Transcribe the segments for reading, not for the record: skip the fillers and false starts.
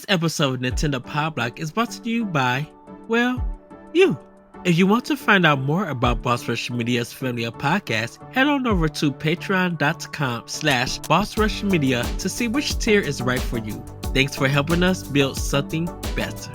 episode of Nintendo Pow Block is brought to you by, well, you. If you want to find out more about Boss Rush Media's family of podcasts, head on over to patreon.com/Boss Rush Media to see which tier is right for you. Thanks for helping us build something better.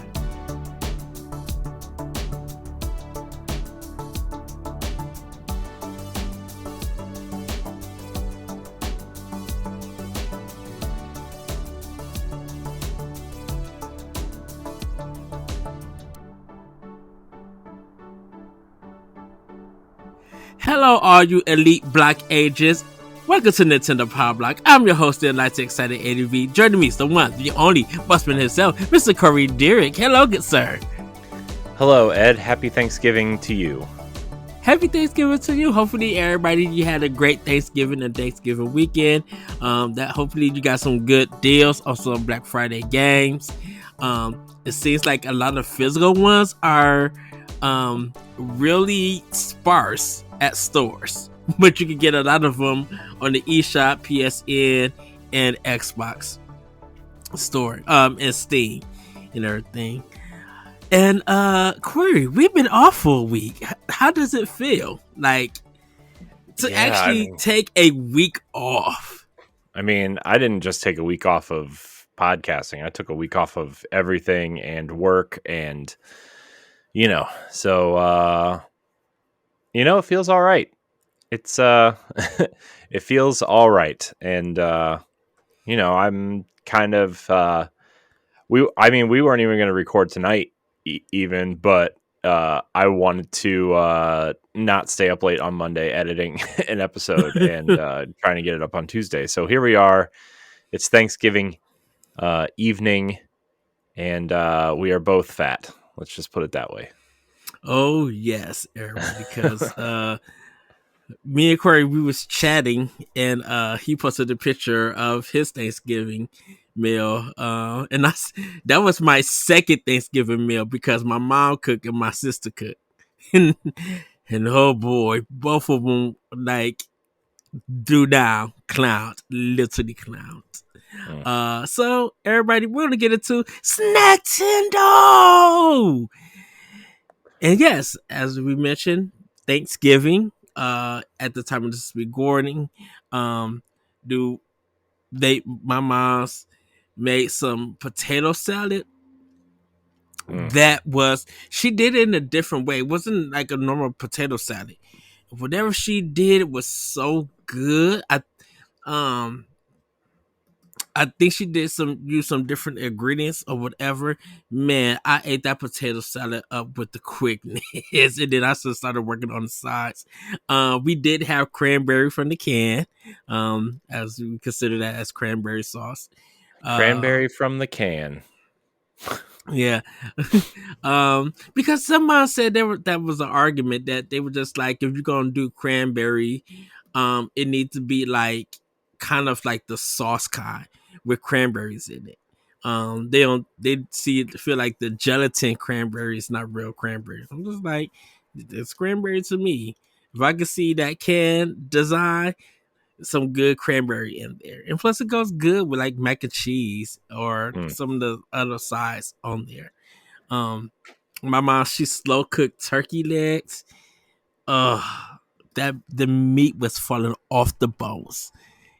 Hello, all you elite block agents. Welcome to Nintendo Pow Block. I'm your host, the Enlightened Excited ADV. Joining me is the one, the only busman himself, Mr. Corey Derrick. Hello, good sir. Hello, Ed. Happy Thanksgiving to you. Happy Thanksgiving to you. Hopefully, everybody, you had a great Thanksgiving and Thanksgiving weekend. Hopefully you got some good deals on some Black Friday games. It seems like a lot of physical ones are really sparse at stores, but you can get a lot of them on the eShop, PSN, and Xbox store, and Steam and everything. And Corey, we've been off for a week. How does it feel like to take a week off? I mean, I didn't just take a week off of podcasting. I took a week off of everything and work and so it feels all right. It's it feels all right. And I'm kind of we weren't even going to record tonight even, but I wanted to not stay up late on Monday editing an episode and trying to get it up on Tuesday. So here we are. It's Thanksgiving evening and we are both fat. Let's just put it that way. Oh yes, everybody, because me and Corey, we was chatting and he posted a picture of his Thanksgiving meal, and that was my second Thanksgiving meal because my mom cooked and my sister cooked, and oh boy, both of them like do down clowns, literally clowns. So everybody, we're gonna get into Snackendo. And yes, as we mentioned, Thanksgiving, at the time of this recording, my mom's made some potato salad. She did it in a different way. It wasn't like a normal potato salad. Whatever she did was so good. I think she did use some different ingredients or whatever. Man, I ate that potato salad up with the quickness, and then I just started working on the sides. We did have cranberry from the can, as we consider that as cranberry sauce. Cranberry from the can. Yeah, because someone said that was an argument that they were just like, if you're gonna do cranberry, it needs to be like kind of like the sauce kind with cranberries in it. They feel like the gelatin cranberry is not real cranberry. I'm just like, it's cranberry to me. If I could see that can design, some good cranberry in there, and plus it goes good with like mac and cheese or some of the other sides on there. My mom, she slow cooked turkey legs. That the meat was falling off the bones,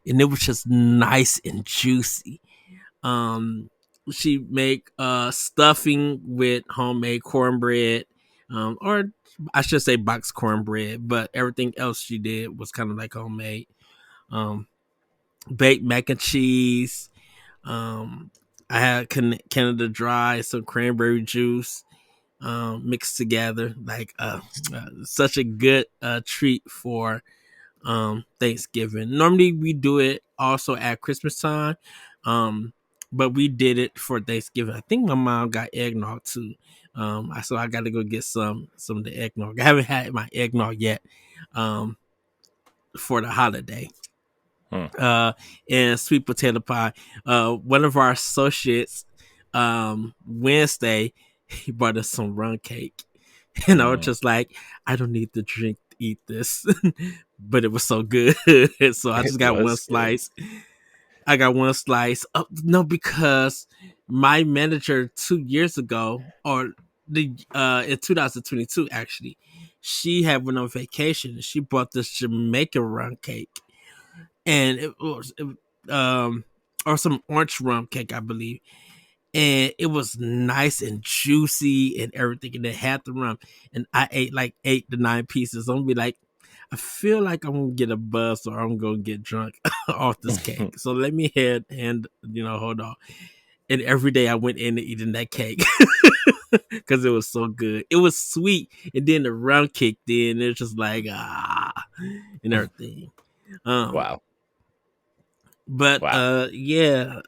and it was just nice and juicy. She make stuffing with homemade cornbread, or I should say box cornbread, but everything else she did was kind of like homemade. Baked mac and cheese. I had Canada Dry, some cranberry juice, mixed together. Like such a good treat for Thanksgiving. Normally we do it also at Christmas time, but we did it for Thanksgiving. I think my mom got eggnog too. So I got to go get some of the eggnog. I haven't had my eggnog yet for the holiday. And sweet potato pie. One of our associates, Wednesday, he brought us some rum cake, and I was just like, I don't need to drink to eat this, but it was so good. So I just got one slice. I got one slice. No, because my manager 2 years ago, or the in 2022 actually, she had went on vacation and she brought this Jamaican rum cake, and or some orange rum cake, I believe, and it was nice and juicy and everything, and it had the rum, and I ate like 8 to 9 pieces. I'm gonna be like, I feel like I'm gonna get a buzz or I'm gonna get drunk off this cake. So let me head and hold on. And every day I went in and eating that cake because it was so good. It was sweet, and then the rum kicked in. It's just like and everything. Um, Wow. but Wow. yeah,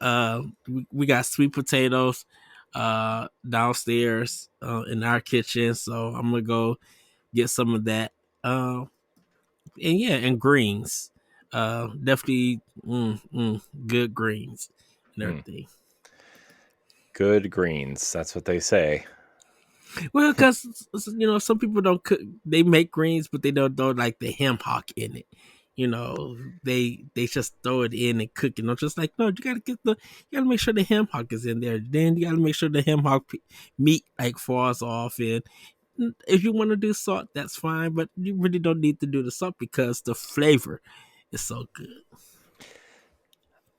we got sweet potatoes downstairs in our kitchen, so I'm gonna go get some of that. And yeah, and greens. Definitely good greens and Mm. everything. Good greens. That's what they say. Well, because some people don't cook. They make greens, but they don't throw like the ham hock in it. They just throw it in and cook it. I'm just like, no, you gotta make sure the ham hock is in there. Then you gotta make sure the ham hock meat like falls off. And if you want to do salt, that's fine, but you really don't need to do the salt because the flavor is so good.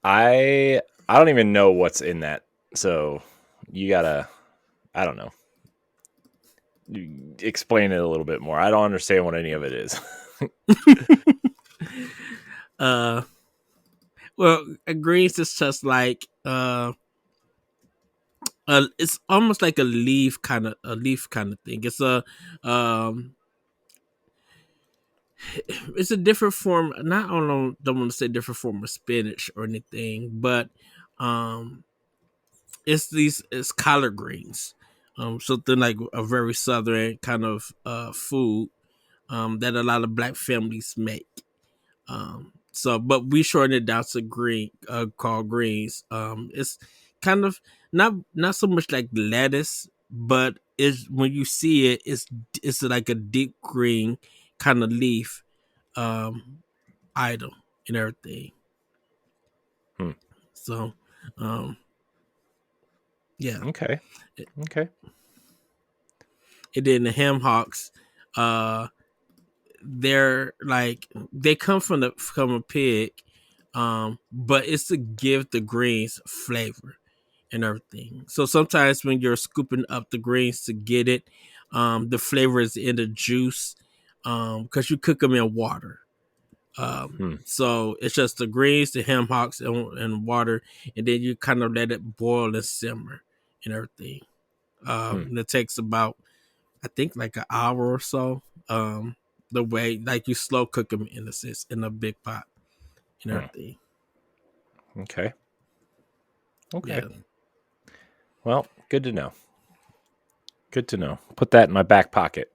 I don't even know what's in that. So you gotta, I don't know. Explain it a little bit more. I don't understand what any of it is. uh, well, greens is just like it's almost like a leaf kind of thing. Um it's a different form. Not I don't want to say different form of spinach or anything, but um it's collard greens. Something like a very southern kind of food that a lot of black families make. But we shorten it down to green, called greens. It's kind of not so much like lettuce, but it's when you see it, it's like a deep green kind of leaf um item and everything. Hmm. So, um, yeah, Okay. Okay. and then the ham hocks, uh, they're like they come from a pig, but it's to give the greens flavor and everything. So sometimes when you're scooping up the greens to get it, the flavor is in the juice, because you cook them in water. Hmm. So it's just the greens, the ham hocks, and water, and then you kind of let it boil and simmer and everything. Hmm. And it takes about, I think, like an hour or so. The way like you slow cook them in a sense in a big pot and Hmm. everything. Okay. Okay. Yeah, Well, good to know. Good to know. Put that in my back pocket.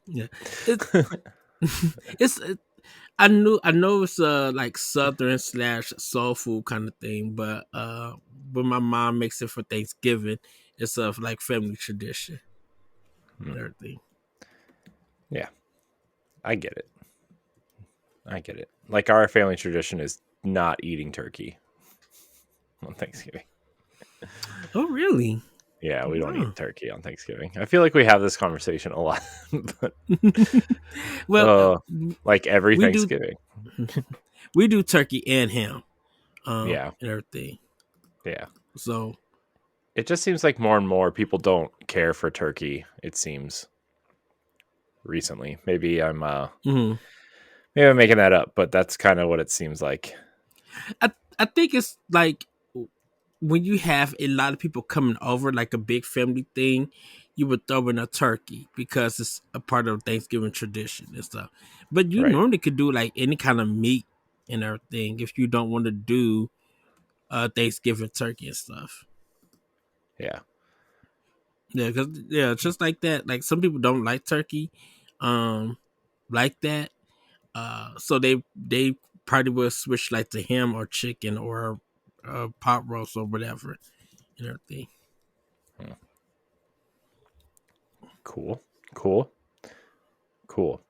yeah. It, it's I know it's like southern slash soul food kind of thing, but when my mom makes it for Thanksgiving, it's a like family tradition Hmm. and everything. Yeah, I get it. I get it. Like our family tradition is not eating turkey on Thanksgiving. Oh, really? Yeah, we don't eat Oh. turkey on Thanksgiving. I feel like we have this conversation a lot, but Well, uh, like every we do Thanksgiving. we do turkey and ham, Yeah, and everything. yeah. So, It just seems like more and more people don't care for turkey. It seems recently. mhm. Maybe I'm making that up, but that's kind of what it seems like. I I think it's like when you have a lot of people coming over, like a big family thing, you would throw in a turkey because it's a part of Thanksgiving tradition and stuff. But you Right. normally could do like any kind of meat and everything if you don't want to do Thanksgiving turkey and stuff. Yeah. Yeah, because it's just like that. Like some people don't like turkey, um, like that. So they probably will switch like to ham or chicken or pot roast or whatever and everything. Hmm. Cool. Cool. Cool.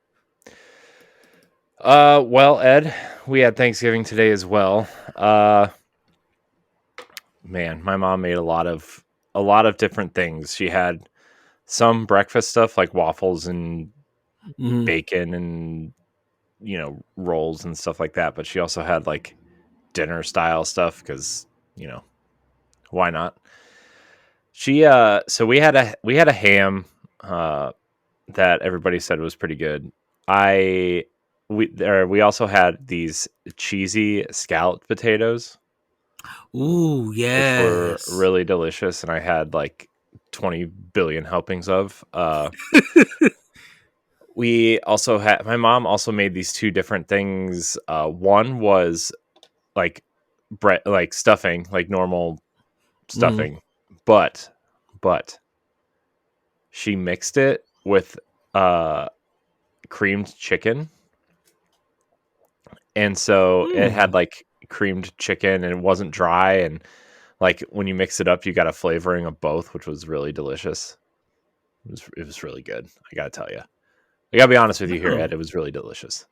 Well, Ed, we had Thanksgiving today as well. man, my mom made a lot of different things. She had some breakfast stuff like waffles and Mm-hmm. bacon and rolls and stuff like that, but she also had like dinner style stuff because why not? She so we had a ham uh that everybody said was pretty good. I we also had these cheesy scalloped potatoes, Ooh, which were yes. really delicious, and I had like 20 billion helpings of. We also had my mom also made these two different things. One was like bread, like stuffing, like normal Mm. stuffing, but she mixed it with uh creamed chicken, and so it had Mm. like creamed chicken and it wasn't dry, and like when you mix it up you got a flavoring of both, which was really delicious. It was really good, I gotta tell you. I gotta be honest with you here, Oh, Ed, it was really delicious.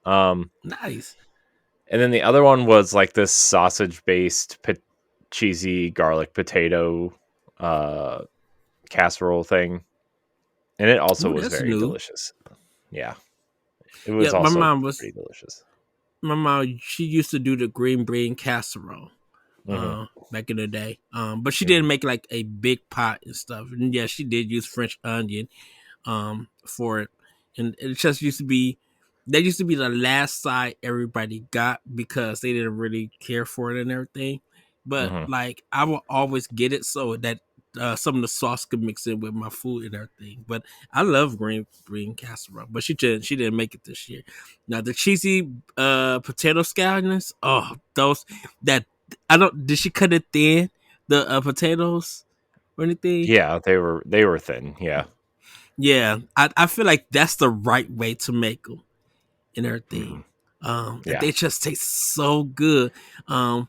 um nice. and then the other one was like this sausage based cheesy garlic potato uh casserole thing, and it also Ooh, was that's very new. delicious. Yeah, it Yeah, was also pretty delicious. my mom. She used to do the green bean casserole. Hmm. Back in the day. But she Hmm. didn't make like a big pot and stuff. And yeah, she did use French onion for it, and it just used to be that used to be the last side everybody got because they didn't really care for it and everything. But Hmm. like I will always get it so that some of the sauce could mix in with my food and everything. But I love green casserole, but she didn't make it this year. Now the cheesy potato scallions, oh those that I don't did she cut it thin the potatoes or anything? Yeah, they were thin. Yeah. Yeah, I feel like that's the right way to make them and everything. Hmm. And Yeah. they just taste so good. Um,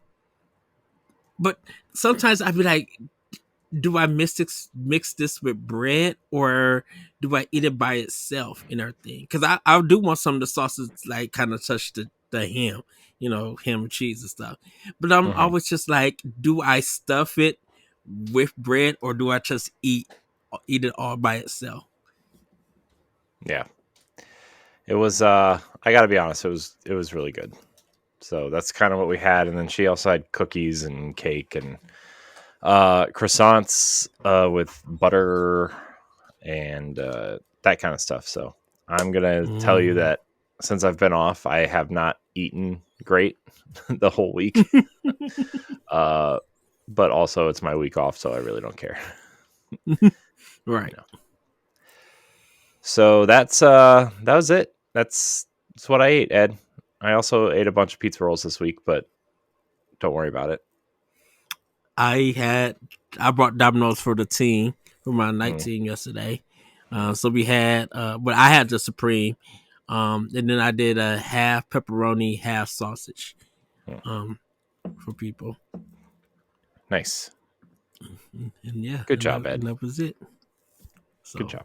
but sometimes I be like, do I mix this with bread or do I eat it by itself and everything? Because I do want some of the sauces like kind of touch the ham, ham and cheese and stuff. But I'm Hmm. always just like, do I stuff it with bread or do I just eat it all by itself? Yeah. It was I gotta be honest, it was really good. So that's kind of what we had, and then she also had cookies and cake and croissants with butter and that kind of stuff. So I'm gonna tell you Mm. that since I've been off, I have not eaten great the whole week. Uh, but also it's my week off, so I really don't care. Right. So that was it. That's what I ate, Ed. I also ate a bunch of pizza rolls this week, but don't worry about it. I had I brought Domino's for the team for my night Mm, team yesterday. So we had but I had the supreme. And then I did a half pepperoni, half sausage. mm. Um for people. Nice. And yeah, Good and job, that, and Ed. that was it. Good So job.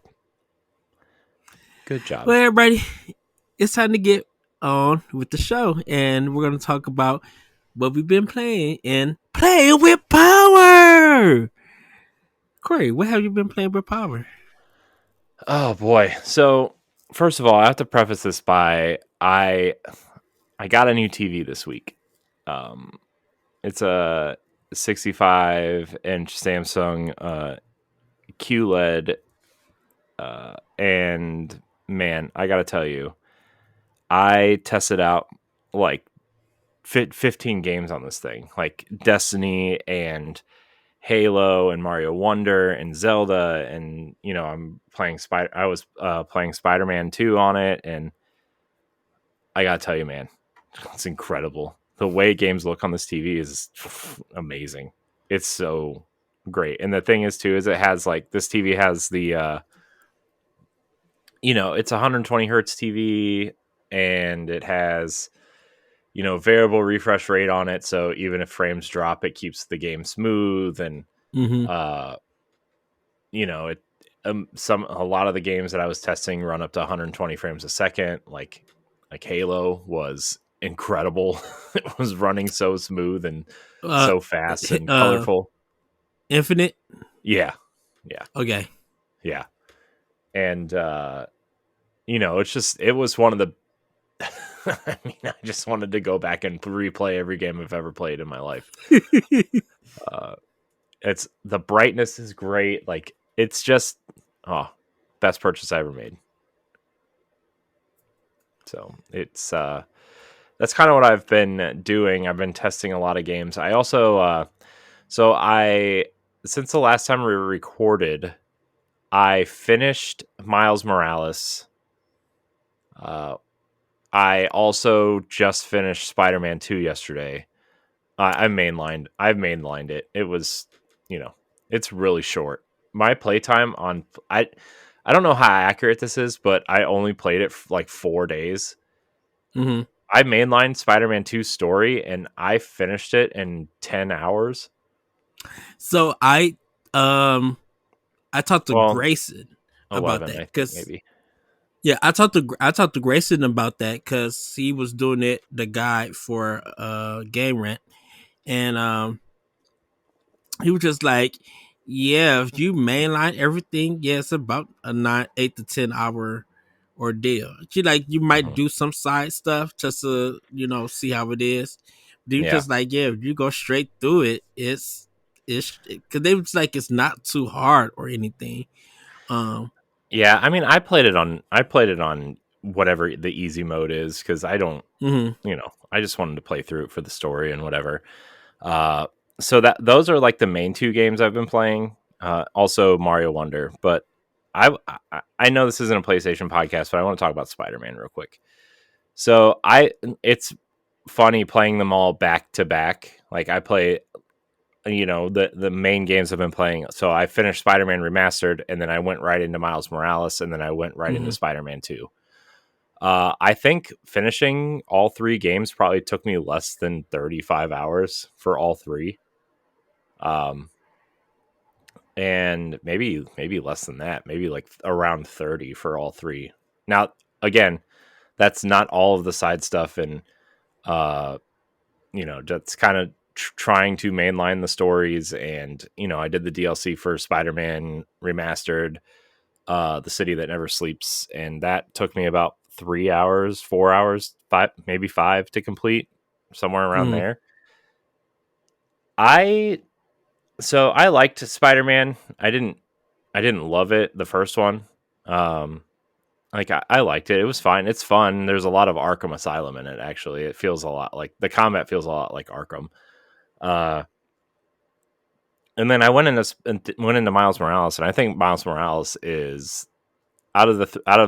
Good job. well everybody, it's time to get on with the show and we're gonna talk about what we've been playing and playing with power. Corey, what have you been playing with power? Oh boy. So first of all, I have to preface this by I got a new TV this week. Um, it's a 65-inch Samsung QLED, and man, I gotta tell you, I tested out like 15 games on this thing, like Destiny and Halo and Mario Wonder and Zelda, and I'm playing Spider. I was playing Spider-Man 2 on it, and I gotta tell you, man, it's incredible. The way games look on this TV is amazing. It's so great, and the thing is too is it has like this TV has the it's 120 hertz TV, and it has variable refresh rate on it, so even if frames drop, it keeps the game smooth, and Mm-hmm. uh it a lot of the games that I was testing run up to 120 frames a second, like Halo was incredible. It was running so smooth and Uh, so fast and uh, colorful. Infinite. Yeah. Yeah. Okay. Yeah. And it's just it was one of the I mean, I just wanted to go back and replay every game I've ever played in my life. Uh it's the brightness is great. Like it's just oh, best purchase I ever made. So it's that's kind of what I've been doing. I've been testing a lot of games. I also so I since the last time we recorded, I finished Miles Morales. Uh I also just finished Spider-Man 2 yesterday. I've mainlined it. It was, you know, it's really short. My playtime on I don't know how accurate this is, but I only played it for like 4 days. hmm I mainlined Spider-Man 2 story and I finished it in 10 hours. So um I talked to Well, Grayson about 11, that I think because maybe. yeah, I talked to Grayson about that because he was doing it the guide for Game Rant, and he was just like, yeah, if you mainline everything, yeah, it's about a 8 to 10 hour ordeal. She like you might Mhm. do some side stuff just to see how it is. But you Yeah. just like if you go straight through it, it's because they was like it's not too hard or anything. Um, Yeah, I mean, I played it on whatever the easy mode is cuz I don't, hmm I just wanted to play through it for the story and whatever. Uh, so that those are like the main two games I've been playing. Also Mario Wonder, but I know this isn't a PlayStation podcast, but I want to talk about Spider-Man real quick. So it's funny playing them all back to back. Like I play, the main games I've been playing. So I finished Spider-Man Remastered, and then I went right into Miles Morales, and then I went right into hmm Spider-Man 2. I think finishing all three games probably took me less than 35 hours for all three. Um, and maybe less than that, maybe like around 30 for all three. Now, again, that's not all of the side stuff, and uh, that's kind of trying to mainline the stories. And I did the DLC for Spider-Man Remastered, The City That Never Sleeps, and that took me about 3 hours, 4 hours, five, maybe five to complete, somewhere around hmm there. I so I liked Spider-Man. I didn't love it, the first one. Um, like I liked it. It was fine. It's fun. There's a lot of Arkham Asylum in it. Actually, it feels a lot like the combat feels a lot like Arkham. Uh, and then I went into Miles Morales, and I think Miles Morales is out of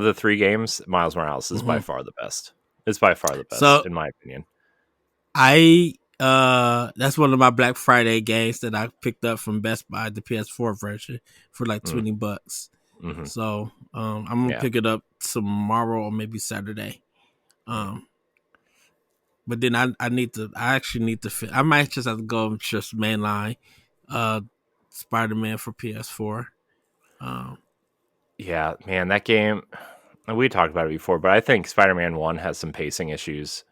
the three games, Miles Morales is by hmm far the best. It's by far the best, So in my opinion. I that's one of my Black Friday games that I picked up from Best Buy, the PS4 version, for like Mm, $20. hmm. So I'm gonna Yeah, pick it up tomorrow or maybe Saturday. yeah, Um, but then I actually need to I might just have to go and just mainline uh Spider Man for PS4. Um, yeah. Man, that game. We talked about it before, but I think Spider-Man One has some pacing issues.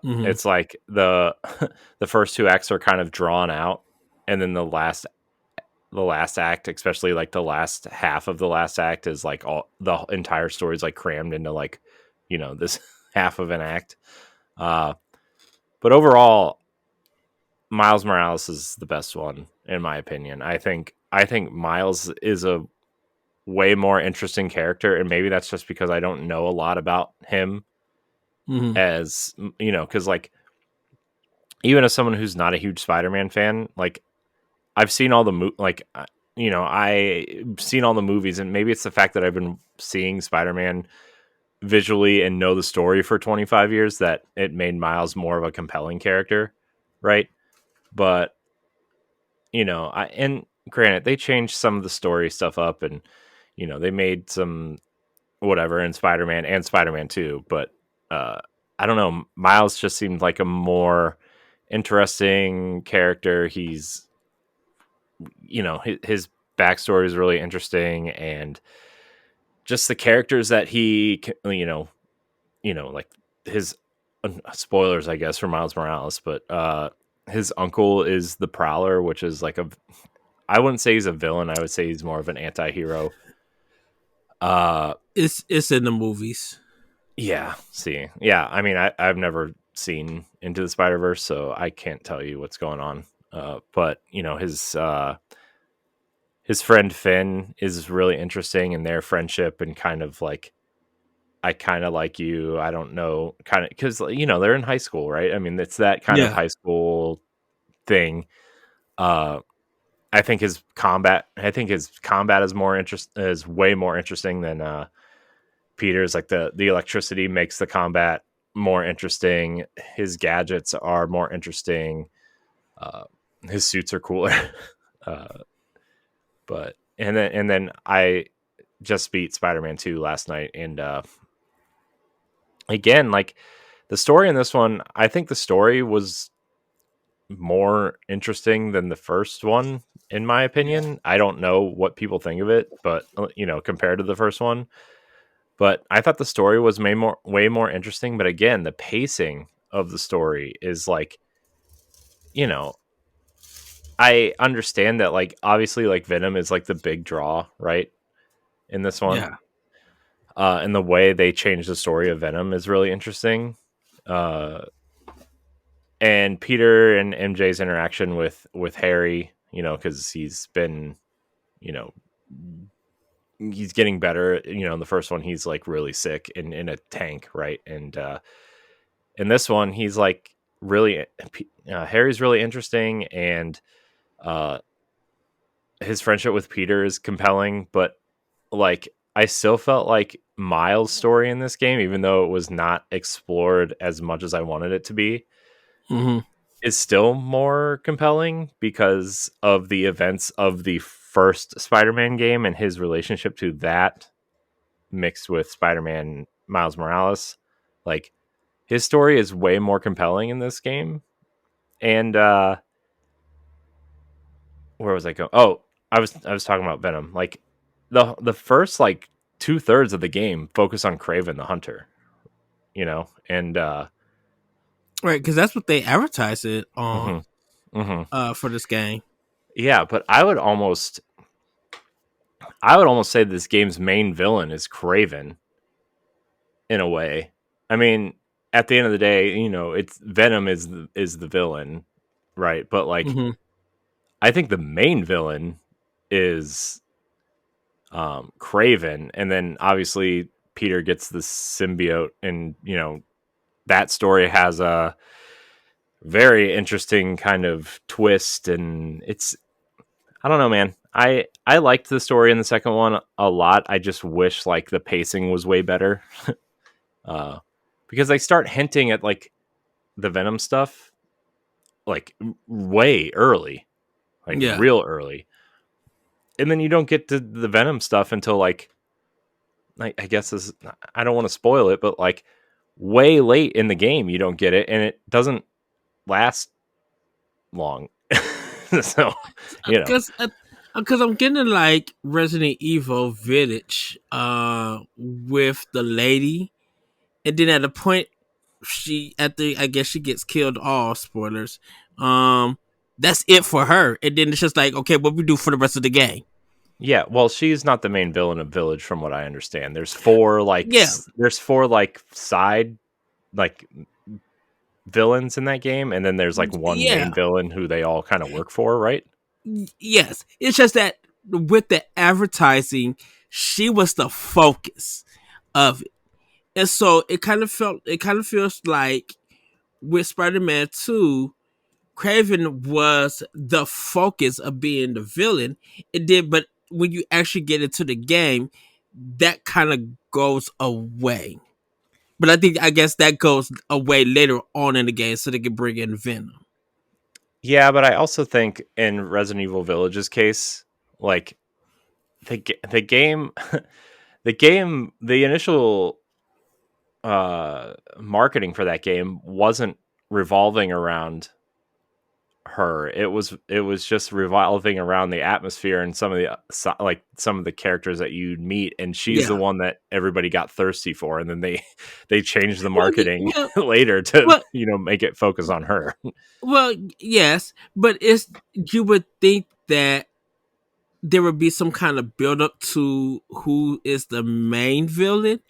mhm, It's like the first two acts are kind of drawn out, and then the last act, especially like the last half of the last act, is like all the entire story is like crammed into like this half of an act. Uh, but overall, Miles Morales is the best one in my opinion. I think Miles is a way more interesting character, and maybe that's just because I don't know a lot about him mhm, as because like even as someone who's not a huge Spider-Man fan, like I've seen all the I've seen all the movies, and maybe it's the fact that I've been seeing Spider-Man visually and know the story for 25 years that it made Miles more of a compelling character, right? But and granted, they changed some of the story stuff up, and they made some whatever in Spider-Man and Spider-Man 2, but uh, I don't know. Miles just seemed like a more interesting character. He's his backstory is really interesting, and just the characters that he like his spoilers, I guess, for Miles Morales, but his uncle is the Prowler, which is like a, I wouldn't say he's a villain. I would say he's more of an anti-hero. Uh, It's in the movies. yeah. See, yeah. I mean, I've never seen Into the Spider Verse, so I can't tell you what's going on. But you know, his friend Finn is really interesting in their friendship and kind of like, I kind of like you. I don't know, kind of because you know they're in high school, right? I mean, it's that kind of Yeah. high school thing. Uh, I think his combat. I think his combat is way more interesting than Peter's. Like the electricity makes the combat more interesting. His gadgets are more interesting. Uh, his suits are cooler. uh, but and then I just beat Spider-Man 2 last night, and again, like the story in this one, I think the story was more interesting than the first one, in my Yeah. opinion. I don't know what people think of it, but you know, compared to the first one, but I thought the story was way more interesting. But again, the pacing of the story is like, you know, I understand that like obviously like Venom is like the big draw, right? In this one. Yeah. And the way they change the story of Venom is really interesting. Uh and Peter and MJ's interaction with Harry, you know, because he's been, you know, he's getting better. You know, in the first one, he's like really sick in a tank, right? And in this one, he's like really Harry's really interesting, and uh, his friendship with Peter is compelling. But like, I still felt like Miles' story in this game, even though it was not explored as much as I wanted it to be, Hmm. is still more compelling because of the events of the first Spider-Man game and his relationship to that mixed with Spider-Man Miles Morales. Like his story is way more compelling in this game. And where was I going? Oh, I was talking about Venom. Like the first like 2/3 of the game focus on Craven the Hunter, you know? And Right, because that's what they advertise it on mhm, mhm. for this game. Yeah, but I would almost say this game's main villain is Craven in a way. I mean, at the end of the day, you know, it's Venom is the villain, right? But like, Hmm. I think the main villain is Craven, and then obviously Peter gets the symbiote, and you know that story has a very interesting kind of twist, and it's, I don't know, man. I liked the story in the second one a lot. I just wish like the pacing was way better, uh, because they start hinting at like the Venom stuff like way early, like Yeah. real early, and then you don't get to the Venom stuff until like I guess this, I don't want to spoil it, but like way late in the game you don't get it, and it doesn't last long. So you know, Because I'm getting like Resident Evil Village with the lady, and then at the point she at the I guess she gets killed. All spoilers. Um, that's it for her, and then it's just like, okay, what we do for the rest of the game? yeah. Well, she's not the main villain of Village, from what I understand. Yeah, There's four like side like villains in that game, and then there's like one yeah, main villain who they all kind of work for, right? yes. It's just that with the advertising, she was the focus of it, and so it kind of feels like with Spider-Man 2, Craven was the focus of being the villain. It did, but when you actually get into the game, that kind of goes away. But I guess that goes away later on in the game, so they can bring in Venom. Yeah, but I also think in Resident Evil Village's case, like the game, the initial marketing for that game wasn't revolving around her. It was just revolving around the atmosphere and some of the like some of the characters that you'd meet, and she's the Yeah. one that everybody got thirsty for, and then they they changed the Well, marketing later to well, make it focus on her. well, yes, but it's you would think that there would be some kind of build up to who is the main villain,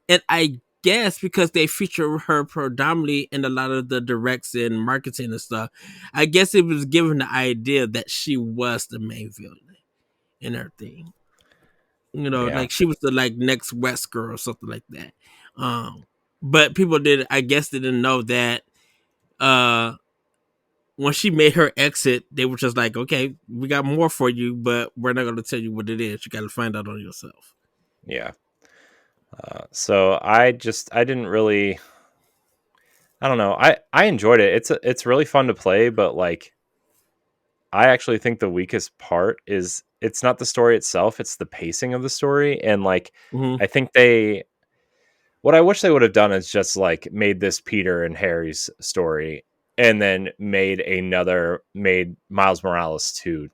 and I guess because they feature her predominantly in a lot of the directs and marketing and stuff, I guess it was given the idea that she was the main villain in her thing. Yeah, Like she was the like next Wesker or something like that. Um, but people did, I guess, didn't know that uh when she made her exit, they were just like, okay, we got more for you, but we're not going to tell you what it is. You got to find out on yourself. yeah. So I didn't really, I don't know. I enjoyed it. It's really fun to play, but like I actually think the weakest part is it's not the story itself, it's the pacing of the story. And like Mm-hmm. I think they what I wish they would have done is just like made this Peter and Harry's story and then made Miles Morales to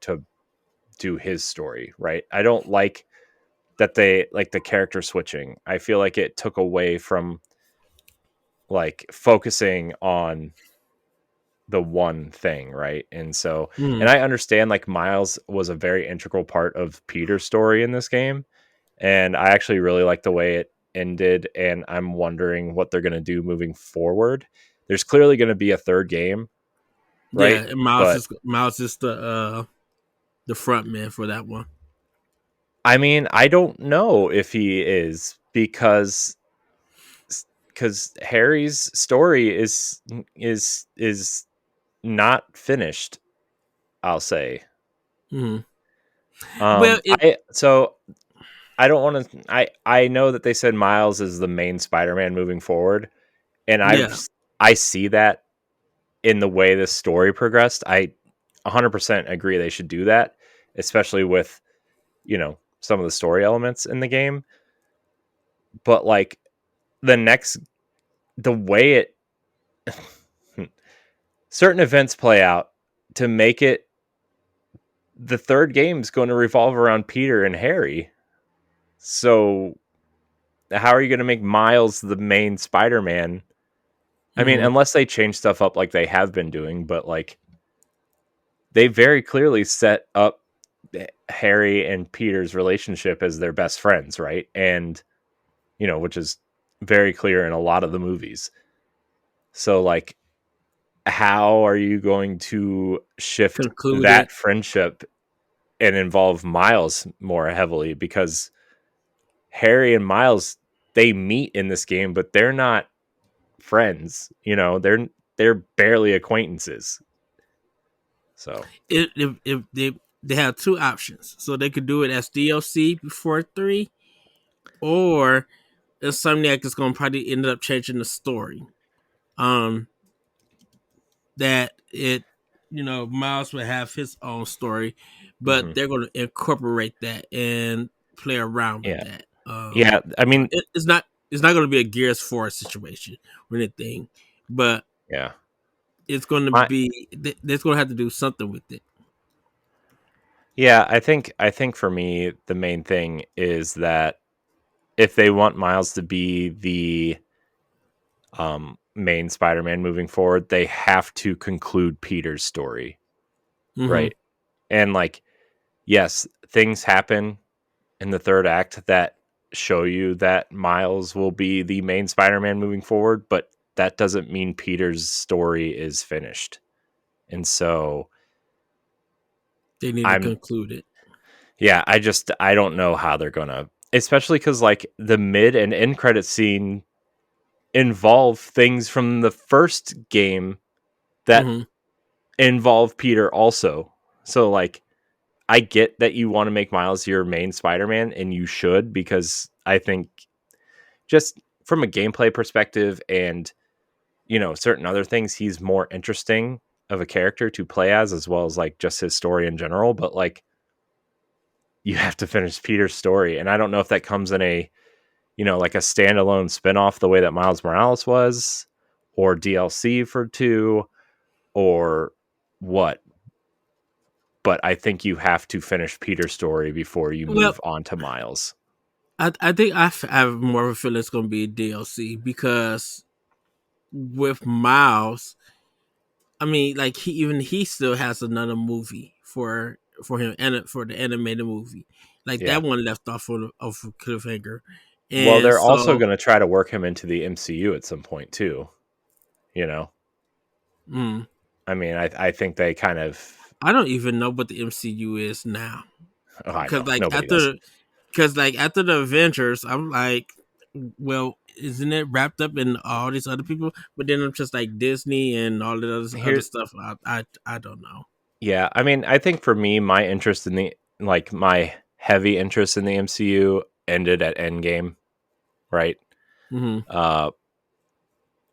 do his story, right? I don't like that they like the character switching. I feel like it took away from like focusing on the one thing, right? And Mm-hmm. I understand like Miles was a very integral part of Peter's story in this game, and I actually really like the way it ended, and I'm wondering what they're going to do moving forward. There's clearly going to be a third game, Yeah, right? and But Miles is the front man for that one. I mean, I don't know if he is because Harry's story is not finished, I'll say. Mm-hmm. Well, it I don't want to. I know that they said Miles is the main Spider-Man moving forward, and yeah, I see that in the way this story progressed. I 100% agree they should do that, especially with some of the story elements in the game. But like the next, the way it certain events play out to make it, the third game is going to revolve around Peter and Harry. So how are you going to make Miles the main Spider-Man? I mean, mm-hmm. unless they change stuff up like they have been doing, but like they very clearly set up Harry and Peter's relationship as their best friends, right? And, which is very clear in a lot of the movies. So, like, how are you going to shift Concluded. that friendship and involve Miles more heavily? Because Harry and Miles, they meet in this game, but they're not friends. They're barely acquaintances. So, If they have two options, so they could do it as DLC before 3, or Insomniac is going to probably end up changing the story. Um, that it, Miles will have his own story, but mhm. they're going to incorporate that and play around with Yeah. that. Yeah. I mean, It's not going to be a Gears 4 situation or anything, but yeah. it's going to My be they're going to have to do something with it. Yeah, I think for me the main thing is that if they want Miles to be the main Spider-Man moving forward, they have to conclude Peter's story, Mm-hmm. right? And like yes, things happen in the third act that show you that Miles will be the main Spider-Man moving forward, but that doesn't mean Peter's story is finished. And so They need to I'm conclude it. yeah, I don't know how they're gonna, especially because like the mid and end credit scene involve things from the first game that Mm-hmm. involve Peter also. So like I get that you want to make Miles your main Spider-Man, and you should, because I think just from a gameplay perspective and certain other things, he's more interesting of a character to play as well as like just his story in general. But like you have to finish Peter's story, and I don't know if that comes in a like a standalone spin-off the way that Miles Morales was, or DLC for 2, or what, but I think you have to finish Peter's story before you Well, move on to Miles. I think have more of a feeling it's going to be DLC because with Miles, I mean, like he still has another movie for him and for the animated movie, like Yeah. that one left off of a cliffhanger, Well, and they're also so going to try to work him into the MCU at some point too. You know, mm, I mean, I think they kind of. I don't even know what the MCU is now Oh, I because know nobody does. like after the Avengers, I'm like, well, isn't it wrapped up in all these other people? But then I'm just like Disney and all the other Here, stuff. I don't know. yeah. I mean, I think for me, my interest in the like my heavy interest in the MCU ended at Endgame, right? Hmm. Uh,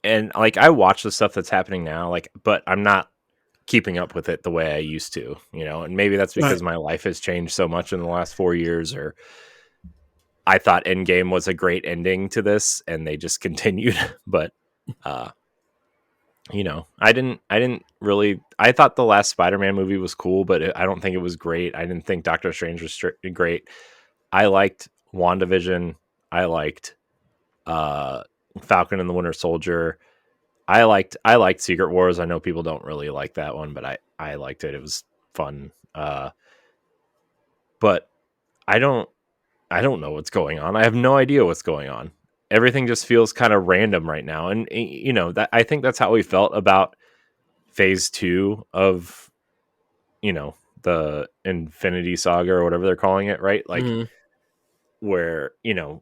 and like I watch the stuff that's happening now, like, but I'm not keeping up with it the way I used to, you know. And maybe that's Right. because my life has changed so much in the last 4 years, or I thought Endgame was a great ending to this, and they just continued. But uh, you know, I didn't really. I thought the last Spider-Man movie was cool, but I don't think it was great. I didn't think Doctor Strange was great. I liked WandaVision. I liked uh, Falcon and the Winter Soldier. I liked Secret Wars. I know people don't really like that one, but I liked it. It was fun. But I don't I don't know what's going on. I have no idea what's going on. Everything just feels kind of random right now, and you know that I think that's how we felt about Phase 2 of, you know, the Infinity Saga or whatever they're calling it, right? Like Hmm. where, you know,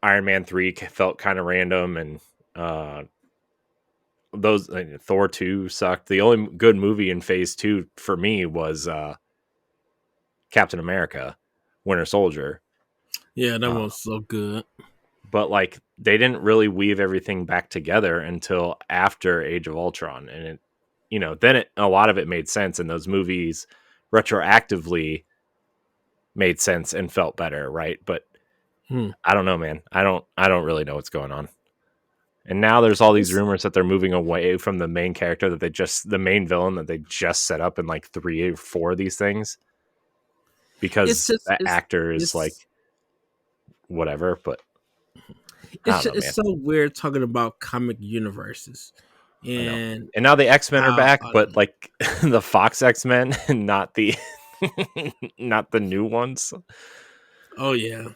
Iron Man 3 felt kind of random, and uh those Thor 2 sucked. The only good movie in Phase 2 for me was Captain America Winter Soldier. Yeah, that Uh, one's so good. but like they didn't really weave everything back together until after Age of Ultron, and it, you know, then a lot of it made sense, and those movies retroactively made sense and felt better, right? But Hmm. I don't know, man. I don't really know what's going on. And now there's all these It's rumors that they're moving away from the main character that the main villain that they just set up in like 3 or 4 of these things, it's because just that actor is it's like whatever. But I don't know, it's man. so weird talking about comic universes I know. and And now the X-Men are how back, but like the Fox X-Men and not the not the new ones. oh yeah.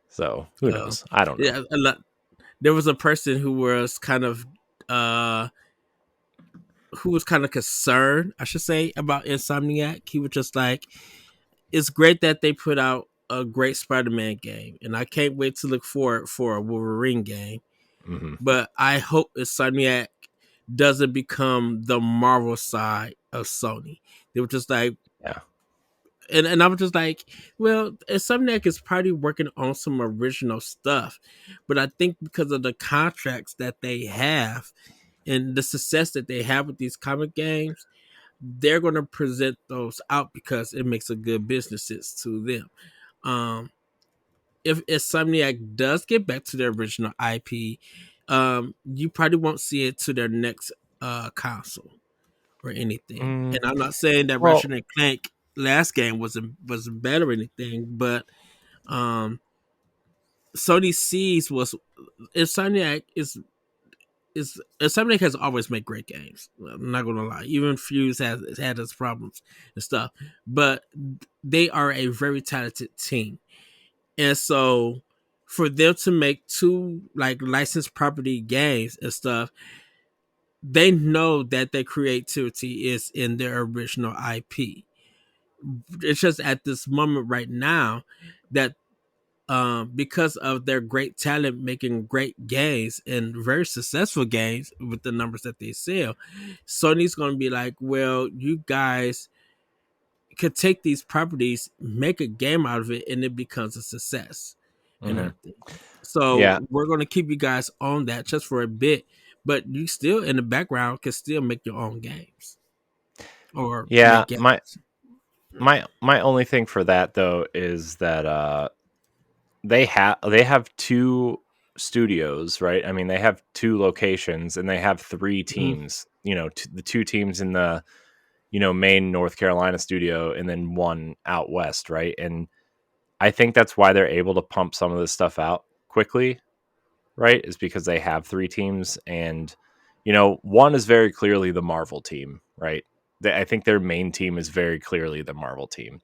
So who uh knows? I don't know. yeah, there was a person uh who was kind of concerned, I should say, about Insomniac. He was just like, it's great that they put out a great Spider-Man game, and I can't wait to look forward for a Wolverine game. Hmm. But I hope Insomniac doesn't become the Marvel side of Sony. They were just like, Yeah. and I was just like, well, Insomniac is probably working on some original stuff, but I think because of the contracts that they have and the success that they have with these comic games, they're going to present those out because it makes a good businesses to them. Um, if Insomniac does get back to their original IP, you probably won't see it to their next console or anything. Mm, And I'm not saying that well, Ratchet and Clank last game wasn't better or anything, but um, Sony sees was Insomniac is Insomniac has always made great games. I'm not gonna lie. Even Fuse has had its problems and stuff, but they are a very talented team, and so for them to make two like licensed property games and stuff, they know that their creativity is in their original IP. It's just at this moment right now that because of their great talent making great games and very successful games with the numbers that they sell, Sony's going to be like, well, you guys could take these properties, make a game out of it, and it becomes a success and mhm. everything. So Yeah, we're going to keep you guys on that just for a bit, but you still in the background can still make your own games or yeah. make My games. my my only thing for that though is that they have two studios, right? I mean, they have two locations and they have three Mhm. teams. You know, the two teams in the main North Carolina studio and then one out west, right? And I think that's why they're able to pump some of this stuff out quickly, right? Is because they have three teams, and one is very clearly the Marvel team, right? I think their main team is very clearly the Marvel team.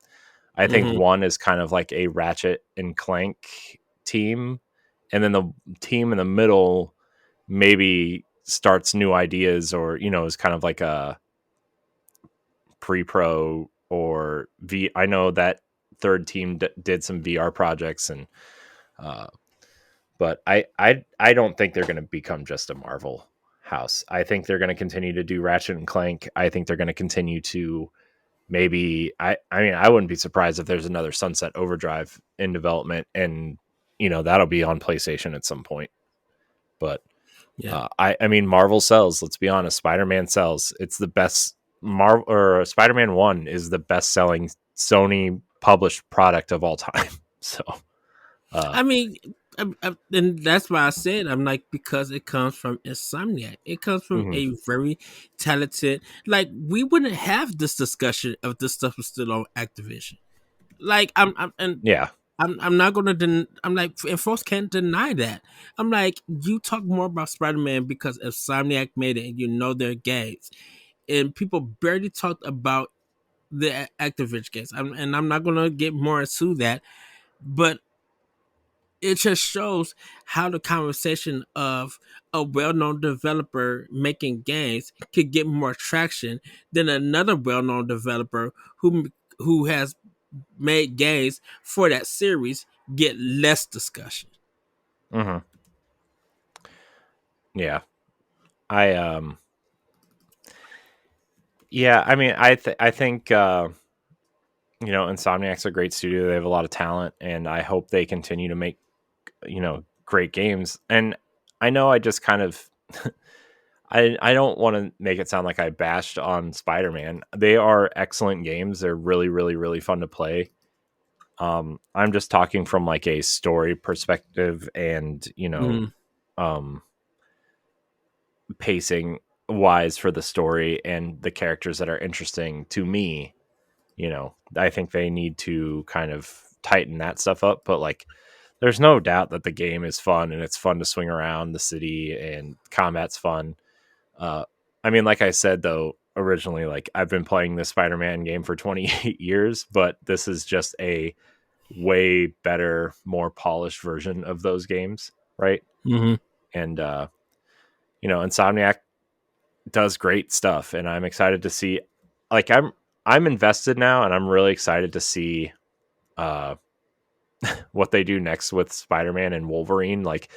I think Hmm. one is kind of like a Ratchet and Clank team, and then the team in the middle maybe starts new ideas, or is kind of like a pre-pro or V. I know that third team did some VR projects, and uh, but I don't think they're going to become just a Marvel house. I think they're going to continue to do Ratchet and Clank. I think they're going to continue to maybe I mean I wouldn't be surprised if there's another Sunset Overdrive in development, and that'll be on PlayStation at some point. But Yeah. I mean Marvel sells. Let's be honest, Spider-Man sells. It's the best Marvel, or Spider-Man 1 is the best selling Sony published product of all time. So I mean, and that's why I said I'm like, because it comes from Insomniac. It comes from mhm. a very talented. Like, we wouldn't have this discussion if this stuff was still on Activision. Like, Yeah. I'm not gonna. I'm like, and folks can't deny that. I'm like, you talk more about Spider Man because Insomniac made it, and their games, and people barely talked about the Activision games. And I'm not gonna get more into that, but it just shows how the conversation of a well-known developer making games could get more traction than another well-known developer who has made games for that series get less discussion. Mhm. Yeah. I Yeah, I mean I think Insomniac's a great studio. They have a lot of talent, and I hope they continue to make great games. And I know I just kind of I don't want to make it sound like I bashed on Spider-Man. They are excellent games. They're really really really fun to play. I'm just talking from like a story perspective, and Mm-hmm. um pacing wise for the story and the characters that are interesting to me. I think they need to kind of tighten that stuff up, but like there's no doubt that the game is fun, and it's fun to swing around the city, and combat's fun. uh I mean, like I said though, originally, like I've been playing this Spider-Man game for 28 years, but this is just a way better, more polished version of those games, right? Mm-hmm. And Insomniac does great stuff, and I'm excited to see. Like I'm invested now, and I'm really excited to see uh what they do next with Spider-Man and Wolverine. Like,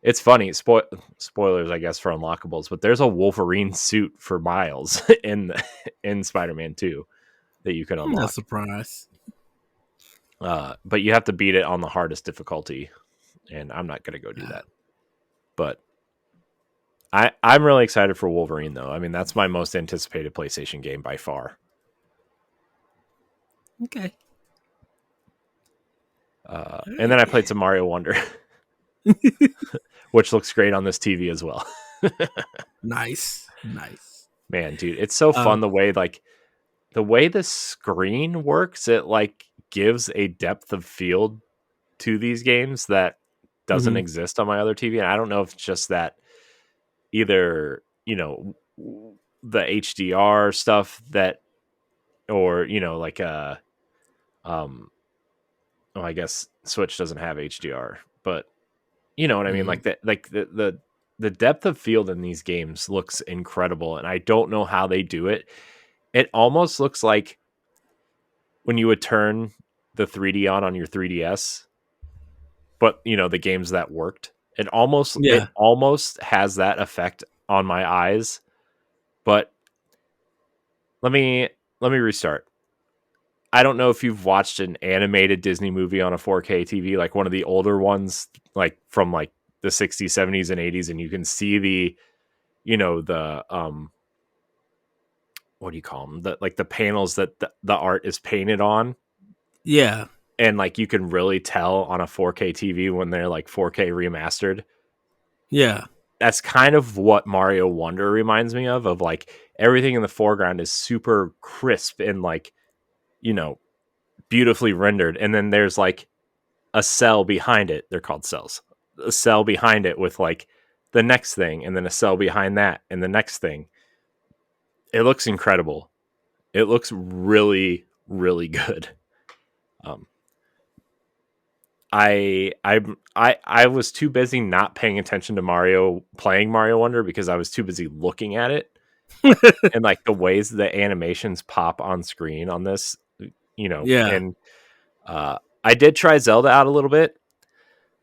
it's funny, spoilers I guess for unlockables, but there's a Wolverine suit for Miles in Spider-Man 2 that you can I'm not unlock. surprised. But you have to beat it on the hardest difficulty, and I'm not going to go do Uh, that. But I'm really excited for Wolverine, though. I mean, that's my most anticipated PlayStation game by far. okay. All And then I right. played some Mario Wonder, which looks great on this TV as well. Nice. Nice. Man, dude, it's so Um. fun the way the screen works. It like gives a depth of field to these games that doesn't Mm-hmm. exist on my other TV. And I don't know if it's just that either, the HDR stuff that, or, like um, well, I guess Switch doesn't have HDR, but you know what I mean? Mm-hmm. Like the depth of field in these games looks incredible. And I don't know how they do it. It almost looks like when you would turn the 3D on your 3DS, but the games that worked, it Yeah. almost has that effect on my eyes. But let me let me restart. I don't know if you've watched an animated Disney movie on a 4K TV, like one of the older ones, like from like the 60s, 70s, and 80s, and you can see the what do you call them? The panels that the art is painted on, Yeah. and like you can really tell on a 4K TV when they're like 4K remastered. Yeah. That's kind of what Mario Wonder reminds me of like everything in the foreground is super crisp and like, you know, beautifully rendered. And then there's like a cell behind it. They're called cells. A cell behind it with like the next thing, and then a cell behind that, and the next thing. It looks incredible. It looks really, really good. Um, I was too busy not paying attention to Mario playing Mario Wonder because I was too busy looking at it and like the ways the animations pop on screen on this, Yeah. and I did try Zelda out a little bit.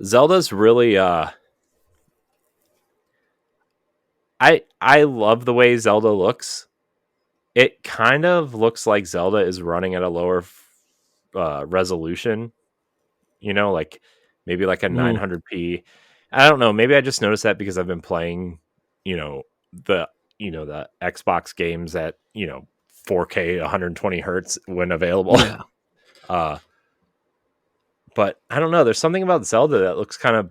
Zelda's really I love the way Zelda looks. It kind of looks like Zelda is running at a lower resolution, like maybe like a Mm, 900p. I don't know. Maybe I just noticed that because I've been playing, you know, the the Xbox games at 4K 120 hertz when available. yeah. uh, but I don't know. There's something about Zelda that looks kind of,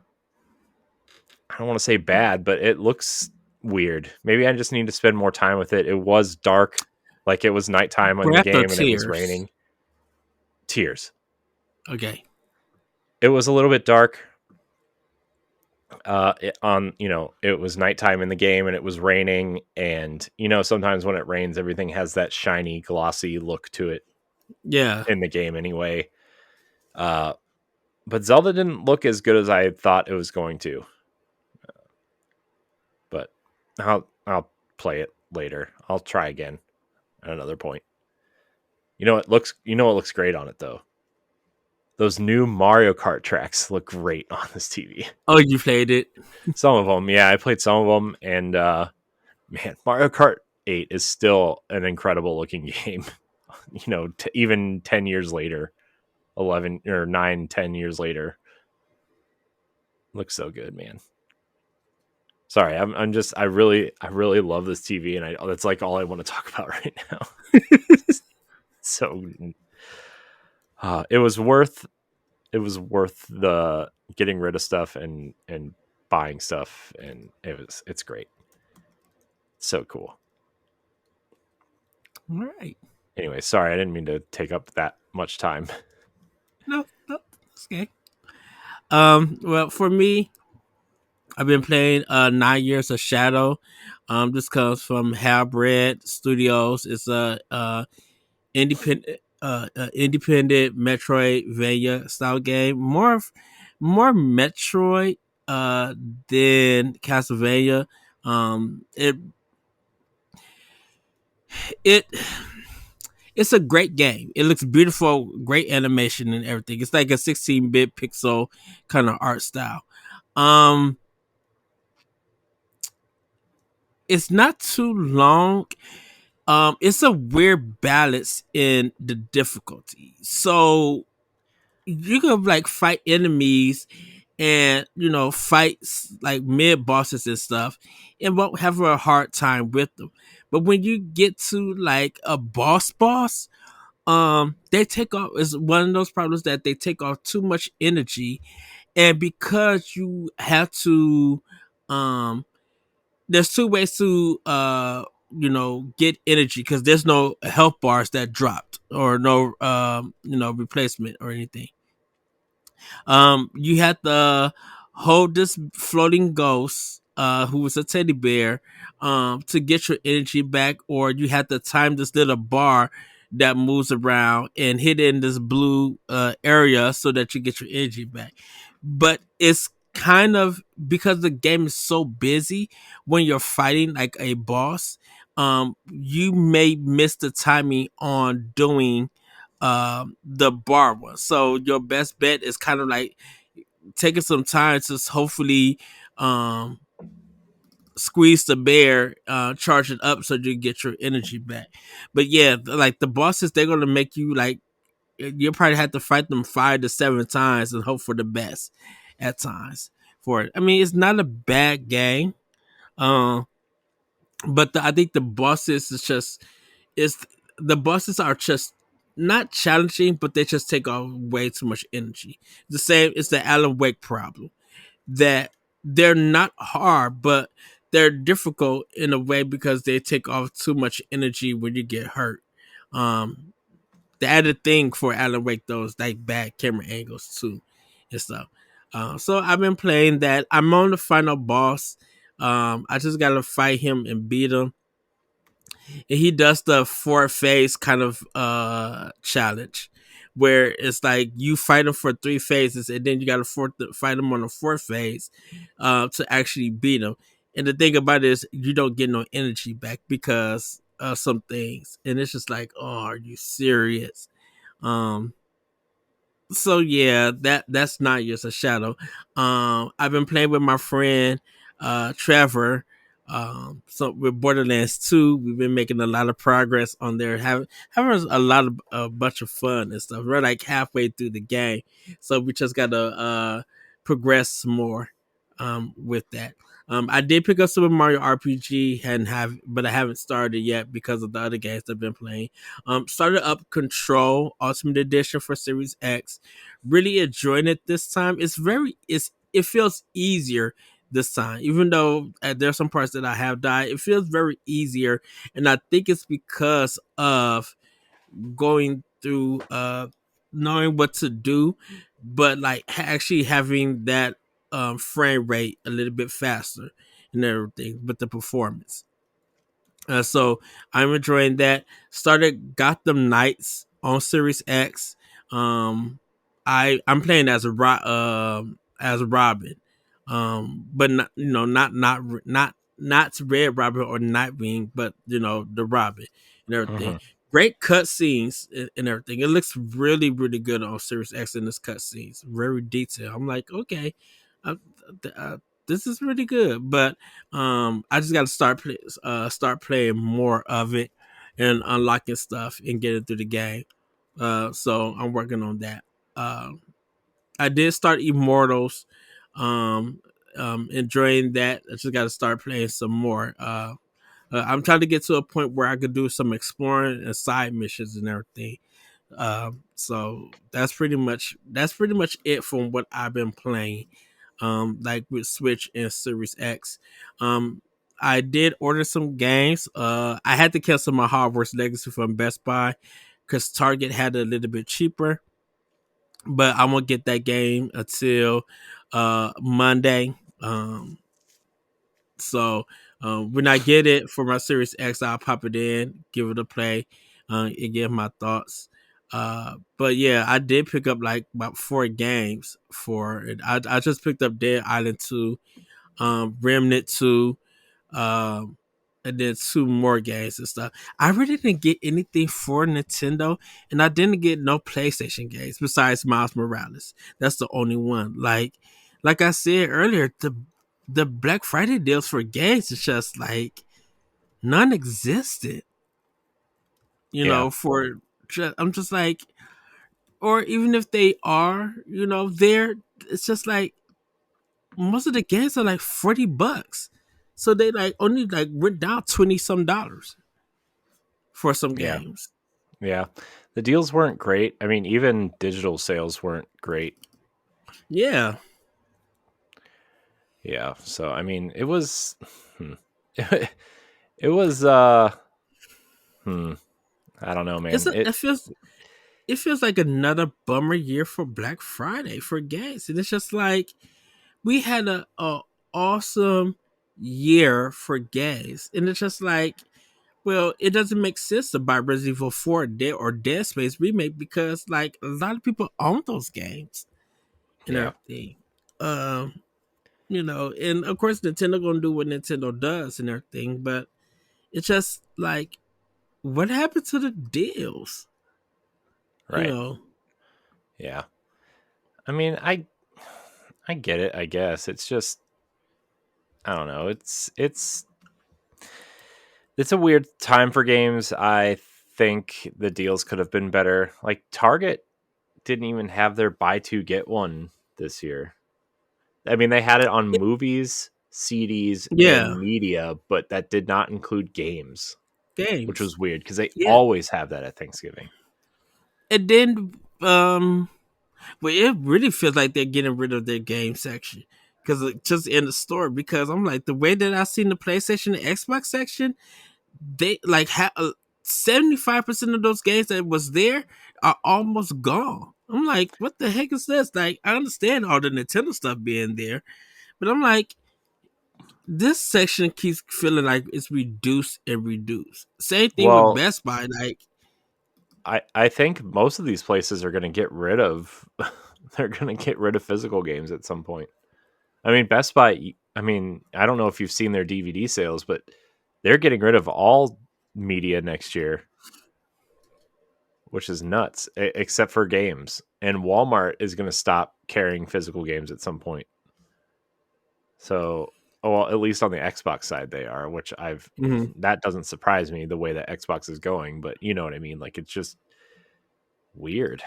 I don't want to say bad, but it looks weird. Maybe I just need to spend more time with it. It was dark, like it was nighttime in the Breath or game and it was tears? raining. Tears. Okay. It was a little bit dark. It was nighttime in the game and it was raining, and sometimes when it rains, everything has that shiny, glossy look to it Yeah. in the game anyway. Uh, but Zelda didn't look as good as I thought it was going to. But I'll play it later. I'll try again at another point. What looks great on it though. Those new Mario Kart tracks look great on this TV. Oh, you played it? Some of them, yeah, I played some of them, and man, Mario Kart 8 is still an incredible looking game. Even 10 years later, 11 or 9, 10 years later, looks so good, man. Sorry, I really love this TV, and that's like all I want to talk about right now. So it was worth the getting rid of stuff and buying stuff, and it's great. So cool. All right. Anyway, sorry, I didn't mean to take up that much time. No, no, that's okay. Well, for me, I've been playing 9 Years of Shadow. This comes from Halbred Studios. It's a independent Metroidvania style game. More Metroid than Castlevania. It it it's a great game. It looks beautiful, great animation and everything. It's like a 16-bit pixel kind of art style. Um, it's not too long. It's a weird balance in the difficulty. So you can like fight enemies and fights like mid bosses and stuff, and won't have a hard time with them. But when you get to like a boss, they take off is one of those problems that they take off too much energy, and because you have to um there's two ways to get energy, because there's no health bars that dropped, or no replacement or anything. You had to hold this floating ghost, who was a teddy bear, to get your energy back, or you had to time this little bar that moves around and hit in this blue area so that you get your energy back. But it's kind of, because the game is so busy when you're fighting like a boss, you may miss the timing on doing the bar one. So your best bet is kind of like taking some time to hopefully um squeeze the bear, charge it up so you get your energy back. But yeah, like the bosses, they're gonna make you like, you probably have to fight them 5 to 7 times and hope for the best at times for it. I mean, it's not a bad game. Um, but I think the bosses is just is the bosses are just not challenging, but they just take off way too much energy. The same, it's the Alan Wake problem, that they're not hard, but they're difficult in a way because they take off too much energy when you get hurt. Um, the added thing for Alan Wake though is like bad camera angles too and stuff. So I've been playing that. I'm on the final boss. I just gotta fight him and beat him. And he does the four phase kind of challenge where it's like you fight him for three phases and then you gotta fight him on the fourth phase to actually beat him. And the thing about it is you don't get no energy back because of some things. And it's just like, oh, are you serious? Um, so yeah, that's not just a shadow. I've been playing with my friend Trevor. So with Borderlands 2, we've been making a lot of progress on there, having a lot of a bunch of fun and stuff. We're like halfway through the game, so we just gotta progress more with that. I did pick up Super Mario RPG and but I haven't started yet because of the other games I've been playing. Started up Control Ultimate Edition for Series X. Really enjoying it this time. It feels easier this time, even though there's some parts that I have died. It feels very easier, and I think it's because of going through knowing what to do, but like actually having that frame rate a little bit faster and everything, but the performance. So I'm enjoying that. Started Gotham Knights on Series X. Um, I'm playing as Robin, but not not Red Robin or Nightwing, but the Robin and everything. Hmm. Great cutscenes and everything. It looks really really good on Series X in this cutscenes. Very detailed. I'm like, okay, uh, uh, this is really good, but I just got to start playing more of it and unlocking stuff and getting through the game. So I'm working on that. Uh, I did start Immortals. Um, enjoying that. I just got to start playing some more. I'm trying to get to a point where I could do some exploring and side missions and everything. So that's pretty much it from what I've been playing. Like with Switch and Series X. I did order some games. I had to cancel my Hogwarts Legacy from Best Buy because Target had it a little bit cheaper. But I won't get that game until Monday. So when I get it for my Series X, I'll pop it in, give it a play, and give my thoughts. But yeah, I did pick up like about four games for it. I just picked up Dead Island 2, Remnant 2, um, and then two more games and stuff. I really didn't get anything for Nintendo, and I didn't get no PlayStation games besides Miles Morales. That's the only one. Like I said earlier, the Black Friday deals for games is just like non-existent. Yeah. For I'm just like, or even if they are, there, it's just like most of the games are like $40. So they like only like went down 20 some dollars for some Yeah. games. Yeah. The deals weren't great. I mean, even digital sales weren't great. Yeah. Yeah. So, I mean, it was, hmm. it was, hmm. I don't know, It's man. a, it feels like another bummer year for Black Friday for games. And it's just like we had a awesome year for games. And it's just like, well, it doesn't make sense to buy Resident Evil 4 Dead Space remake because like a lot of people own those games and Yeah. everything. Um, and of course Nintendo gonna do what Nintendo does and everything, but it's just like what happened to the deals? You Right. know, Yeah. I mean, I get it, I guess. It's just I don't know. It's a weird time for games. I think the deals could have been better. Like Target didn't even have their buy two get one this year. I mean, they had it on movies, CDs, yeah, and media, but that did not include games, which games, was weird because they yeah, always have that at Thanksgiving. and then well, it really feels like they're getting rid of their game section because just in the store. Because I'm like, the way that I seen the PlayStation and Xbox section, they like 75% of those games that was there are almost gone. I'm like, what the heck is this? Like, I understand all the Nintendo stuff being there, but I'm like, this section keeps feeling like it's reduced and reduced. Same thing with Well, Best Buy. Like, I think most of these places are going to get rid of they're going to get rid of physical games at some point. I mean, Best Buy. I mean, I don't know if you've seen their DVD sales, but they're getting rid of all media next year, which is nuts, except for games. And Walmart is going to stop carrying physical games at some point. So, well, at least on the Xbox side, they are, which mhm. that doesn't surprise me the way that Xbox is going, but you know what I mean? Like, it's just weird.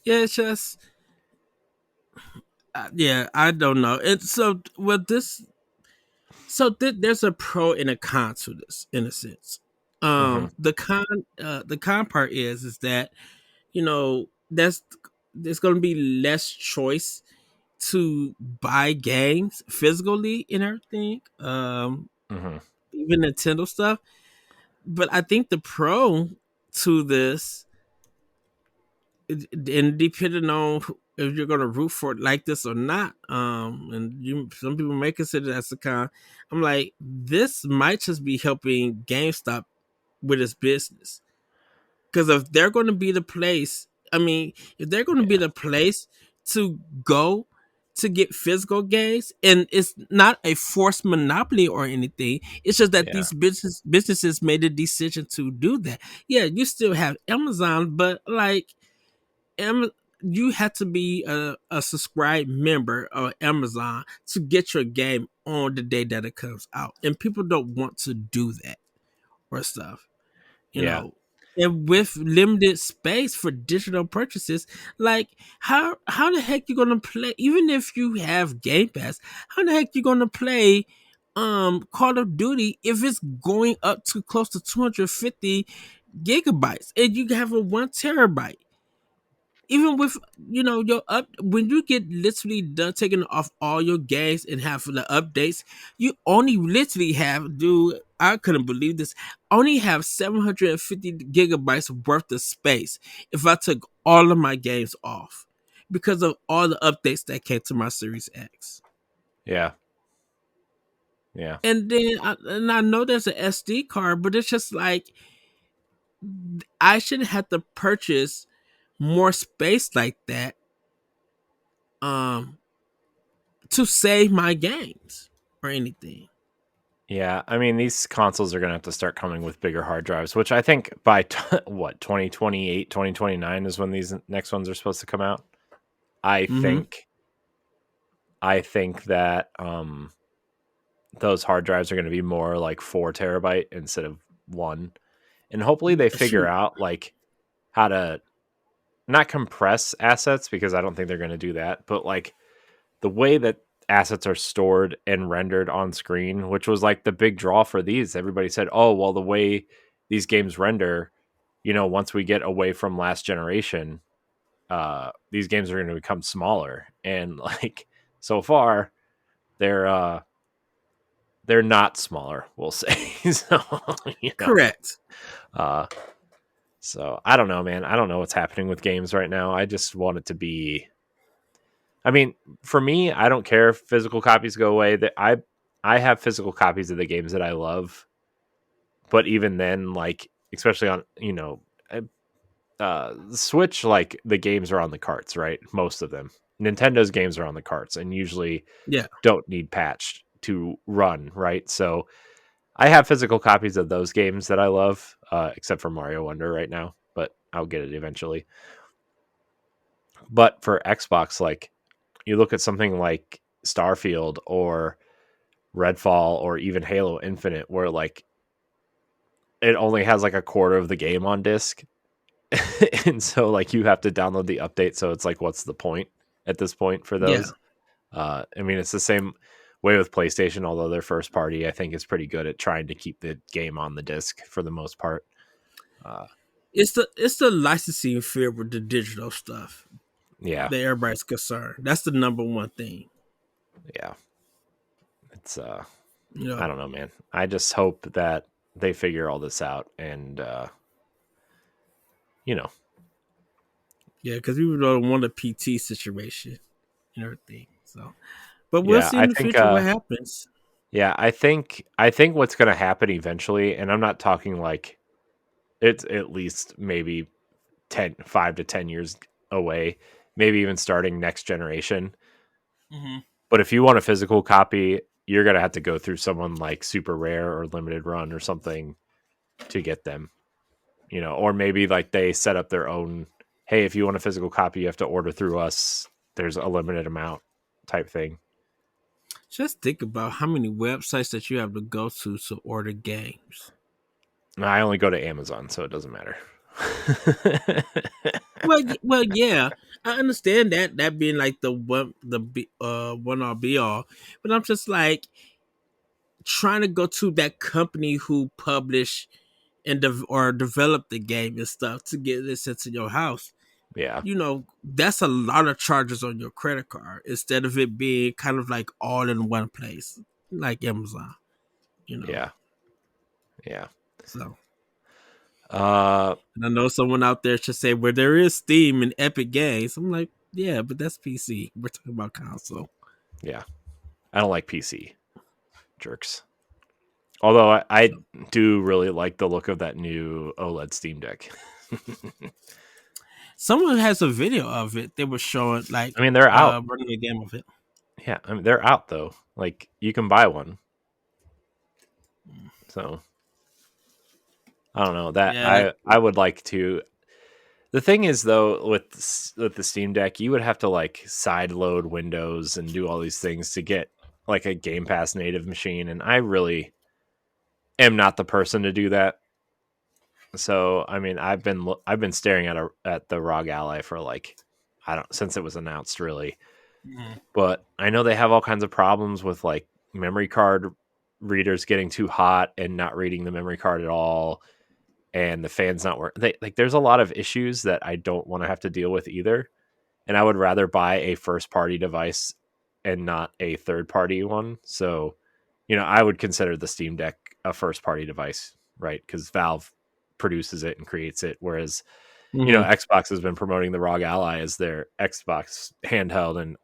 Yeah, it's just, yeah, I don't know. It's so with this, there's a pro and a con to this in a sense. Hmm. The con part is that, there's going to be less choice to buy games physically and everything. Hmm. Even Nintendo stuff. But I think the pro to this, and depending on if you're going to root for it like this or not, some people may consider that's a con. I'm like, this might just be helping GameStop with its business. Because if they're going to be the place, I mean, if they're going to be Yeah. the place to go to get physical games, and it's not a forced monopoly or anything, it's just that Yeah. these businesses made a decision to do that. Yeah, you still have Amazon, but like, Am- you have to be a subscribed member of Amazon to get your game on the day that it comes out, and people don't want to do that or stuff, you Yeah. know. And with limited space for digital purchases, like, how the heck you gonna play? Even if you have Game Pass, how the heck you gonna play Call of Duty if it's going up to close to 250 gigabytes and you have a 1 terabyte? Even with, your up, when you get literally done taking off all your games and have the updates, you only literally have, dude, I couldn't believe this, only have 750 gigabytes worth of space if I took all of my games off because of all the updates that came to my Series X. Yeah. Yeah. And I know there's an SD card, but it's just like, I shouldn't have to purchase more space like that, um to save my games or anything. Yeah, I mean these consoles are going to have to start coming with bigger hard drives, which I think by what 2028, 2029 is when these next ones are supposed to come out. I Mm-hmm. think I think that those hard drives are going to be more like 4 terabyte instead of 1. And hopefully they figure Shoot. out like how to not compress assets because I don't think they're going to do that, but like the way that assets are stored and rendered on screen, which was like the big draw for these. Everybody said, "Oh, well, the way these games render, once we get away from last generation, these games are going to become smaller." And like so far, they're uh, they're not smaller. We'll say so. You know, Correct. uh, so I don't know, man. I don't know what's happening with games right now. I just want it to be. I mean, for me, I don't care if physical copies go away. That I have physical copies of the games that I love, but even then, like especially on Switch, like the games are on the carts, right? Most of them. Nintendo games are on the carts and usually Yeah. don't need patched to run, right? So I have physical copies of those games that I love, except for Mario Wonder right now, but I'll get it eventually. But for Xbox, like you look at something like Starfield or Redfall or even Halo Infinite, where like it only has like a quarter of the game on disc, and so like you have to download the update. So it's like, what's the point at this point for Yeah. those? I mean, it's the same way with PlayStation, although their first party I think is pretty good at trying to keep the game on the disc for the most part. Uh, It's the licensing fear with the digital stuff yeah, that everybody's concerned. That's the number one thing. Yeah. It's You know, I don't know, man. I just hope that they figure all this out and you know. yeah, because we don't want a PT situation and everything. So, but we'll Yeah, see I in the think future what happens. I think what's going to happen eventually, and I'm not talking like it's at least maybe 5 to 10 years away, maybe even starting next generation. Hmm. But if you want a physical copy, you're going to have to go through someone like super rare or limited run or something to get them, or maybe like they set up their own, hey, if you want a physical copy, you have to order through us. There's a limited amount type thing. Just think about how many websites that you have to go to order games. I only go to Amazon, so it doesn't matter. Well, yeah, I understand that being like one all be all, but I'm just like trying to go to that company who publish and or develop the game and stuff to get this into your house. Yeah, That's a lot of charges on your credit card instead of it being kind of like all in one place, like Amazon. You know, yeah, yeah. so. Uh, And I know someone out there should say, "Where there is Steam and Epic Games." I'm like, yeah, but that's PC. We're talking about console. yeah. I don't like PC jerks. Although I So do really like the look of that new OLED Steam Deck. someone has a video of it. They were showing like I mean, they're out. running a game of it. Yeah, I mean, they're out though. Like you can buy one. So I don't know that Yeah, I would like to. The thing is though, with the Steam Deck, you would have to like side load Windows and do all these things to get like a Game Pass native machine, and I really am not the person to do that. So I mean, I've been staring at the ROG Ally for like I don't since it was announced really, mm, but I know they have all kinds of problems with like memory card readers getting too hot and not reading the memory card at all, and the fans not work. Like there's a lot of issues that I don't want to have to deal with either, and I would rather buy a first party device and not a third party one. So, I would consider the Steam Deck a first party device, right? Because Valve produces it and creates it, whereas mm-hmm. Xbox has been promoting the ROG Ally as their Xbox handheld, and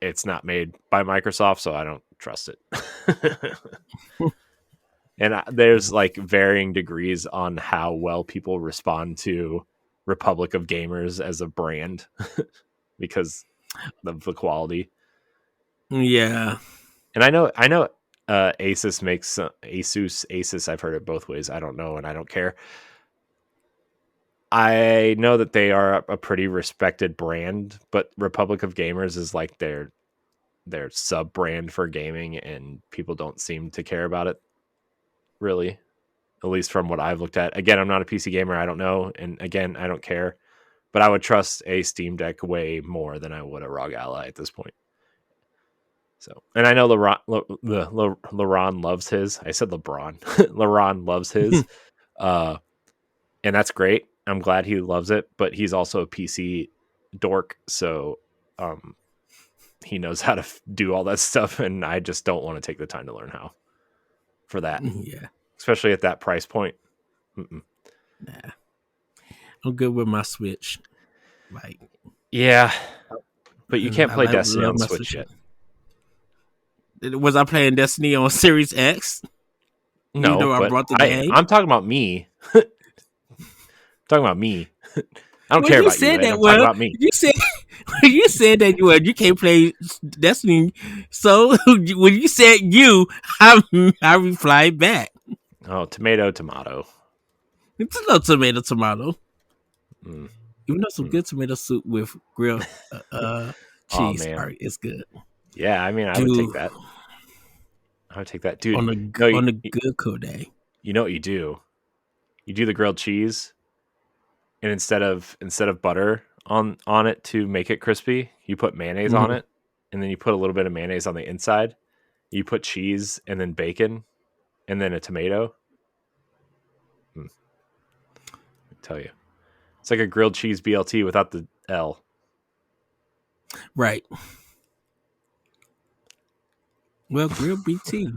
it's not made by Microsoft, so I don't trust it. And there's like varying degrees on how well people respond to Republic of Gamers as a brand because of the quality. Yeah, And I know Asus makes Asus. I've heard it both ways. I don't know, and I don't care. I know that they are a pretty respected brand, but Republic of Gamers is like their sub brand for gaming, and people don't seem to care about it really. At least from what I've looked at. Again, I'm not a PC gamer. I don't know, and again, I don't care. But I would trust a Steam Deck way more than I would a ROG Ally at this point. So, and I know LeBron loves his. I said LeBron. LeBron loves his, uh, and that's great. I'm glad he loves it, but he's also a PC dork, so um, he knows how to do all that stuff, and I just don't want to take the time to learn how for that, yeah. especially at that price point. Mm-mm. Nah, I'm good with my Switch. Like, Yeah, but you and can't I play like Destiny love on my Switch Switch. yet. Was I playing Destiny on Series X? Even No, though I but brought the I game. I'm talking about me. Talking about me. I don't Well, care you about you, said man. that. I'm talking Well, about me. you said you said that you can't play Destiny. So when you said you, I replied back. Oh, tomato, tomato. It's a little tomato. Mm, Even though some mm. good tomato soup with grilled Oh cheese, all man, right, it's good. yeah. I mean, I would take Dude, that. I would take that, dude. on No, a on a good cold day. you know what you do? You do the grilled cheese, and instead of butter on it to make it crispy, you put mayonnaise on Mm-hmm. it, and then you put a little bit of mayonnaise on the inside. You put cheese and then bacon, and then a tomato. I tell you, it's like a grilled cheese BLT without the L. Right. Well, Grill BT,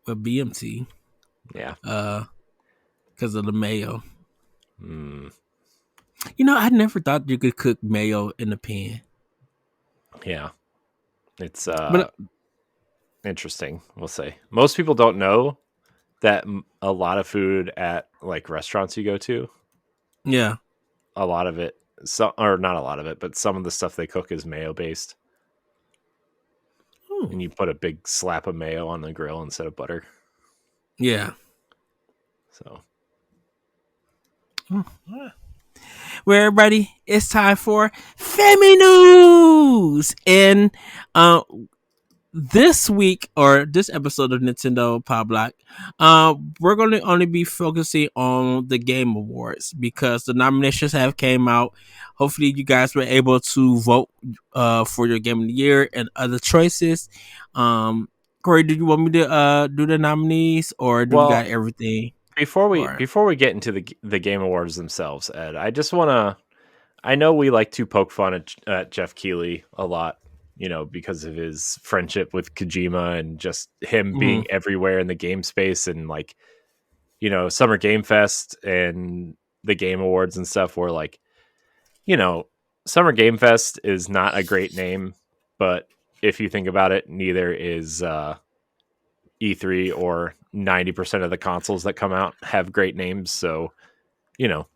well BMT, Yeah. uh, because of the mayo. Mm, I never thought you could cook mayo in a pan, yeah. It's but interesting, we'll say. Most people don't know that a lot of food at like restaurants you go to, yeah. a lot of it, so or not a lot of it, but some of the stuff they cook is mayo based, Hmm. and you put a big slap of mayo on the grill instead of butter. Yeah. So Hmm. Well, everybody, it's time for Femi News. And uh, this week, or this episode of Nintendo Pow Block, we're going to only be focusing on the Game Awards because the nominations have came out. Hopefully, you guys were able to vote for your Game of the Year and other choices. Corey, do you want me to do the nominees, or do we got well, everything? Or before we get into the game awards themselves, Ed, I just want to, I know we like to poke fun at Jeff Keighley a lot, because of his friendship with Kojima and just him being Mhm. everywhere in the game space, and like, Summer Game Fest and the Game Awards and stuff where like, you know, Summer Game Fest is not a great name, but if you think about it, neither is E3, or 90% of the consoles that come out have great names. So, you know,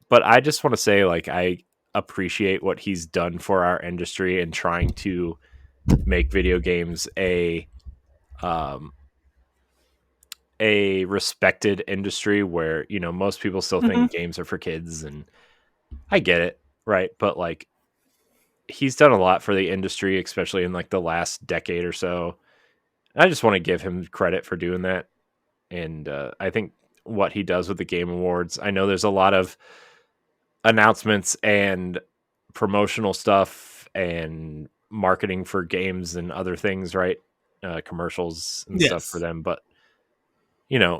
but I just want to say, like, I appreciate what he's done for our industry and trying to make video games um, a respected industry where, most people still Mhm. think games are for kids, and I get it, right? But like, he's done a lot for the industry, especially in like the last decade or so. I just want to give him credit for doing that. And I think what he does with the Game Awards, I know there's a lot of announcements and promotional stuff and marketing for games and other things, right? Commercials and stuff for Yes. them. But,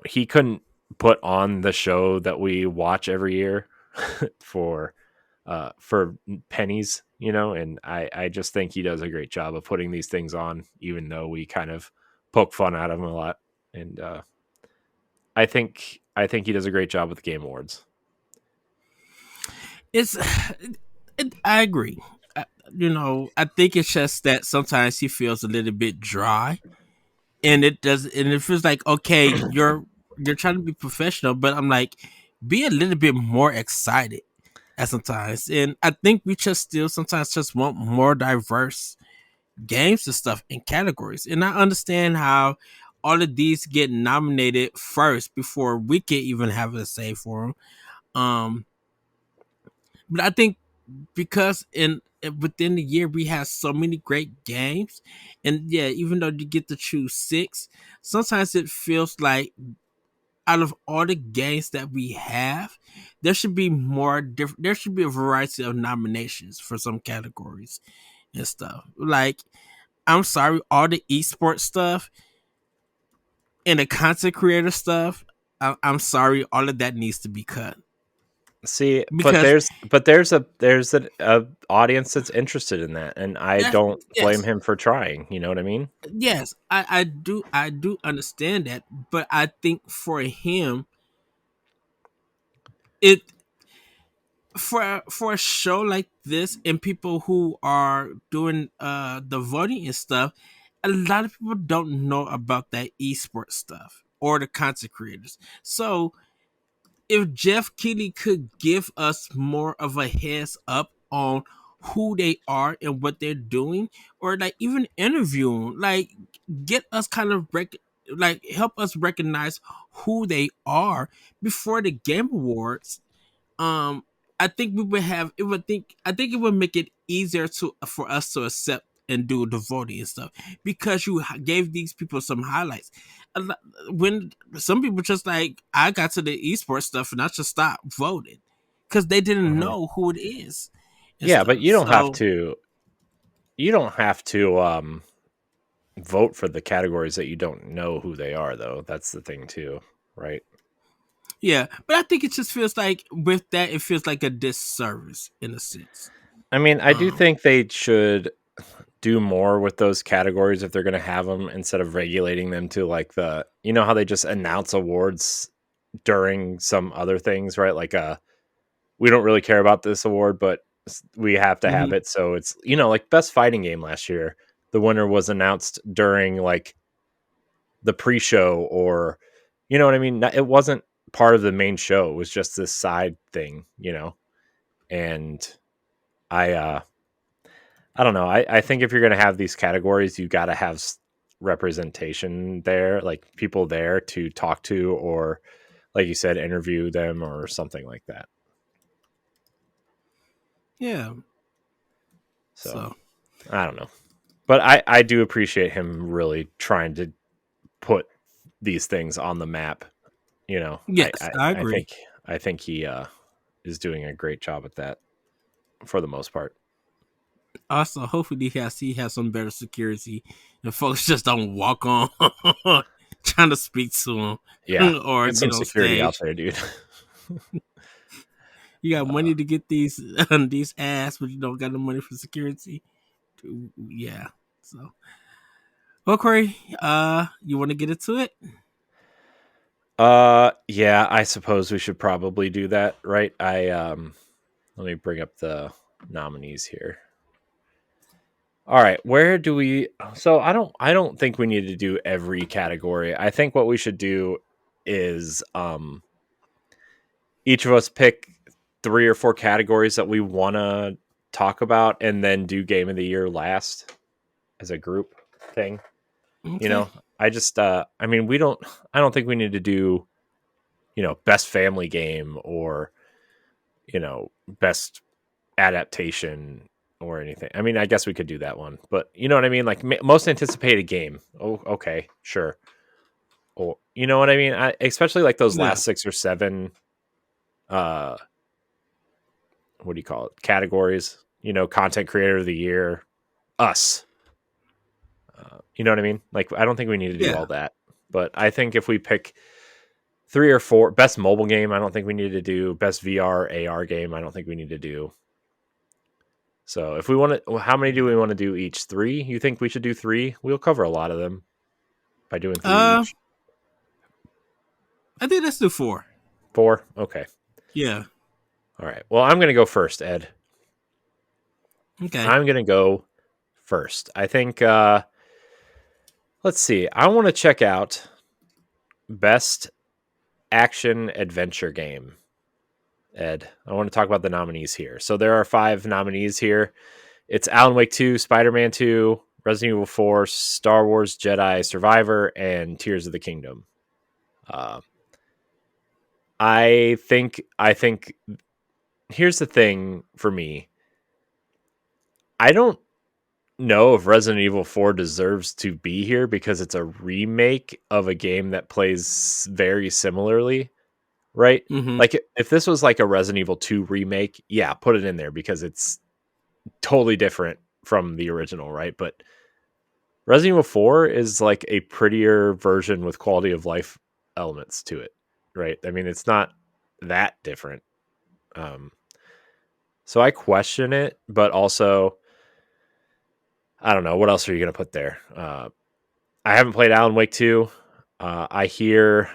he couldn't put on the show that we watch every year for pennies, and I just think he does a great job of putting these things on, even though we kind of poke fun at him a lot. And I think he does a great job with the Game Awards. It's I agree. I, I think it's just that sometimes he feels a little bit dry, and it feels like okay, you're trying to be professional, but I'm like, be a little bit more excited at sometimes, and I think we just still sometimes just want more diverse games and stuff in categories, and I understand how all of these get nominated first before we can even have a say for them. But I think because within the year we have so many great games, and yeah, even though you get to choose six, sometimes it feels like out of all the games that we have, there should be more different. There should be a variety of nominations for some categories and stuff. Like, I'm sorry, all the esports stuff and the content creator stuff. I'm sorry, all of that needs to be cut See, but because there's a audience that's interested in that, and I that's don't blame yes. him for trying. You know what I mean? Yes, I do understand that, but I think for him, it for a show like this and people who are doing the voting and stuff, a lot of people don't know about that esports stuff or the content creators. So if Jeff Keighley could give us more of a heads up on who they are and what they're doing, or like even interviewing, like get us kind of like help us recognize who they are before the Game Awards. um I think we would have it would think I think it would make it easier to for us to accept and do the voting and stuff because you gave these people some highlights. When some people just like I got to the esports stuff and I just stopped voting because they didn't Mhm. know who it is and Yeah, but stuff. you don't have So to. You don't have to vote for the categories that you don't know who they are, though. That's the thing, too, right? yeah, but I think it just feels like with that it feels like a disservice in a sense. I mean, I do Um, think they should. do more with those categories if they're going to have them instead of regulating them to like how they just announce awards during some other things, right? Like we don't really care about this award, but we have to have Hmm. it. So it's, like best fighting game last year. The winner was announced during like the pre-show, or, you know what I mean? It wasn't part of the main show. It was just this side thing, and I I don't know. I think if you're going to have these categories, you got to have representation there, like people there to talk to, or like you said, interview them or something like that. Yeah. So So I don't know, but I do appreciate him really trying to put these things on the map. I yes, I, I I agree. think I think he is doing a great job at that for the most part. Also, hopefully he has some better security, and folks just don't walk on trying to speak to Yeah, him or get some get on security out stage. there, dude. You got uh, money to get these ads, but you don't got the money for security. Yeah. So, well, Corey, you want to get into it? yeah, I suppose we should probably do that, right? Let me bring up the nominees here. All right, where do we so I don't think we need to do every category. I think what we should do is each of us pick 3 or 4 categories that we want to talk about and then do game of the year last as a group thing. You Okay. know, I just I mean, I don't think we need to do, best family game or, best adaptation or anything. I mean, I guess we could do that one, but you know what I mean? Like most anticipated game. Oh, okay, sure. Or you know what I mean? Especially like those Yeah. last 6 or 7, uh, what do you call it? Categories. Content creator of the year, us. You know what I mean? Like, I don't think we need to do Yeah. all that, but I think if we pick 3 or 4 best mobile game, I don't think we need to do best VR AR game. I don't think we need to do. So if we want to, how many do we want to do each? 3? You think we should do 3? We'll cover a lot of them by doing 3 Uh, each. I think let's do 4. 4? Okay. Yeah. All right. Well, I'm going to go first, Ed. Okay. I'm going to go first. I think, let's see. I want to check out best action adventure game, Ed. I want to talk about the nominees here. So there are 5 nominees here. It's Alan Wake 2, Spider-Man 2, Resident Evil 4, Star Wars Jedi Survivor, and Tears of the Kingdom. Uh, I think here's the thing for me. I don't know if Resident Evil 4 deserves to be here because it's a remake of a game that plays very similarly, right? Mm-hmm. Like if this was like a Resident Evil 2 remake, yeah, put it in there because it's totally different from the original, right? But Resident Evil 4 is like a prettier version with quality of life elements to it, right? I mean, it's not that different. Um, so I question it, but also I don't know what else are you going to put there. I haven't played Alan Wake 2. I hear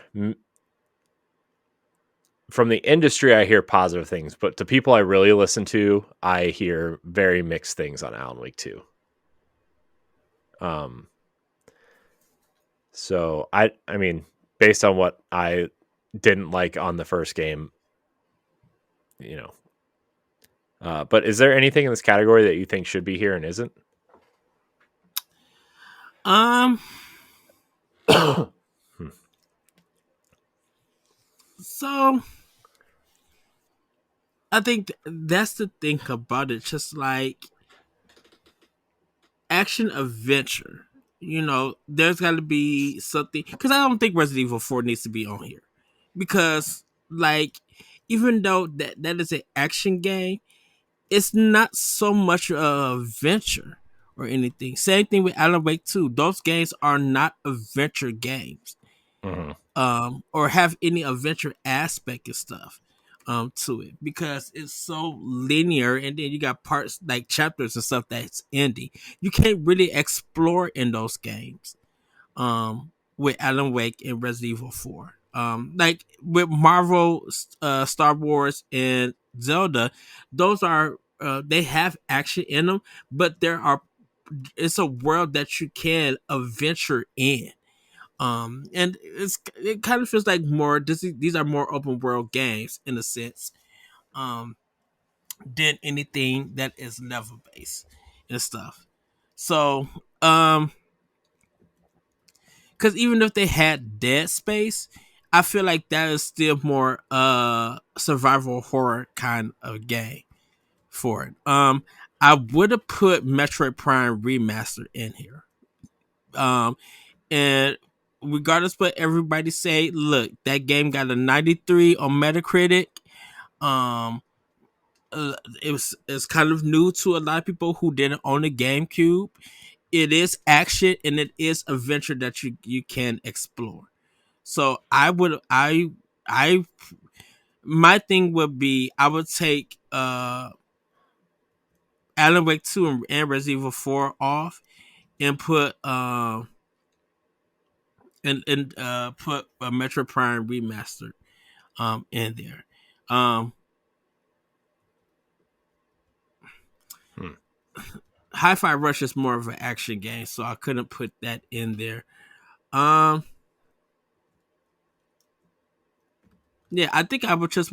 from the industry, I hear positive things, but to people I really listen to, I hear very mixed things on Alan Wake 2. Um, so I mean, based on what I didn't like on the first game, you know. But is there anything in this category that you think should be here and isn't? Um. Hmm. So I think that's the thing about it. Just like action adventure, there's got to be something because I don't think Resident Evil 4 needs to be on here because, like, even though that is an action game, it's not so much a adventure or anything. Same thing with Alan Wake 2. Those games are not adventure games, Mhm. or have any adventure aspect and stuff. to it because it's so linear, and then you got parts like chapters and stuff that's ending. You can't really explore in those games. With Alan Wake and Resident Evil 4. Like with Marvel, Star Wars, and Zelda, those are they have action in them, but there are it's a world that you can adventure in. And it kind of feels like more these are more open world games in a sense. Um, than anything that is level based and stuff. So, because even if they had Dead Space, I feel like that is still more survival horror kind of game for it. I would have put Metroid Prime Remastered in here. And regardless what everybody say, look, that game got a 93 on Metacritic. Um, it's kind of new to a lot of people who didn't own a GameCube. It is action and it is adventure that you can explore. So I my thing would be I would take Alan Wake 2 and Resident Evil 4 off and put put a Metro Prime Remastered in there. Um Hmm. Hi-Fi Rush is more of an action game, so I couldn't put that in there. Um yeah, I think I would just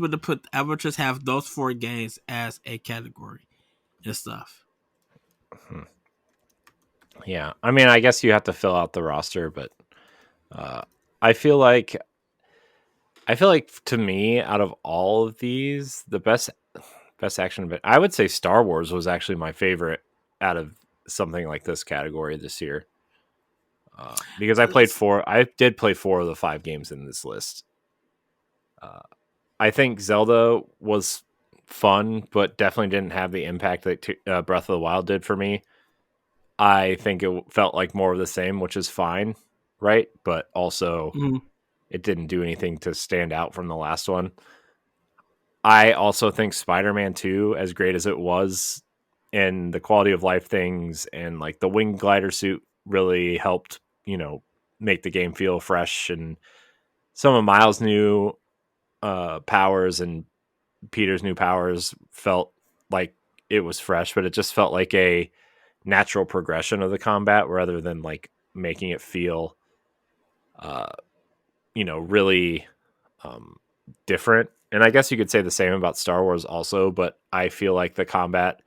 have those four games as a category and stuff. Hmm. Yeah, I mean, I guess you have to fill out the roster, but uh, I feel like to me, out of all of these, the best action bit, I would say Star Wars was actually my favorite out of something like this category this year. Because I did play four of the five games in this list. Uh, I think Zelda was fun, but definitely didn't have the impact that Breath of the Wild did for me. I think it felt like more of the same, which is fine, right? But also, Mhm. it didn't do anything to stand out from the last one. I also think Spider-Man 2, as great as it was, and the quality of life things and like the wing glider suit really helped, make the game feel fresh. And some of Miles' new powers and Peter's new powers felt like it was fresh, but it just felt like a natural progression of the combat rather than like making it feel, uh, really um, different. And I guess you could say the same about Star Wars also, but I feel like the combat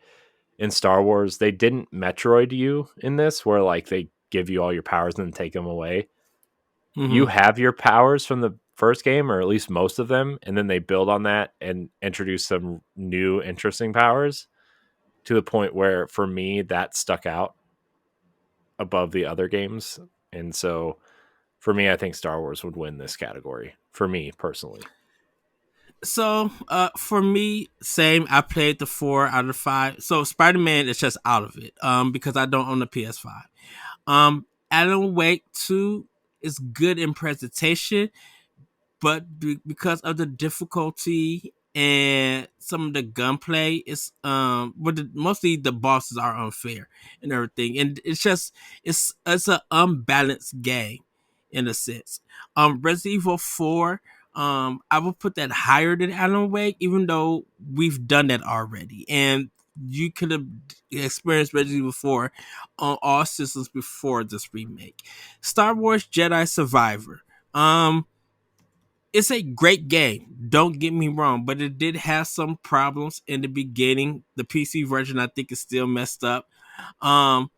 in Star Wars, they didn't Metroid you in this, where like they give you all your powers and then take them away. You Mhm. have your powers from the first game, or at least most of them, and then they build on that and introduce some new interesting powers to the point where for me that stuck out above the other games. And so for me, I think Star Wars would win this category for me personally. So, for me, same. I played the 4 out of 5. So Spider Man is just out of it. Because I don't own a PS5. Alan Wake 2 is good in presentation, but because of the difficulty and some of the gunplay, it's mostly the bosses are unfair and everything, and it's an unbalanced game in a sense. Resident Evil 4, I would put that higher than Alan Wake, even though we've done that already, and you could have experienced Resident Evil 4 on all systems before this remake. Star Wars Jedi Survivor. It's a great game. Don't get me wrong, but it did have some problems in the beginning. The PC version, I think, is still messed up. Um,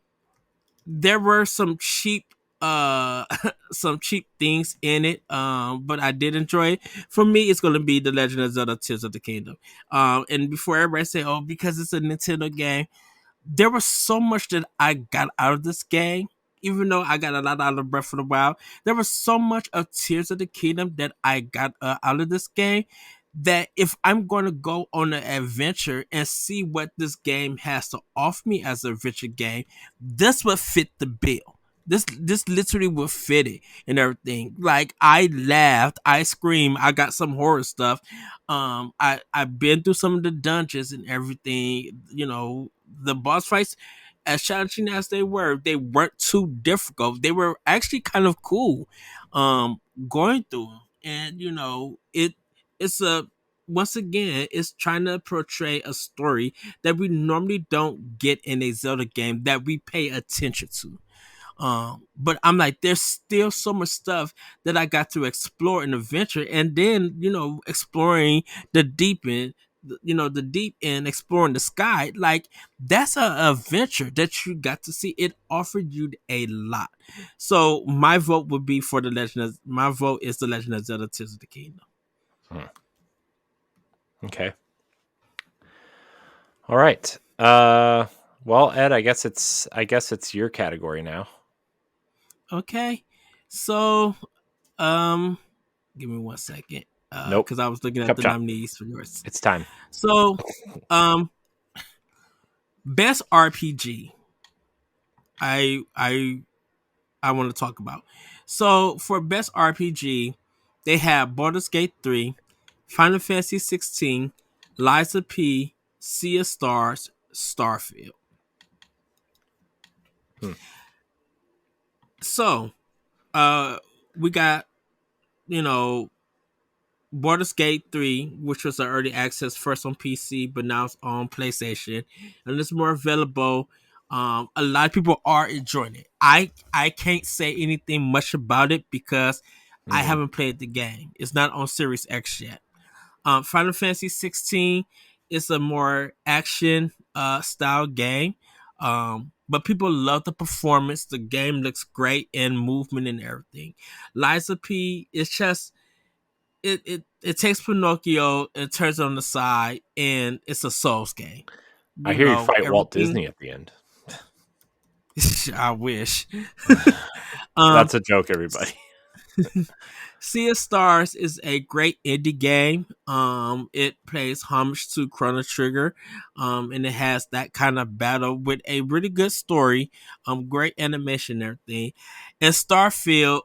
there were some cheap, uh, some cheap things in it. But I did enjoy it. For me, it's gonna be The Legend of Zelda: Tears of the Kingdom. And before everybody say, "Oh, because it's a Nintendo game," there was so much that I got out of this game. Even though I got a lot out of Breath of the Wild, there was so much of Tears of the Kingdom that I got out of this game that if I'm going to go on an adventure and see what this game has to offer me as an adventure game, this would fit the bill. This literally would fit it and everything. Like I laughed, I screamed, I got some horror stuff. I've been through some of the dungeons and everything. You know, the boss fights, as challenging as they weren't too difficult. They were actually kind of cool, going through 'em. And you know, it's a once again, it's trying to portray a story that we normally don't get in a Zelda game that we pay attention to. But I'm like, there's still so much stuff that I got to explore and adventure, and then you know, exploring the deep end, you know, the deep end, exploring the sky. Like that's a adventure that you got to see. It offered you a lot. So my vote would be for the Legend of. My vote is the Legend of Zelda: Tears of the Kingdom. Hmm. Okay. All right. Well, Ed, I guess it's your category now. Okay, so um, give me 1 second. Nope. Because I was looking at Cup the chop. nominees for yours. It's time. So, um, best RPG. I I I want to talk about. So for best RPG, they have Baldur's Gate 3, Final Fantasy 16, Liza P, Sea of Stars, Starfield. Hmm. So, uh we got, you know, Baldur's Gate 3, which was an early access first on PC, but now it's on PlayStation and it's more available. A lot of people are enjoying it. I can't say anything much about it because I Hmm. haven't played the game. It's not on Series X yet. Final Fantasy 16 is a more action style game. But people love the performance. The game looks great and movement and everything. Liza P is just it takes Pinocchio and turns it on the side, and it's a Souls game. I You hear you know fight Walt everything. Disney at the end. I wish. um, That's a joke, everybody. Sea of Stars is a great indie game. It plays homage to Chrono Trigger, and it has that kind of battle with a really good story, great animation and everything. And Starfield,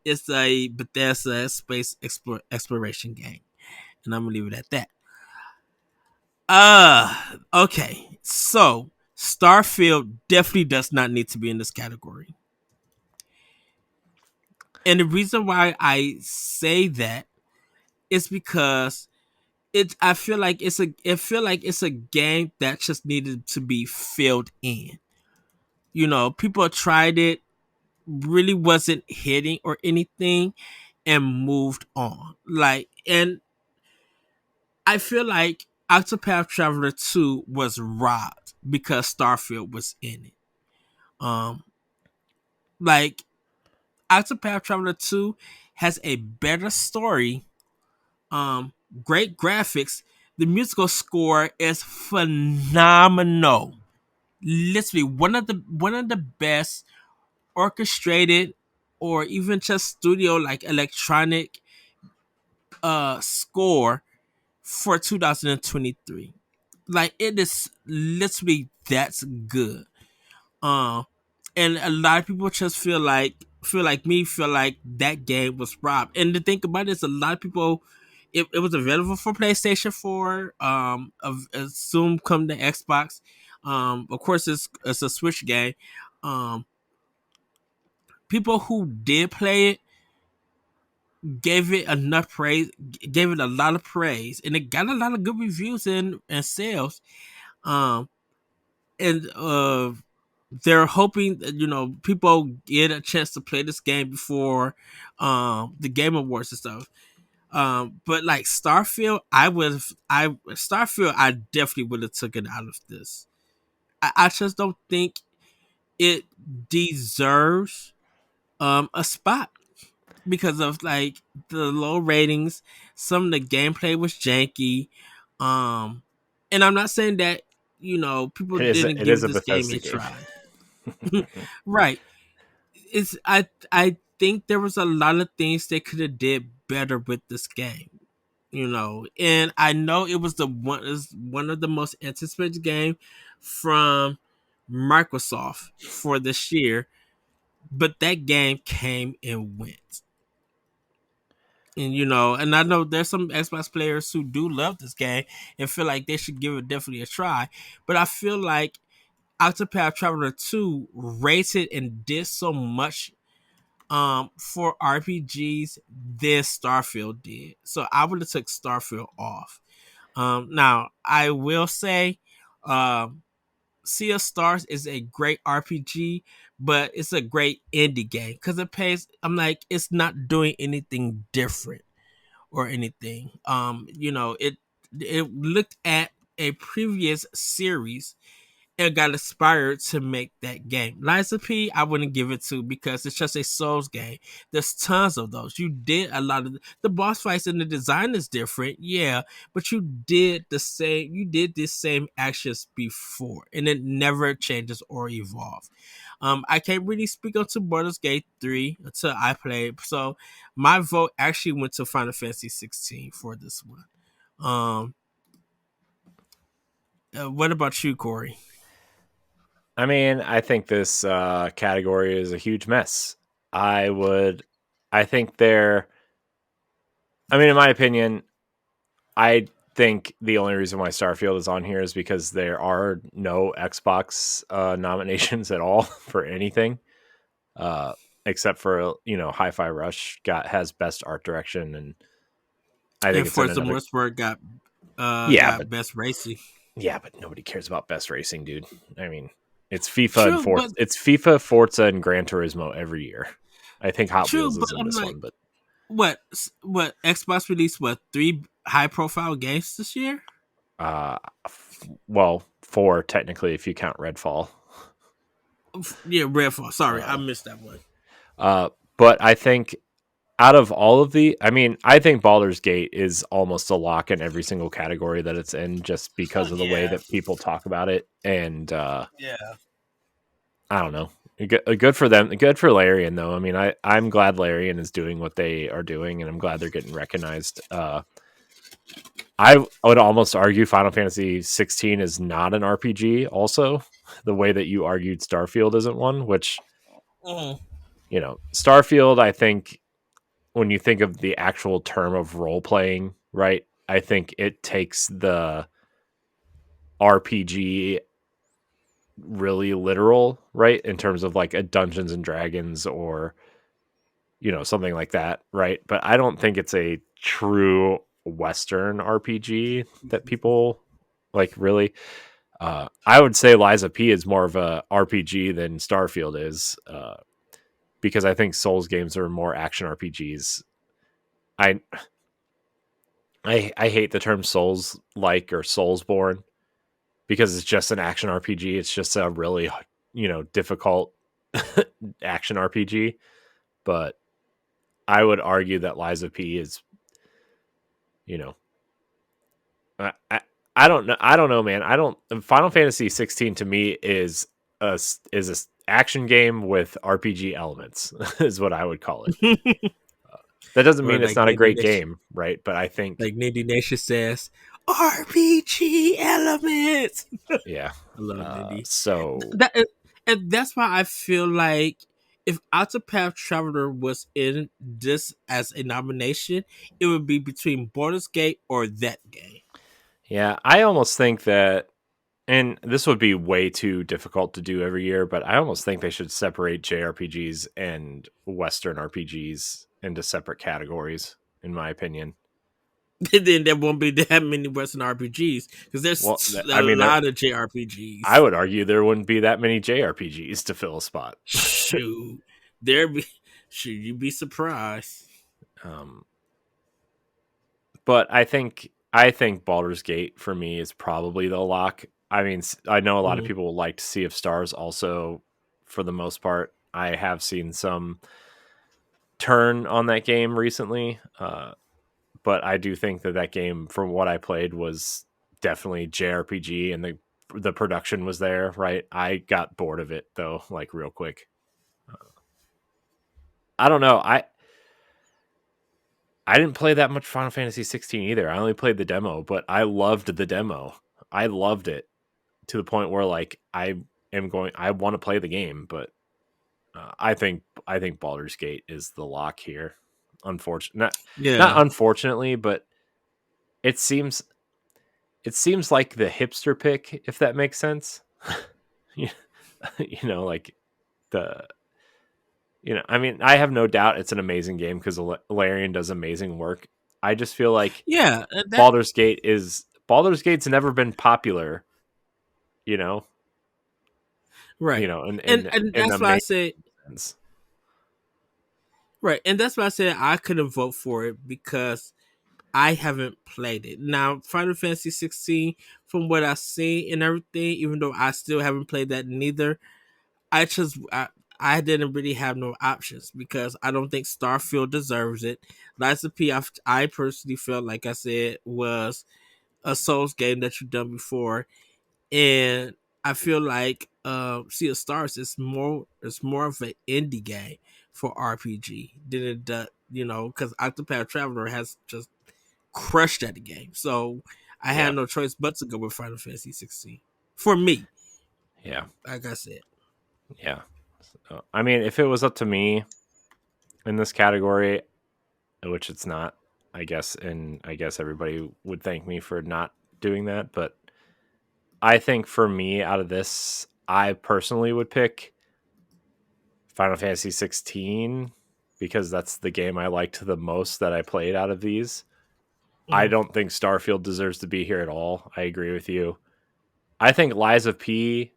is a Bethesda space exploration game, and I'm gonna leave it at that. Okay, so Starfield definitely does not need to be in this category, and the reason why I say that is because I feel like it's a game that just needed to be filled in. You know, people tried it, really wasn't hitting or anything, and moved on. Like, and I feel like Octopath Traveler 2 was robbed because Starfield was in it. Um, like Octopath Traveler 2 has a better story, um, great graphics. The musical score is phenomenal. Literally one of the best orchestrated or even just studio like electronic score for 2023. Like it is literally that's good. Um, and a lot of people just feel like that game was robbed. And the thing about it is, a lot of people, it was available for PlayStation 4. Soon come to Xbox. Of course, it's a Switch game. Um, People who did play it gave it enough praise, gave it a lot of praise, and it got a lot of good reviews and sales. Um, and they're hoping that, you know, people get a chance to play this game before the Game Awards and stuff. But like Starfield, I definitely would have took it out of this. I just don't think it deserves a spot because of like the low ratings. Some of the gameplay was janky. Um, and I'm not saying that, you know, people It is. didn't It give is a this game Bethesda a game. try. Right. It's I think there was a lot of things they could have did better with this game. You know, and I know it was the one is one of the most anticipated game from Microsoft for this year. but that game came and went. And and I know there's some Xbox players who do love this game and feel like they should give it definitely a try. But I feel like Octopath Traveler 2 rated and did so much for RPGs than Starfield did. So I would have took Starfield off. Now I will say Sea of Stars is a great RPG, but it's a great indie game because it pays. I'm like, it's not doing anything different or anything. It looked at a previous series and got inspired to make that game. Liza P, I wouldn't give it to because it's just a Souls game. There's tons of those. You did a lot of the boss fights and the design is different, yeah, but you did the same. You did the same actions before, and it never changes or evolves. I can't really speak on to Baldur's Gate 3 until I played. So my vote actually went to Final Fantasy 16 for this one. Um, what about you, Corey? I mean, I think this category is a huge mess. I would, I think they're, I mean, in my opinion, I think the only reason why Starfield is on here is because there are no Xbox nominations at all for anything, uh, except for Hi-Fi Rush has best art direction, and I think And it's in Forza another. Motorsport Yeah, got but best racing. yeah, but nobody cares about best racing, dude. I mean, it's FIFA and True, Forza. but It's FIFA, Forza, and Gran Turismo every year. I think Hot true, Wheels but is in I'm this like, one, but what Xbox released three high profile games this year? uh, well, four technically if you count Redfall. Yeah, Redfall. Sorry, I Uh, missed that one. uh, but I think out of all of the, I mean, I think Baldur's Gate is almost a lock in every single category that it's in, just Oh because of the way yeah, that people talk about it, and yeah. I don't know. Good for them. Good for Larian, though. I mean, I'm glad Larian is doing what they are doing, and I'm glad they're getting recognized. I would almost argue Final Fantasy 16 is not an RPG. Also, the way that you argued Starfield isn't one, which Mm. Starfield. I think when you think of the actual term of role playing, right? I think it takes the RPG really literal, right? In terms of like a Dungeons and Dragons or something like that, right? But I don't think it's a true Western RPG that people like really. I would say Liza P is more of a RPG than Starfield is, because I think Souls games are more action RPGs. I I hate the term Souls like or Soulsborne because it's just an action RPG. It's just a really difficult action RPG. But I would argue that Liza P is you know I, I I don't know. I don't know, man. I don't. Final Fantasy 16 to me is a action game with RPG elements. Is what I would call it. That doesn't Or mean it's like not a Nitty great Nation, game, right? But I think, like Nitty Nation says, RPG elements. I yeah. love Nitty. So That and that's why I feel like if Octopath Traveler was in this as a nomination, it would be between Baldur's Gate or that game. yeah, I almost think that, and this would be way too difficult to do every year, but I almost think they should separate JRPGs and Western RPGs into separate categories. In my opinion, And then there won't be that many Western RPGs because well, there's a I mean, lot of I JRPGs. would argue there wouldn't be that many JRPGs to fill a spot. Shoot, there be. Should you be surprised? um, but I think Baldur's Gate for me is probably the lock. I mean, I know a lot of Mm. people like to Sea of Stars also. For the most part, I have seen some turn on that game recently, but I do think that game, from what I played, was definitely JRPG, and the production was there. Right, I got bored of it though, like real quick. I don't know. I didn't play that much Final Fantasy 16 either. I only played the demo, but I loved the demo. I loved it to the point where like I want to play the game, but I think Baldur's Gate is the lock here. Unfortunate, not Yeah, unfortunately, but it seems it seems like the hipster pick, if that makes sense. you like the I mean, I have no doubt it's an amazing game because Larian does amazing work. I just feel like yeah, that Baldur's Gate's never been popular, you know, right, in and in the that's why I main said sense. right, and that's why I said I couldn't vote for it because I haven't played it. Now, Final Fantasy 16, from what I see and everything, even though I still haven't played that neither, I just I didn't really have no options because I don't think Starfield deserves it. Lies of P, I personally felt like I said was a Souls game that you've done before, and I feel like Sea of Stars is more of an indie game for RPG than it does, because Octopath Traveler has just crushed at the game. So I Yeah, had no choice but to go with Final Fantasy 16 for me. yeah, Like I said, yeah. I mean, if it was up to me in this category, which it's not, I guess, and I guess everybody would thank me for not doing that, but I think for me, out of this, I personally would pick Final Fantasy 16 because that's the game I liked the most that I played out of these. I mm, don't think Starfield deserves to be here at all. I agree with you. I think Lies of P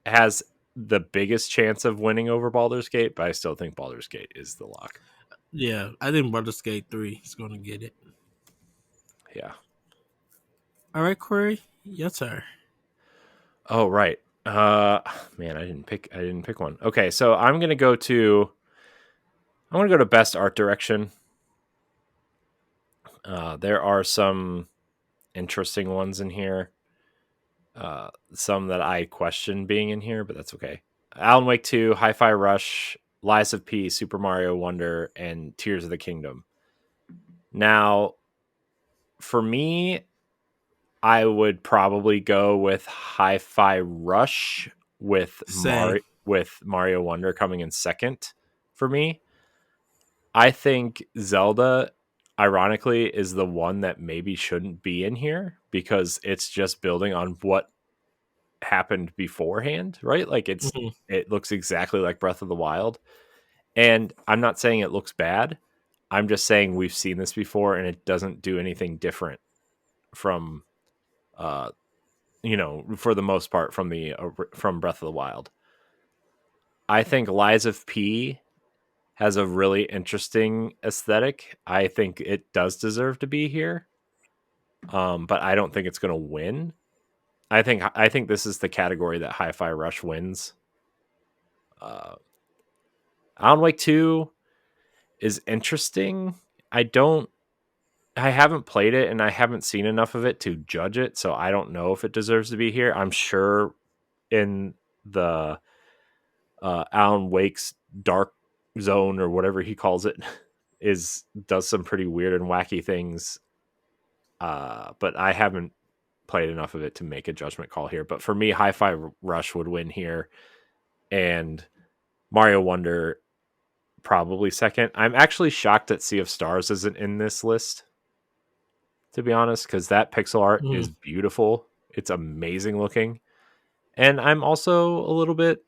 has the biggest chance of winning over Baldur's Gate, but I still think Baldur's Gate is the lock. yeah, I think Baldur's Gate 3 is going to get it. Yeah. All right, Corey, your turn. Oh, right. Man, I didn't pick one. Okay, so I'm going to go to best art direction. There are some interesting ones in here. Some that I question being in here, but that's okay. Alan Wake 2, Hi-Fi Rush, Lies of P, Super Mario Wonder, and Tears of the Kingdom. Now, for me, I would probably go with Hi-Fi Rush Same. with Mario Wonder coming in second for me. I think Zelda ironically is the one that maybe shouldn't be in here because it's just building on what happened beforehand, right? Like Mm-hmm. it looks exactly like Breath of the Wild. And I'm not saying it looks bad. I'm just saying we've seen this before and it doesn't do anything different from uh for the most part from Breath of the Wild. I think Lies of P has a really interesting aesthetic. I think it does deserve to be here. But I don't think it's going to win. I think this is the category that Hi-Fi Rush wins. Uh, Alan Wake 2 is interesting. I don't I haven't played it and I haven't seen enough of it to judge it, so I don't know if it deserves to be here. I'm sure in the Alan Wake's dark zone or whatever he calls it is does some pretty weird and wacky things. But I haven't played enough of it to make a judgment call here. But for me, Hi-Fi Rush would win here, and Mario Wonder probably second. I'm actually shocked that Sea of Stars isn't in this list, to be honest, because that pixel art Mm-hmm. is beautiful. It's amazing looking. And I'm also a little bit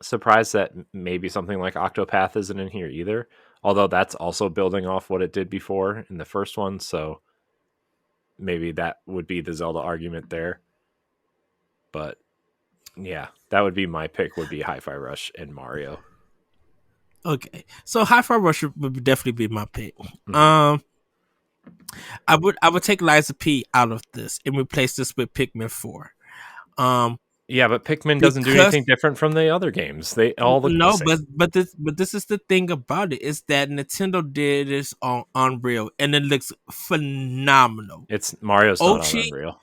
surprised that maybe something like Octopath isn't in here either. Although that's also building off what it did before in the first one, so maybe that would be the Zelda argument there. But yeah, that would be my pick. Would be Hi-Fi Rush and Mario. Okay, so Hi-Fi Rush would definitely be my pick. Hmm. Um, I would take Liza P out of this and replace this with Pikmin 4. Um, Yeah, but Pikmin doesn't do because anything different from the other games. They all look the no, same. but this is the thing about it is that Nintendo did this on Unreal and it looks phenomenal. It's Mario's not on Ochi, Unreal.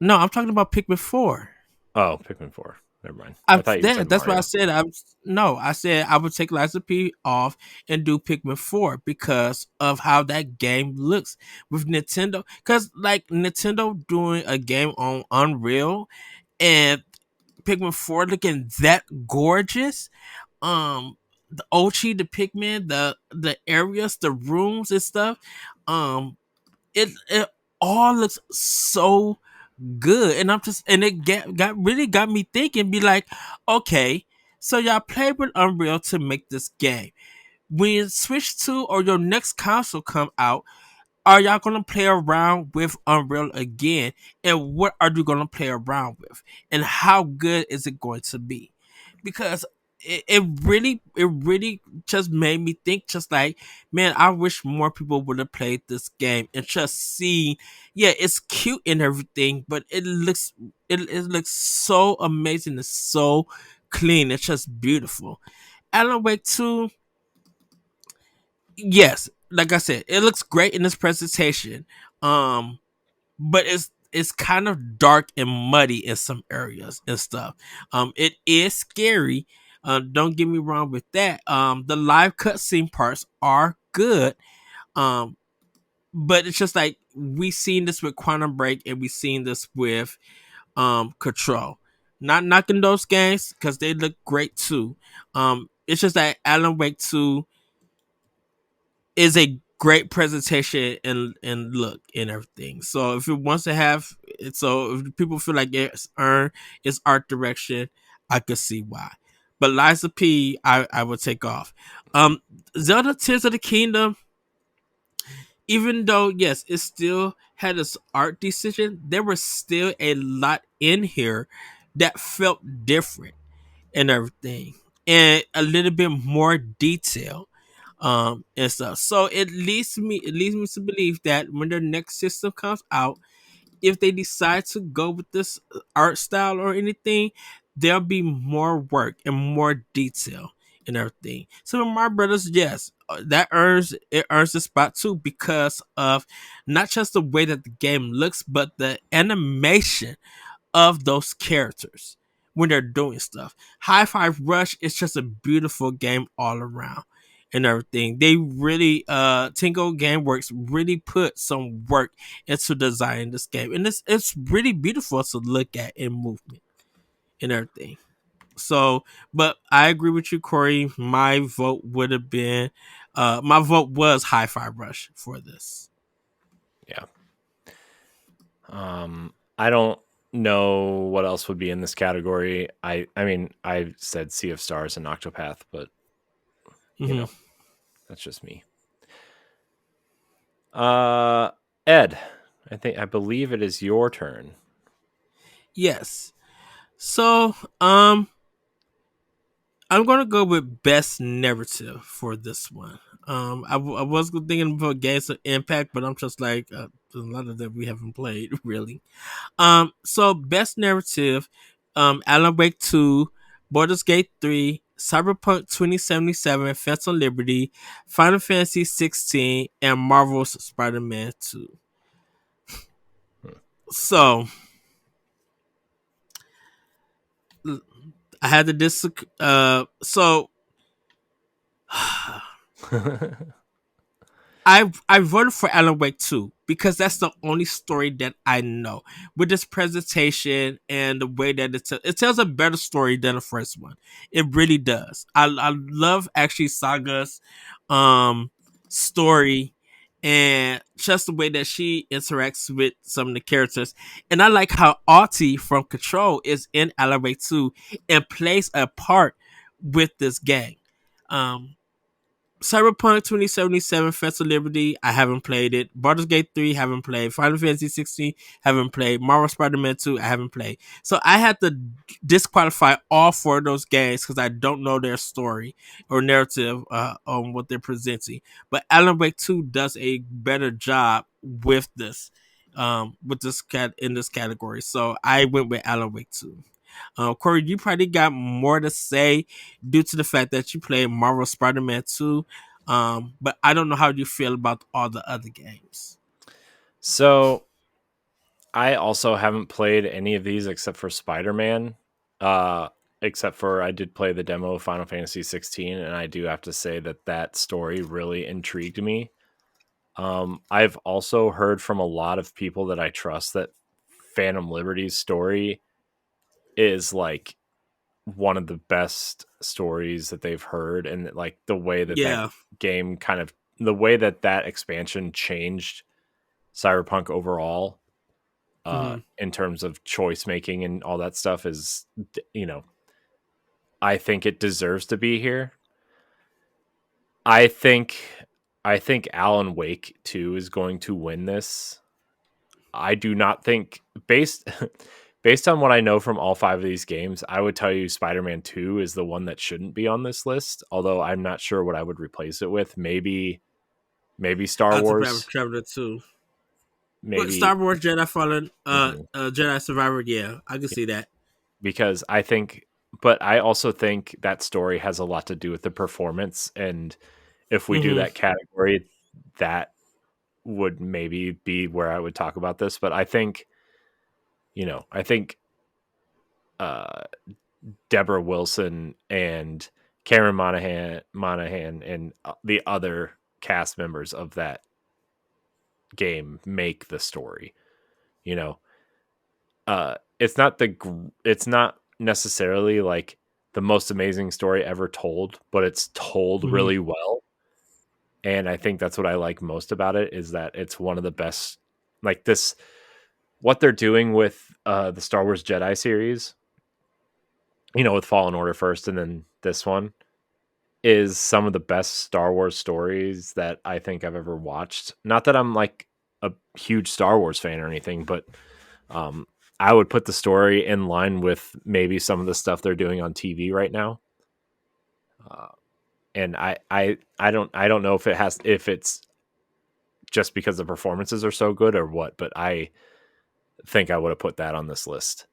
no, I'm talking about Pikmin 4. Oh, Pikmin 4. Never mind. I thought you said That's what I Mario. said. I said I would take Liza P off and do Pikmin 4 because of how that game looks with Nintendo. Because like Nintendo doing a game on Unreal and Pikmin 4 looking that gorgeous. The Ochi, the Pikmin, the areas, the rooms and stuff. Um, it all looks so good, and I'm just and it got me thinking. Be like, okay, so y'all played with Unreal to make this game. When you Switch 2 or your next console come out, are y'all gonna play around with Unreal again? And what are you gonna play around with? And how good is it going to be? Because it really just made me think just like, man, I wish more people would have played this game and just see, yeah, it's cute and everything, but it looks so amazing. It's so clean. It's just beautiful. Alan Wake 2, yes, like I said, it looks great in this presentation. Um, but it's kind of dark and muddy in some areas and stuff. It is scary. Don't get me wrong with that. The live cutscene parts are good. Um, but it's just like we seen this with Quantum Break and we seen this with Control. Not knocking those games because they look great too. It's just that Alan Wake 2 is a great presentation and look and everything. So if it wants to have it, so if people feel like it's earned its art direction, I could see why. But Liza P, I would take off. Um, Zelda Tears of the Kingdom, even though yes, it still had its art decision, there was still a lot in here that felt different and everything, and a little bit more detail and stuff. So it leads me to believe that when their next system comes out, if they decide to go with this art style or anything, there'll be more work and more detail and everything. So with my brothers, yes, that earns the spot too because of not just the way that the game looks, but the animation of those characters when they're doing stuff. High Five Rush is just a beautiful game all around and everything. They really Tingo Gameworks really put some work into designing this game. And it's really beautiful to look at in movement and everything. So, but I agree with you, Corey. My vote was High Five Rush for this. Yeah. I don't know what else would be in this category. I mean, I said Sea of Stars and Octopath, but you Hmm. know, that's just me. Ed, I believe it is your turn. Yes. So, I'm gonna go with best narrative for this one. I was thinking about Games of Impact, but I'm just like a lot of them we haven't played really. So best narrative, Alan Wake 2, Baldur's Gate 3, Cyberpunk 2077, Phantom Liberty, Final Fantasy 16, and Marvel's Spider-Man 2. So I had to so I voted for Alan Wake 2 because that's the only story that I know. With this presentation and the way that it tells a better story than the first one. It really does. I love actually Saga's um story and just the way that she interacts with some of the characters. And I like how Auntie from Control is in Alan Wake 2 and plays a part with this gang. Um Cyberpunk 2077, Festival Liberty, I haven't played it. Baldur's Gate 3, haven't played. Final Fantasy 16, haven't played. Marvel Spider-Man 2, I haven't played. So I had to disqualify all four of those games because I don't know their story or narrative on what they're presenting. But Alan Wake 2 does a better job with this cat in this category. So I went with Alan Wake 2. Corey, you probably got more to say due to the fact that you played Marvel Spider-Man 2. But I don't know how you feel about all the other games. So I also haven't played any of these except for Spider-Man. Uh, except for I did play the demo of Final Fantasy 16, and I do have to say that that story really intrigued me. I've also heard from a lot of people that I trust that Phantom Liberty's story is like one of the best stories that they've heard, and like the way that that Yeah. game kind of the way that that expansion changed Cyberpunk overall, Hmm. in terms of choice making and all that stuff is, you know, I think it deserves to be here. I think I think Alan Wake 2 is going to win this. I do not think based based on what I know from all 5 of these games, I would tell you Spider-Man 2 is the one that shouldn't be on this list, although I'm not sure what I would replace it with. Maybe Star Octopath Wars, Traveler 2. But maybe Star Wars Jedi Fallen, mhm, Jedi Survivor, yeah, I can see that. because I think but I also think that story has a lot to do with the performance, and if we do Hmm. that category, that would maybe be where I would talk about this, but I think uh Deborah Wilson and Cameron Monaghan and the other cast members of that game make the story. You know, it's not necessarily like the most amazing story ever told, but it's told Hmm. really well. And I think that's what I like most about it is that it's one of the best. Like this, what they're doing with the Star Wars Jedi series, with Fallen Order first and then this one is some of the best Star Wars stories that I think I've ever watched. Not that I'm like a huge Star Wars fan or anything, but um, I would put the story in line with maybe some of the stuff they're doing on TV right now. Uh, and I don't know if it's just because the performances are so good or what, but I think I would have put that on this list.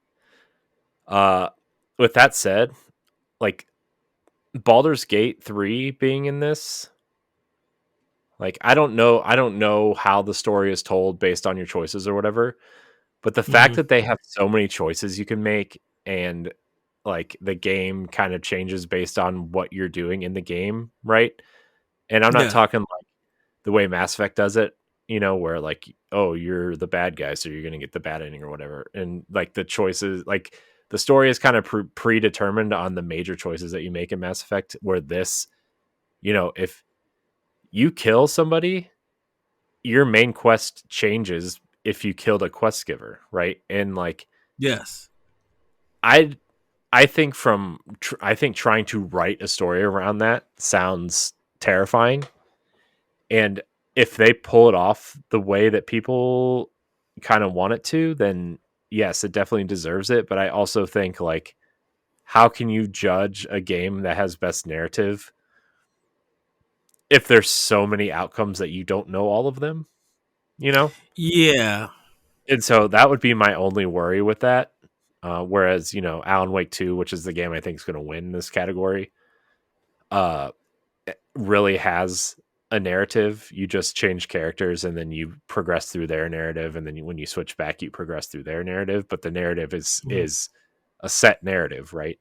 Uh, with that said, like Baldur's Gate 3 being in this, like I don't know how the story is told based on your choices or whatever, but the fact Hmm. that they have so many choices you can make and like the game kind of changes based on what you're doing in the game, right? And I'm not Yeah. talking like the way Mass Effect does it, where like, oh, you're the bad guy, so you're going to get the bad ending or whatever. And like the choices, like the story is kind of predetermined on the major choices that you make in Mass Effect, where this, if you kill somebody, your main quest changes if you killed a quest giver, right? And like Yes. I I think I think trying to write a story around that sounds terrifying. And if they pull it off the way that people kind of want it to, then yes, it definitely deserves it. But I also think like, how can you judge a game that has best narrative if there's so many outcomes that you don't know all of them? You know, Yeah. and so that would be my only worry with that. Whereas Alan Wake 2, which is the game I think is going to win this category, uh, really has a narrative. You just change characters and then you progress through their narrative, and then when you switch back, you progress through their narrative. But the narrative Mhm. is a set narrative, right?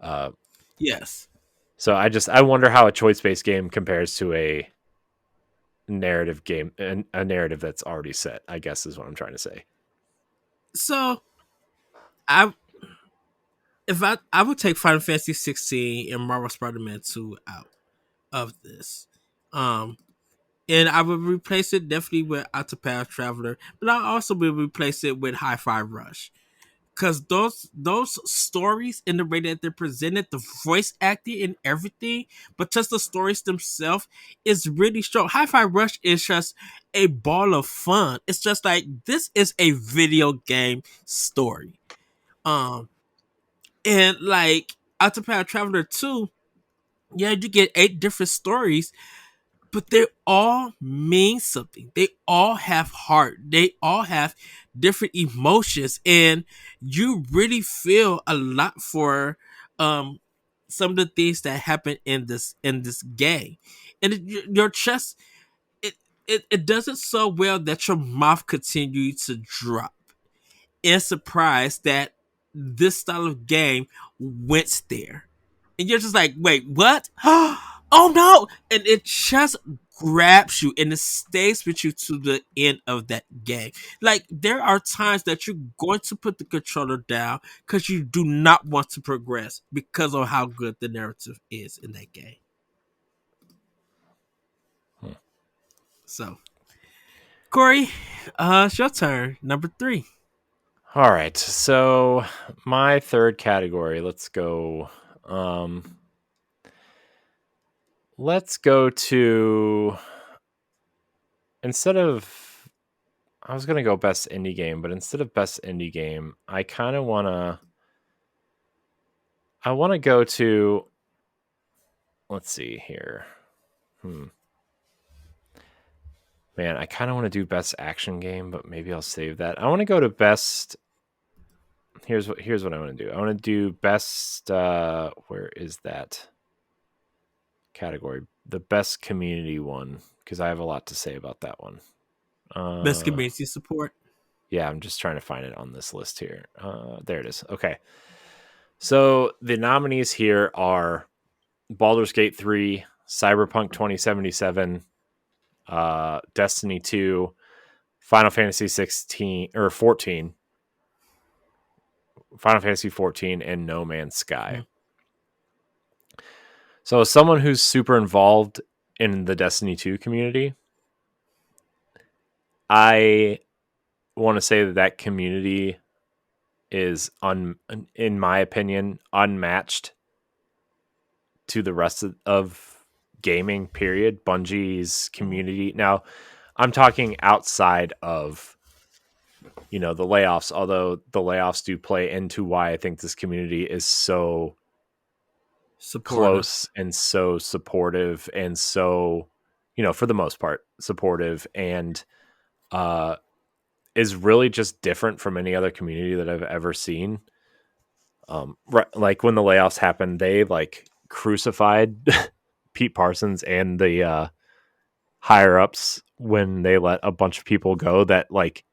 Uh, Yes. so I wonder how a choice based game compares to a narrative game and a narrative that's already set. I guess is what I'm trying to say. So I if I would take Final Fantasy 16 and Marvel Spider-Man 2 out of this. Um and I would replace it definitely with Octopath Traveler, but I also would replace it with Hi-Fi Rush. Cause those stories and the way that they're presented, the voice acting and everything, but just the stories themselves is really strong. Hi-Fi Rush is just a ball of fun. It's just like this is a video game story. Um and like Octopath Traveler 2, yeah, you get 8 different stories, but they all mean something. They all have heart. They all have different emotions, and you really feel a lot for um some of the things that happen in this game, and your chest it does it so well that your mouth continues to drop in surprise that this style of game went there, and you're just like, wait, what? Oh no! And it just grabs you and it stays with you to the end of that game. Like there are times that you're going to put the controller down because you do not want to progress because of how good the narrative is in that game. Hmm. So, Corey, it's your turn. Number three. All right. So my third category, let's go to instead of I was gonna go best indie game, but instead of best indie game, I wanna go to let's see here. Hmm. Man, I kind of want to do best action game, but maybe I'll save that. I want to go to best. Here's what I want to do. I want to do best. Where is that category? The best community one because I have a lot to say about that one. Best Uh, community support. yeah, I'm just trying to find it on this list here. There it is. Okay, so the nominees here are Baldur's Gate 3, Cyberpunk 2077, Destiny 2, Final Fantasy 16 or 14, Final Fantasy 14, and No Man's Sky. Mhm. So, as someone who's super involved in the Destiny 2 community, I want to say that that community is, in my opinion, unmatched to the rest of gaming, period. Bungie's community. Now, I'm talking outside of the layoffs, although the layoffs do play into why I think this community is so Supportive. close and so supportive and so for the most part supportive and uh is really just different from any other community that I've ever seen. Right, like when the layoffs happened, they like crucified Pete Parsons and the higher ups when they let a bunch of people go that like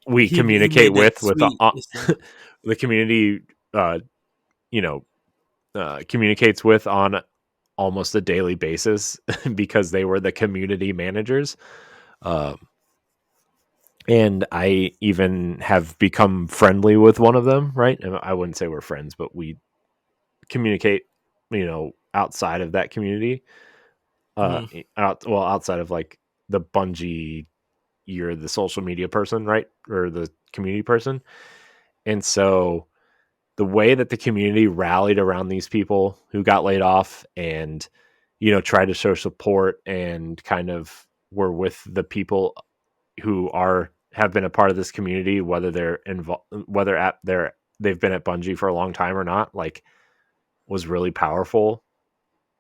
we He communicate made that with tweet. It's like, the community uh you know communicates with on almost a daily basis because they were the community managers. Uh, and I even have become friendly with one of them, right? And I wouldn't say we're friends, but we communicate, outside of that community. mhm. Outside of like the Bungie, you're the social media person, right? Or the community person. And so the way that the community rallied around these people who got laid off and tried to show support and kind of were with the people who are have been a part of this community, whether they're involved, whether at their they've been at Bungie for a long time or not, like was really powerful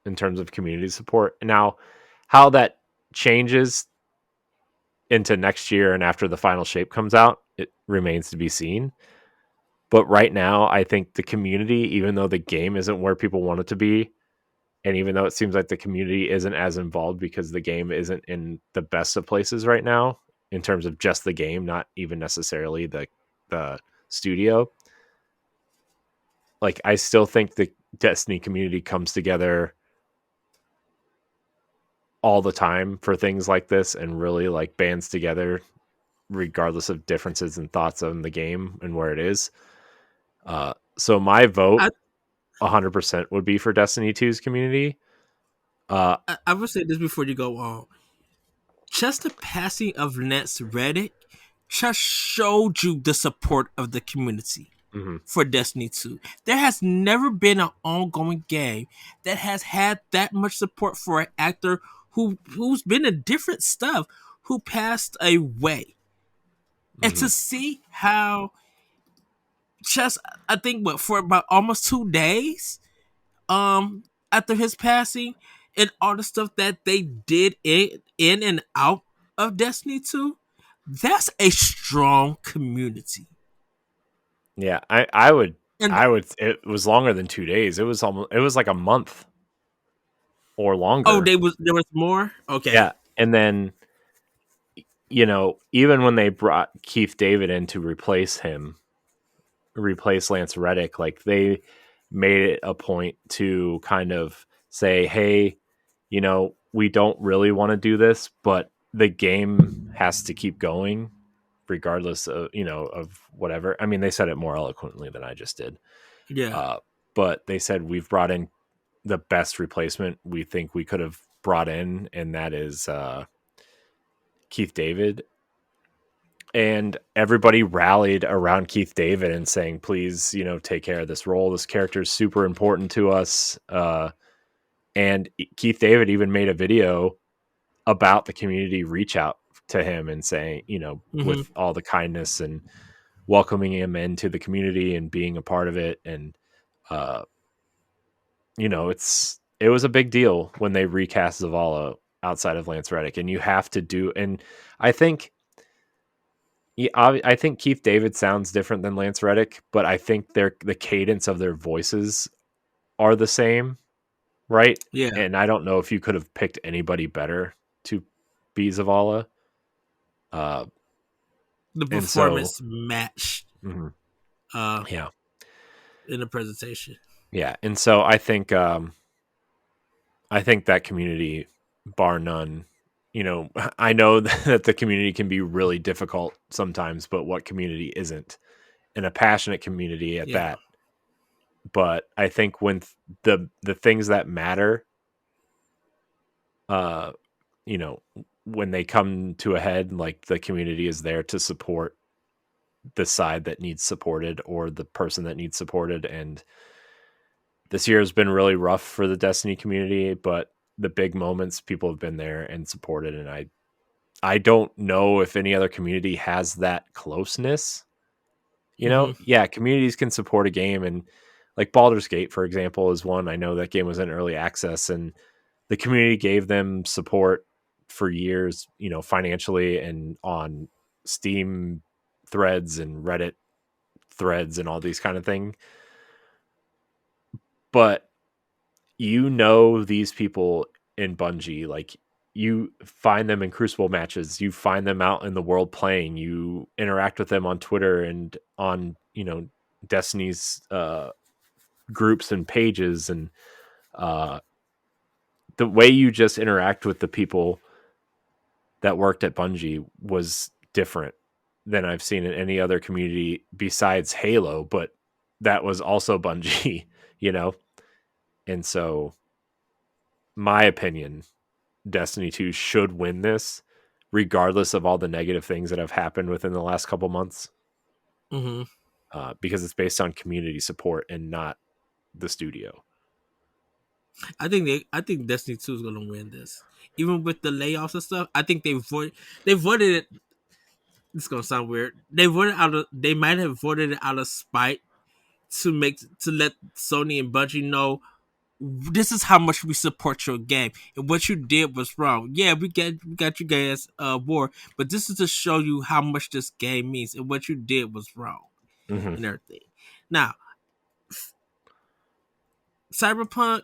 in terms of community support. Now, how that changes into next year and after the final shape comes out, it remains to be seen. But right now, I think the community, even though the game isn't where people want it to be, and even though it seems like the community isn't as involved because the game isn't in the best of places right now in terms of just the game, not even necessarily the studio. Like I still think the Destiny community comes together all the time for things like this and really like bands together regardless of differences in thoughts on the game and where it is. So my vote I, 100% would be for Destiny 2's community. Uh, I will say this before you go on. Just the passing of Lance Reddick just showed you the support of the community mhm. for Destiny 2. There has never been an ongoing game that has had that much support for an actor who's been in different stuff who passed away. And to Mhm. see how just I think what for about almost 2 days after his passing and all the stuff that they did in and out of Destiny 2, that's a strong community. Yeah, I And would it was longer than 2 days. It was like a month or oh, longer. there was more? Okay. Yeah, and then even when they brought Keith David in to replace Lance Reddick, like they made it a point to kind of say, "Hey, we don't really want to do this, but the game has to keep going regardless of, of whatever. I mean, they said it more eloquently than I just did. Yeah. Uh, but they said we've brought in the best replacement we think we could have brought in, and that is Keith David. And everybody rallied around Keith David and saying, please, take care of this role. This character is super important to us. And Keith David even made a video about the community reach out to him and saying, Hmm. with all the kindness and welcoming him into the community and being a part of it. And, uh, it was a big deal when they recast Zavala outside of Lance Reddick. And you have to do, and I think, yeah, I think Keith David sounds different than Lance Reddick, but I think the cadence of their voices are the same, right? Yeah. And I don't know if you could have picked anybody better to be Zavala. Uh, The and so, performance matched mhm, uh yeah, in the presentation. yeah, and so I think that community, bar none, I know that the community can be really difficult sometimes, but what community isn't? And a passionate community at Yeah. that. But I think when the things that matter, uh, you know, when they come to a head, like the community is there to support the side that needs supported or the person that needs supported. And this year has been really rough for the Destiny community, but the big moments, people have been there and supported. And I don't know if any other community has that closeness. Hmm. Yeah, communities can support a game, and like Baldur's Gate, for example, is one. I know that game was in early access, and the community gave them support for years, financially and on Steam threads and Reddit threads and all these kind of things. But these people in Bungie, like you find them in Crucible matches, you find them out in the world playing, you interact with them on Twitter and on, Destiny's groups and pages, and uh, the way you just interact with the people that worked at Bungie was different than I've seen in any other community besides Halo, but that was also Bungie, you know? And so, my opinion, Destiny 2 should win this, regardless of all the negative things that have happened within the last couple months, Hmm. because it's based on community support and not the studio. I think Destiny 2 is gonna win this. Even with the layoffs and stuff, I think they voted it. This is gonna sound weird. They might have voted it out of spite to let Sony and Bungie know this is how much we support your game, and what you did was wrong. Yeah, we got you guys war, but this is to show you how much this game means, and what you did was wrong Hmm. and everything. Now, Cyberpunk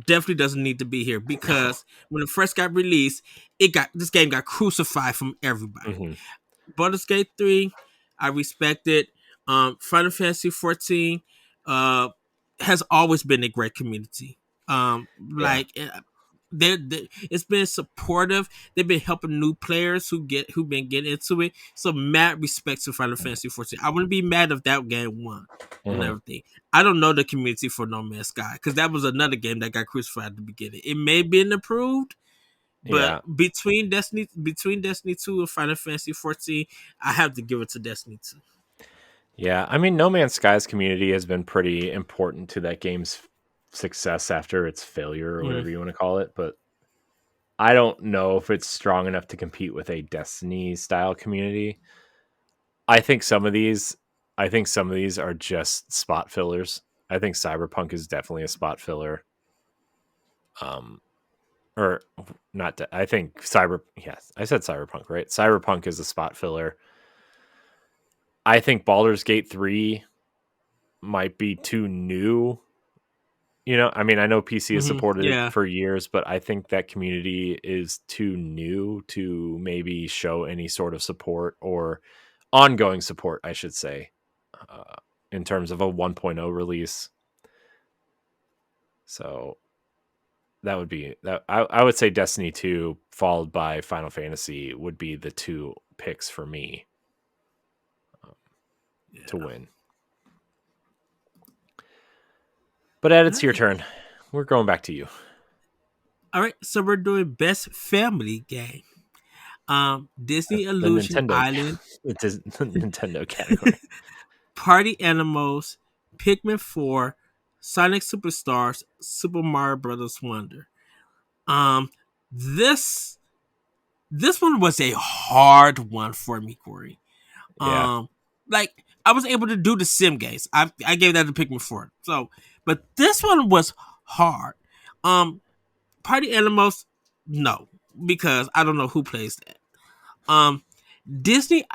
definitely doesn't need to be here because when it first got released, this game got crucified from everybody. Hmm. Baldur's Gate 3, I respect it. Final Fantasy 14 uh, has always been a great community. Yeah. Like it's been supportive. They've been helping new players who've been getting into it. So mad respect to Final Fantasy 14. I wouldn't be mad if that game won and Hmm. everything. I don't know the community for No Man's Sky because that was another game that got crucified at the beginning. It may have been approved, but Yeah. between Destiny 2 and Final Fantasy 14, I have to give it to Destiny 2. Yeah. I mean, No Man's Sky's community has been pretty important to that game's success after its failure or Mm-hmm. whatever you want to call it. But I don't know if it's strong enough to compete with a Destiny style community. I think some of these, I think some of these are just spot fillers. I think Cyberpunk is definitely a spot filler. Um, or not. I think Yes, I said Cyberpunk, right? Cyberpunk is a spot filler. I think Baldur's Gate 3 might be too new. I mean, I know PC has Mm-hmm. supported it Yeah. for years, but I think that community is too new to maybe show any sort of support or ongoing support, I should say, uh, in terms of a 1.0 release. So that would be that. I would say Destiny 2 followed by Final Fantasy would be the two picks for me um, to Yeah. win. But Ed, All it's your right. turn. We're going back to you. All right. So we're doing best family game. Disney The Illusion Nintendo, Island, it is the Nintendo category. Party Animals, Pikmin 4, Sonic Superstars, Super Mario Brothers Wonder. Um, this this one was a hard one for me, Corey. Yeah, Um, like I was able to do the sim games. I gave that to Pikmin 4. So, but this one was hard. Um, Party Animals, no, because I don't know who plays that. Um, Disney.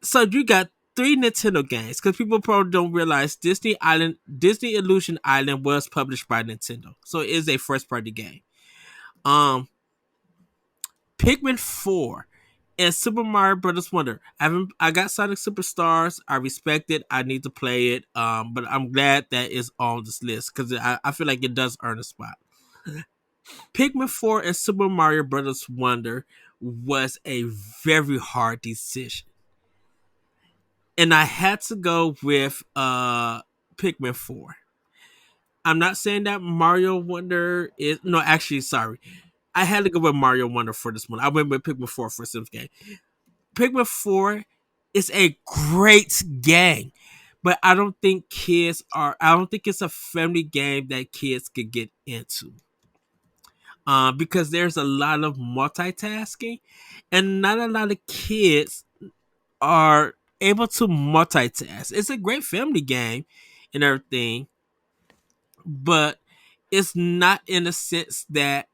So you got three Nintendo games because people probably don't realize Disney Illusion Island was published by Nintendo, so it is a first party game. Um, Pikmin 4 and Super Mario Brothers Wonder. I got Sonic Superstars. I respect it. I need to play it. But I'm glad that it's on this list because I feel like it does earn a spot. Pikmin 4 and Super Mario Brothers Wonder was a very hard decision. And I had to go with Pikmin 4. I'm not saying that Mario Wonder is no, actually, sorry. I had to go with Mario Wonder for this one. I went with Pikmin 4 for Sims game. Pikmin 4 is a great game, but I don't think it's a family game that kids could get into. Because there's a lot of multitasking, and not a lot of kids are able to multitask. It's a great family game and everything, but it's not in a sense that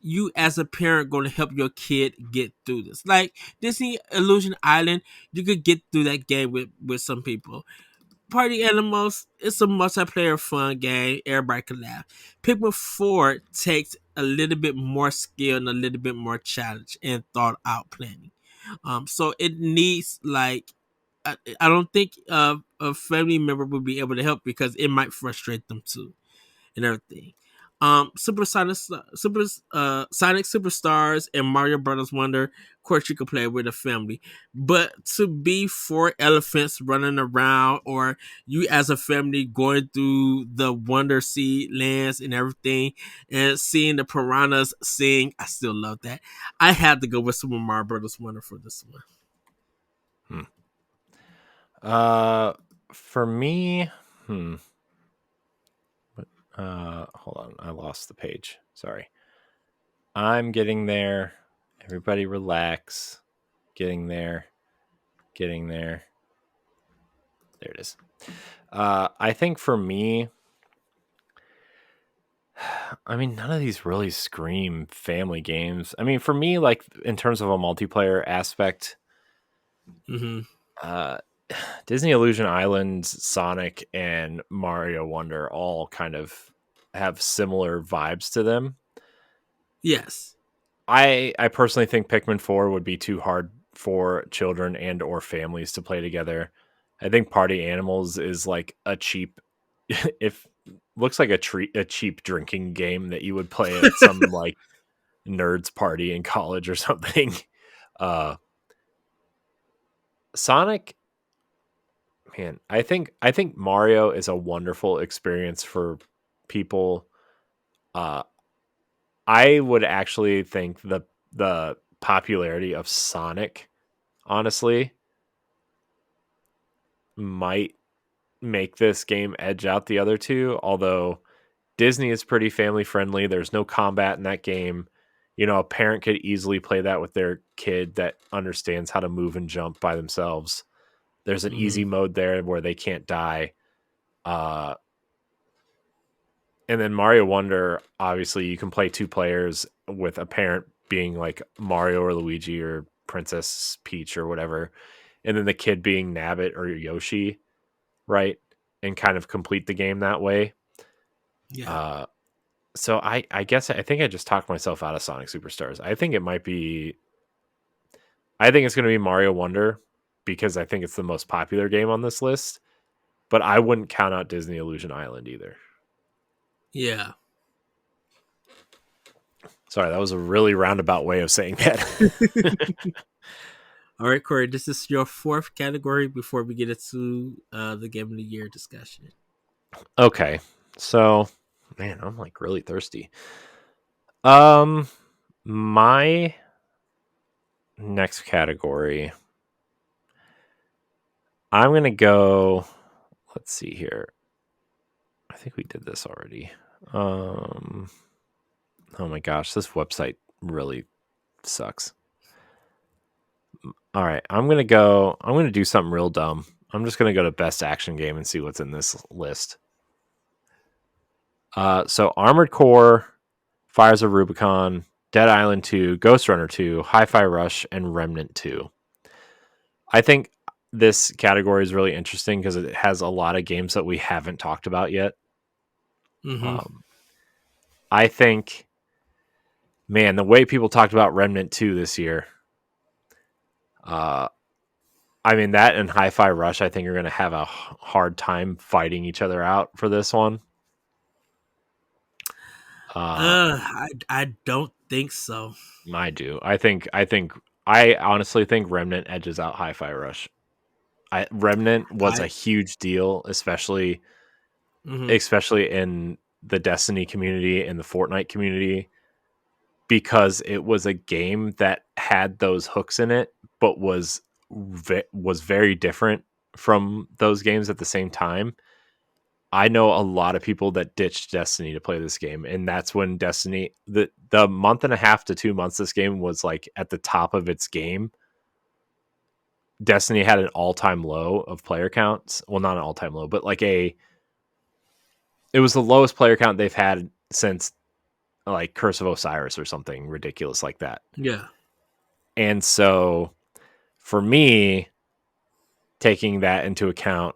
you as a parent going to help your kid get through this. Like Disney Illusion Island, you could get through that game with some people. Party Animals, it's a multiplayer fun game. Everybody can laugh. Pikmin 4 takes a little bit more skill and a little bit more challenge and thought out planning. So it needs like I don't think a family member would be able to help because it might frustrate them too and everything. Sonic Superstars and Mario Brothers Wonder. Of course, you can play with a family, but to be four elephants running around, or you as a family going through the Wonder Sea lands and everything, and seeing the piranhas sing, I still love that. I had to go with Super Mario Brothers Wonder for this one. Hmm. Uh, for me, hmm. Hold on, I lost the page. Sorry. I'm getting there. Everybody relax. Getting there. Getting there. There it is. I think for me, I mean, none of these really scream family games. I mean, for me, like in terms of a multiplayer aspect, Mm-hmm. uh, Disney Illusion Island, Sonic, and Mario Wonder all kind of have similar vibes to them. Yes. I personally think Pikmin 4 would be too hard for children and or families to play together. I think Party Animals is like a cheap if looks like a cheap drinking game that you would play at some like nerds party in college or something. Uh Sonic, man, I think Mario is a wonderful experience for people. Uh I would actually think the popularity of Sonic honestly might make this game edge out the other two, although Disney is pretty family friendly. There's no combat in that game. You know, a parent could easily play that with their kid that understands how to move and jump by themselves. There's an Mm-hmm. easy mode there where they can't die. Uh, and then Mario Wonder, obviously, you can play two players with a parent being like Mario or Luigi or Princess Peach or whatever, and then the kid being Nabbit or Yoshi, right? And kind of complete the game that way. Yeah. Uh, so I guess I think I just talked myself out of Sonic Superstars. I think it might be. I think it's going to be Mario Wonder because I think it's the most popular game on this list. But I wouldn't count out Disney Illusion Island either. Yeah. Sorry, that was a really roundabout way of saying that. All right, Corey, this is your fourth category before we get into the game of the year discussion. Okay. So, man, I'm like really thirsty. Um my next category, I'm going to go, let's see here. I think we did this already. Um oh my gosh, this website really sucks. All right, I'm going to do something real dumb. I'm just going to go to best action game and see what's in this list. So Armored Core, Fires of Rubicon, Dead Island 2, Ghost Runner 2, Hi-Fi Rush, and Remnant 2. I think this category is really interesting because it has a lot of games that we haven't talked about yet. Mm-hmm. Um, I think, man, the way people talked about Remnant 2 this year, uh, I mean, that and Hi-Fi Rush, I think, are going to have a hard time fighting each other out for this one. Uh, I don't think so. I do. I honestly think Remnant edges out Hi-Fi Rush. Remnant was a I huge deal, especially mm-hmm. especially in the Destiny community and the Fortnite community, because it was a game that had those hooks in it, but was very different from those games at the same time. I know a lot of people that ditched Destiny to play this game, and that's when Destiny, the month and a half to 2 months this game was like at the top of its game. Destiny had an all-time low of player counts. Well, not an all-time low, but like it was the lowest player count they've had since like Curse of Osiris or something ridiculous like that. Yeah. And so for me, taking that into account,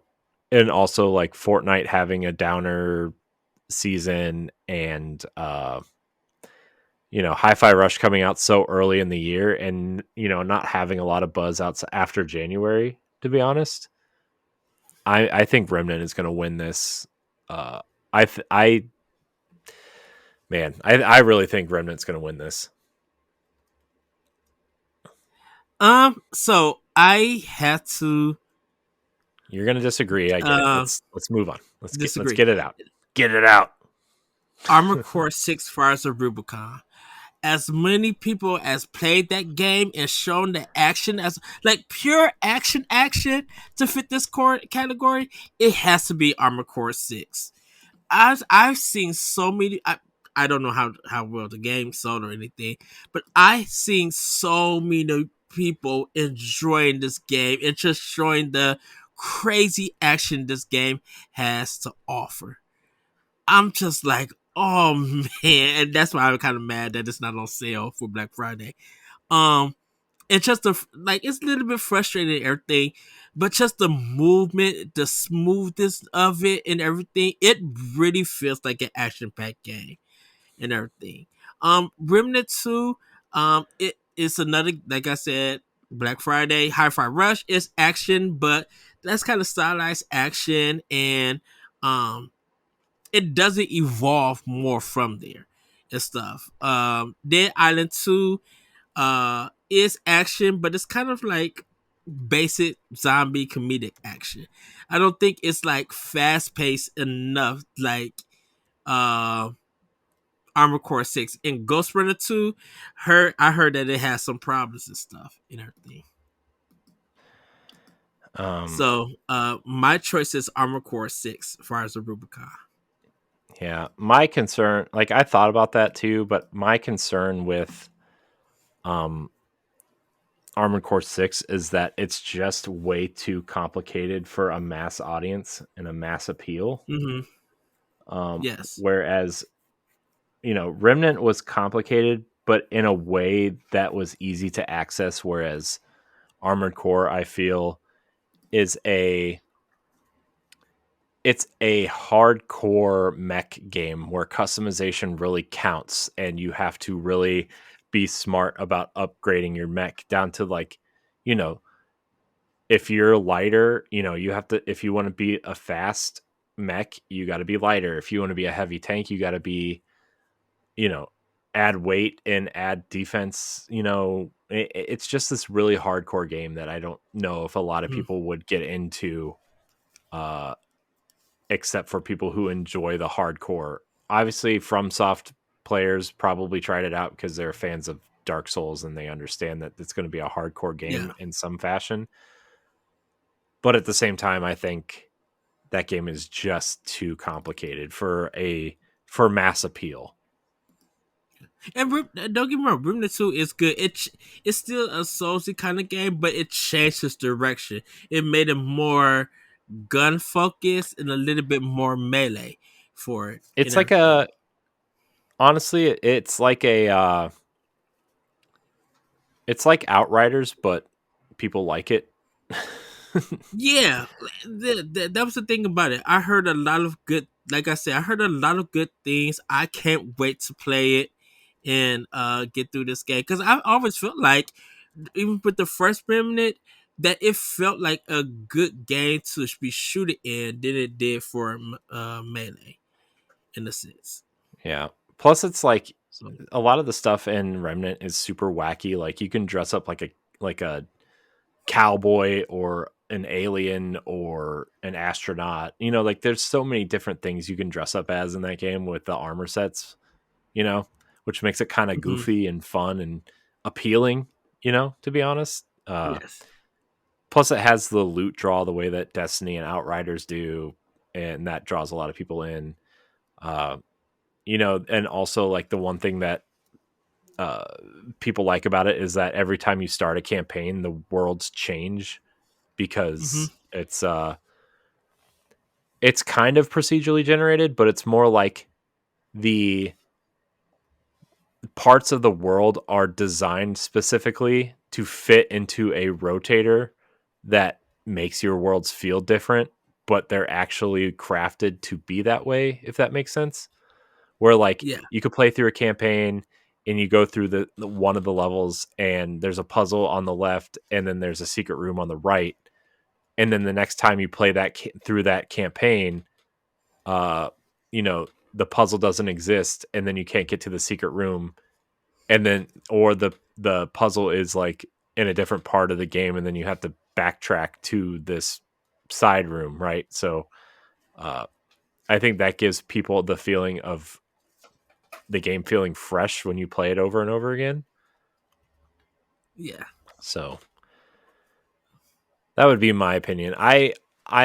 and also like Fortnite having a downer season, and Hi-Fi Rush coming out so early in the year, and not having a lot of buzz out after January, to be honest, I think Remnant is going to win this. I th- I Man, I really think Remnant's going to win this. So I had to You're going to disagree. I get it. uh Let's move on. Let's disagree. get it out. Get it out. Armor Core 6 Fires of Rubicon. As many people as played that game and shown the action as like pure action to fit this core category, it has to be Armor Core 6. I've seen so many. I don't know how well the game sold or anything, but I've seen so many people enjoying this game and just showing the crazy action this game has to offer. I'm just like, oh man, and that's why I'm kind of mad that it's not on sale for Black Friday. Um, it's just it's a little bit frustrating and everything, but just the movement, the smoothness of it, and everything, it really feels like an action-packed game and everything. Remnant 2, it is another, like I said, Black Friday. Hi-Fi Rush is action, but that's kind of stylized action, and um it doesn't evolve more from there and stuff. Dead Island 2 is action, but it's kind of like basic zombie comedic action. I don't think it's like fast paced enough like uh Armor Core 6 and Ghost Runner 2. I heard that it has some problems and stuff and everything. Um, So my choice is Armor Core 6 Fires of Rubicon. yeah, my concern, like I thought about that too, but my concern with um Armored Core 6 is that it's just way too complicated for a mass audience and a mass appeal. Mm-hmm. Yes. Whereas, Remnant was complicated, but in a way that was easy to access. Whereas Armored Core, I feel, is it's a hardcore mech game where customization really counts, and you have to really be smart about upgrading your mech down to like, you know, if you're lighter, you have to, if you want to be a fast mech, you got to be lighter. If you want to be a heavy tank, you got to be, you know, add weight and add defense. It's just this really hardcore game that I don't know if a lot of Mhm. people would get into, uh, except for people who enjoy the hardcore. Obviously, FromSoft players probably tried it out because they're fans of Dark Souls and they understand that it's going to be a hardcore Yeah. game in some fashion. But at the same time, I think that game is just too complicated for mass appeal. And don't get me wrong, Remnant 2 is good. It's still a Soulsy kind of game, but it changed its direction. It made it more gun focused and a little bit more melee for it and It's like everything. a honestly, it's like Outriders, but people like it. Yeah, that was the thing about it. I heard a lot of good, like I said, I heard a lot of good things. I can't wait to play it and get through this game because I always felt like, even with the first Remnant, that it felt like a good game to be shooting in than it did for melee in a sense. Yeah. Plus, it's like So a lot of the stuff in Remnant is super wacky. Like you can dress up like a cowboy or an alien or an astronaut. Like there's so many different things you can dress up as in that game with the armor sets. Which makes it kind of mhm. goofy and fun and appealing. To be honest. Yes, Plus, it has the loot draw the way that Destiny and Outriders do, and that draws a lot of people in. Uh, and also like the one thing that uh, people like about it is that every time you start a campaign, the worlds change hmm because it's kind of procedurally generated, but it's more like the parts of the world are designed specifically to fit into a rotator that makes your worlds feel different, but they're actually crafted to be that way, if that makes sense. Where like yeah, you could play through a campaign and you go through the one of the levels and there's a puzzle on the left and then there's a secret room on the right, and then the next time you play through that campaign, uh the puzzle doesn't exist and then you can't get to the secret room, and then or the puzzle is like in a different part of the game and then you have to backtrack to this side room, right? So uh I think that gives people the feeling of the game feeling fresh when you play it over and over again. yeah, So that would be my opinion. I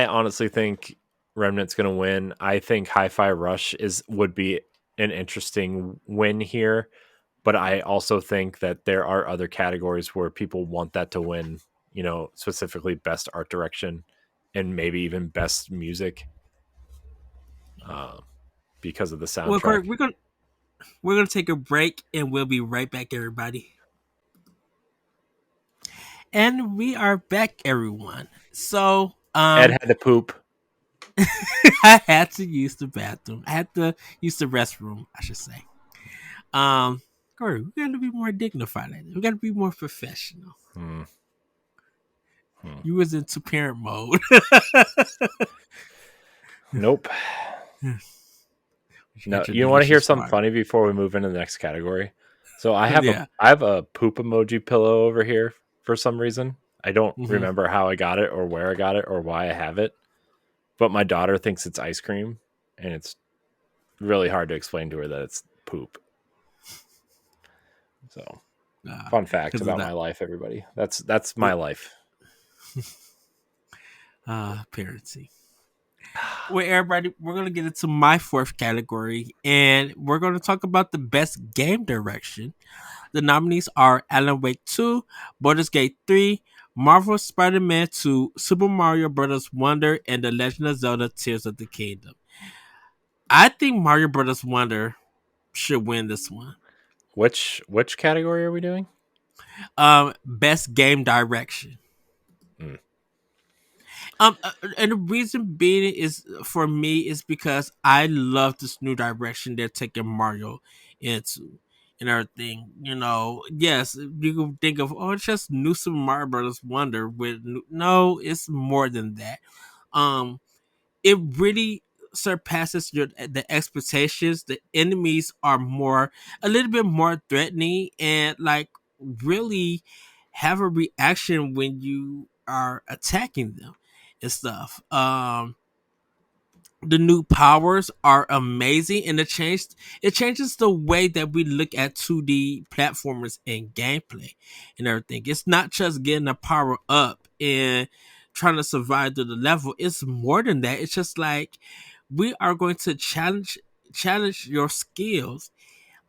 honestly think Remnant's going to win. I think Hi-Fi Rush is would be an interesting win here, but I also think that there are other categories where people want that to win, specifically best art direction and maybe even best music, uh, because of the well, soundtrack. Corey, we're gonna take a break and we'll be right back, everybody. And we are back, everyone. So, Ed had to poop. I had to use the bathroom. I had to use the restroom, I should say. Um, Corey, we gotta be more dignified. We gotta be more professional. Hmm. Hmm. You was into parent mode. Nope. You No, got your you want to hear delicious something water. funny before we move into the next category? So Yeah. I have a poop emoji pillow over here for some reason. I don't hmm remember how I got it or where I got it or why I have it, but my daughter thinks it's ice cream, and it's really hard to explain to her that it's poop. So, fun fact Because of about my that life, everybody. That's my life. parenting. Well, everybody, we're gonna get into my fourth category, and we're gonna talk about the best game direction. The nominees are Alan Wake 2, Baldur's Gate 3, Marvel Spider-Man 2, Super Mario Bros. Wonder, and The Legend of Zelda: Tears of the Kingdom. I think Mario Bros. Wonder should win this one. Which category are we doing? Best game direction. Mm. And the reason being is for me is because I love this new direction they're taking Mario into and everything. Yes, you can think of it's just new Super Mario Bros. Wonder with no, it's more than that. Um, it really surpasses the expectations. The enemies are more a little bit more threatening and like really have a reaction when you are attacking them and stuff. The new powers are amazing and it changes the way that we look at 2D platformers and gameplay and everything. It's not just getting a power up and trying to survive through the level. It's more than that. It's just like we are going to challenge your skills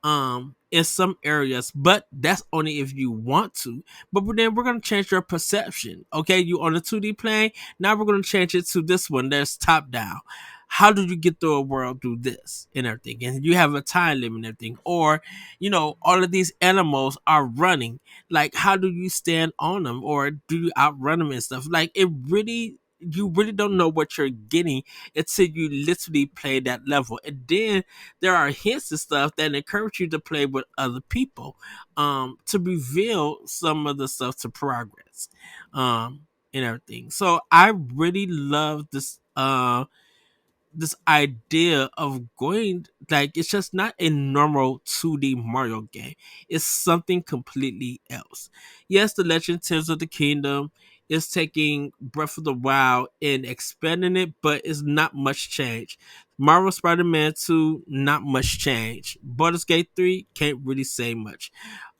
in some areas, but that's only if you want to. But then we're gonna change your perception. Okay, you on the 2D plane, now we're gonna change it to this one that's top down. How do you get through a world through this and everything? And you have a time limit and everything. Or, all of these animals are running. Like, how do you stand on them? Or do you outrun them and stuff? Like, you really don't know what you're getting until you literally play that level. And then there are hints and stuff that encourage you to play with other people, to reveal some of the stuff to progress, and everything. So I really love this idea of going, like, it's just not a normal 2D Mario game. It's something completely else. Yes, the Legend Tears of the Kingdom is taking Breath of the Wild and expanding it, but it's not much change. Marvel Spider-Man 2, not much change. Baldur's Gate 3, can't really say much.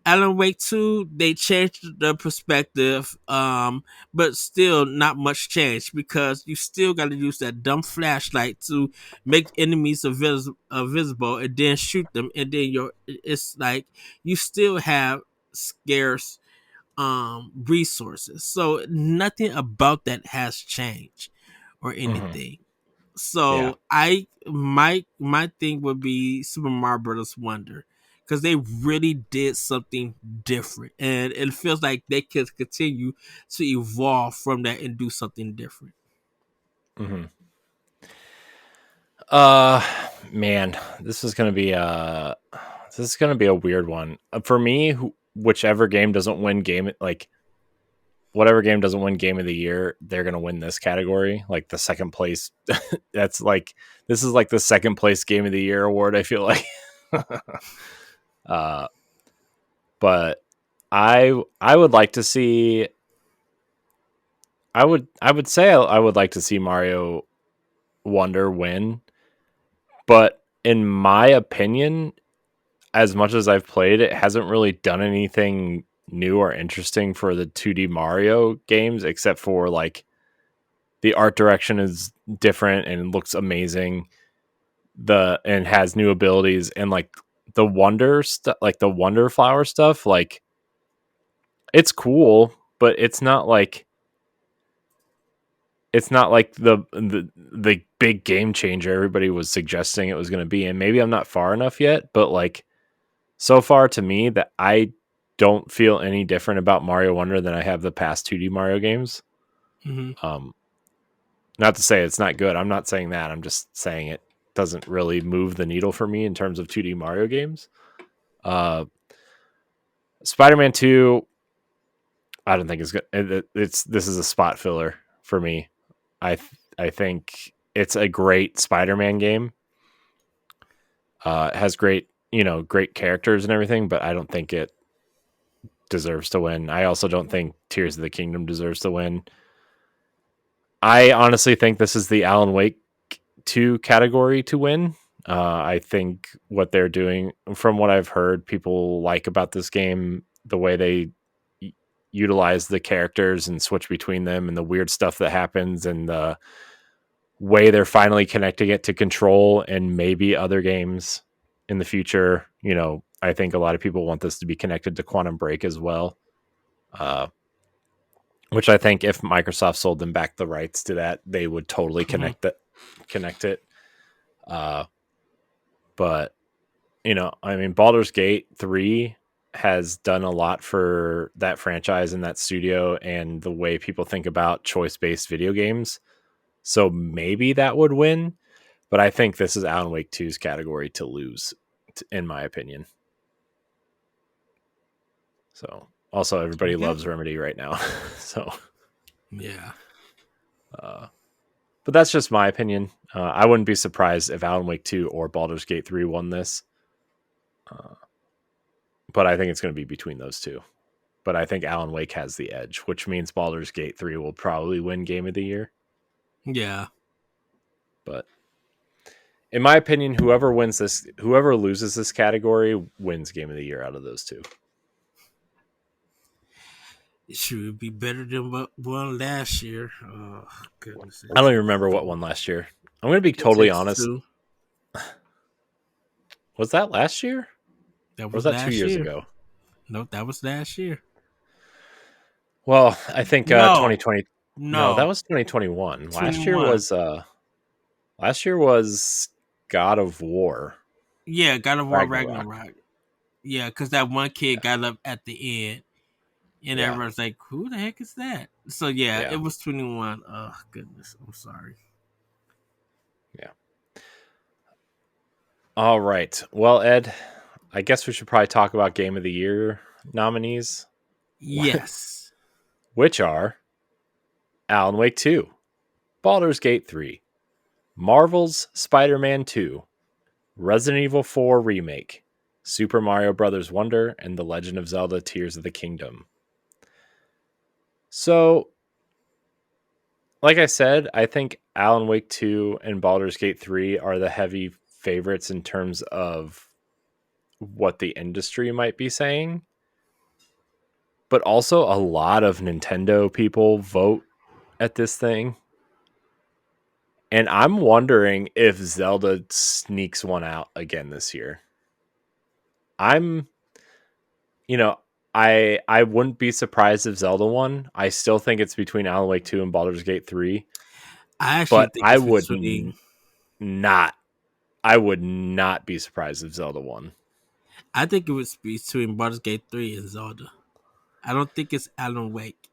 Alan Wake 2, they changed the perspective, but still not much change because you still got to use that dumb flashlight to make enemies visible and then shoot them, and then it's like you still have scarce resources. So nothing about that has changed or Mm-hmm. anything. Yeah. So my thing would be Super Mario Brothers Wonder because they really did something different, and it feels like they could continue to evolve from that and do something different. Mm-hmm. Uh, Man, this is gonna be a weird one for me. Whichever game doesn't win game, like whatever game doesn't win game of the year, they're gonna win this category. Like the second place, that's like this is like the second place game of the year award. I feel like, uh, but I would like to see. I would say I would like to see Mario Wonder win, but in my opinion, as much as I've played, it hasn't really done anything new or interesting for the 2D Mario games, except for like the art direction is different and looks amazing. And has new abilities and like the wonder stuff, like the wonder flower stuff, like it's cool, but it's not like the big game changer everybody was suggesting it was going to be. And maybe I'm not far enough yet, but like so far to me that I don't feel any different about Mario Wonder than I have the past 2D Mario games. Mm-hmm. Um, Not to say it's not good. I'm not saying that. I'm just saying it doesn't really move the needle for me in terms of 2D Mario games. Uh, Spider-Man 2, I don't think it's good. This is a spot filler for me. I think it's a great Spider-Man game. It has great characters and everything, but I don't think it deserves to win. I also don't think Tears of the Kingdom deserves to win. I honestly think this is the Alan Wake 2 category to win. I think what they're doing, from what I've heard, people like about this game the way they utilize the characters and switch between them, and the weird stuff that happens, and the way they're finally connecting it to Control and maybe other games in the future. I think a lot of people want this to be connected to Quantum Break as well. Uh, which I think if Microsoft sold them back the rights to that, they would totally Mm-hmm. connect it. Uh, but I mean, Baldur's Gate 3 has done a lot for that franchise and that studio and the way people think about choice-based video games. So maybe that would win, but I think this is Alan Wake 2's category to lose, in my opinion. So also everybody Okay. loves Remedy right now. So Yeah. but that's just my opinion. I wouldn't be surprised if Alan Wake 2 or Baldur's Gate 3 won this, uh, but I think it's going to be between those two. But I think Alan Wake has the edge, which means Baldur's Gate 3 will probably win Game of the Year. Yeah, But in my opinion, whoever loses this category wins Game of the Year out of those two. it should be better than what won last year. Oh goodness, I it don't even takes remember what two. won last year. I'm going to be It totally takes honest. two. Was that last year? That Or was was that 2 last years year. ago? Nope, that was last year. Well, I think No, 2020. No, that no, was 2021. 21. Last year was God of War Yeah, God of War Ragnarok. Ragnarok. Yeah, because that one kid got up at the end, and Yeah, everyone's like, "Who the heck is that?" So yeah, it yeah, was 21. Oh goodness, I'm sorry. yeah. All right. Well, Ed, I guess we should probably talk about Game of the Year nominees, Yes, which are Alan Wake 2, Baldur's Gate 3, Marvel's Spider-Man 2, Resident Evil 4 Remake, Super Mario Bros. Wonder, and The Legend of Zelda Tears of the Kingdom. So, like I said, I think Alan Wake 2 and Baldur's Gate 3 are the heavy favorites in terms of what the industry might be saying. But also, a lot of Nintendo people vote at this thing. And I'm wondering if Zelda sneaks one out again this year. I'm, you know, I wouldn't be surprised if Zelda won. I still think it's between Alan Wake 2 and Baldur's Gate 3, I actually but think it's between. not I would not be surprised if Zelda won. I think it was between Baldur's Gate 3 and Zelda. I don't think it's Alan Wake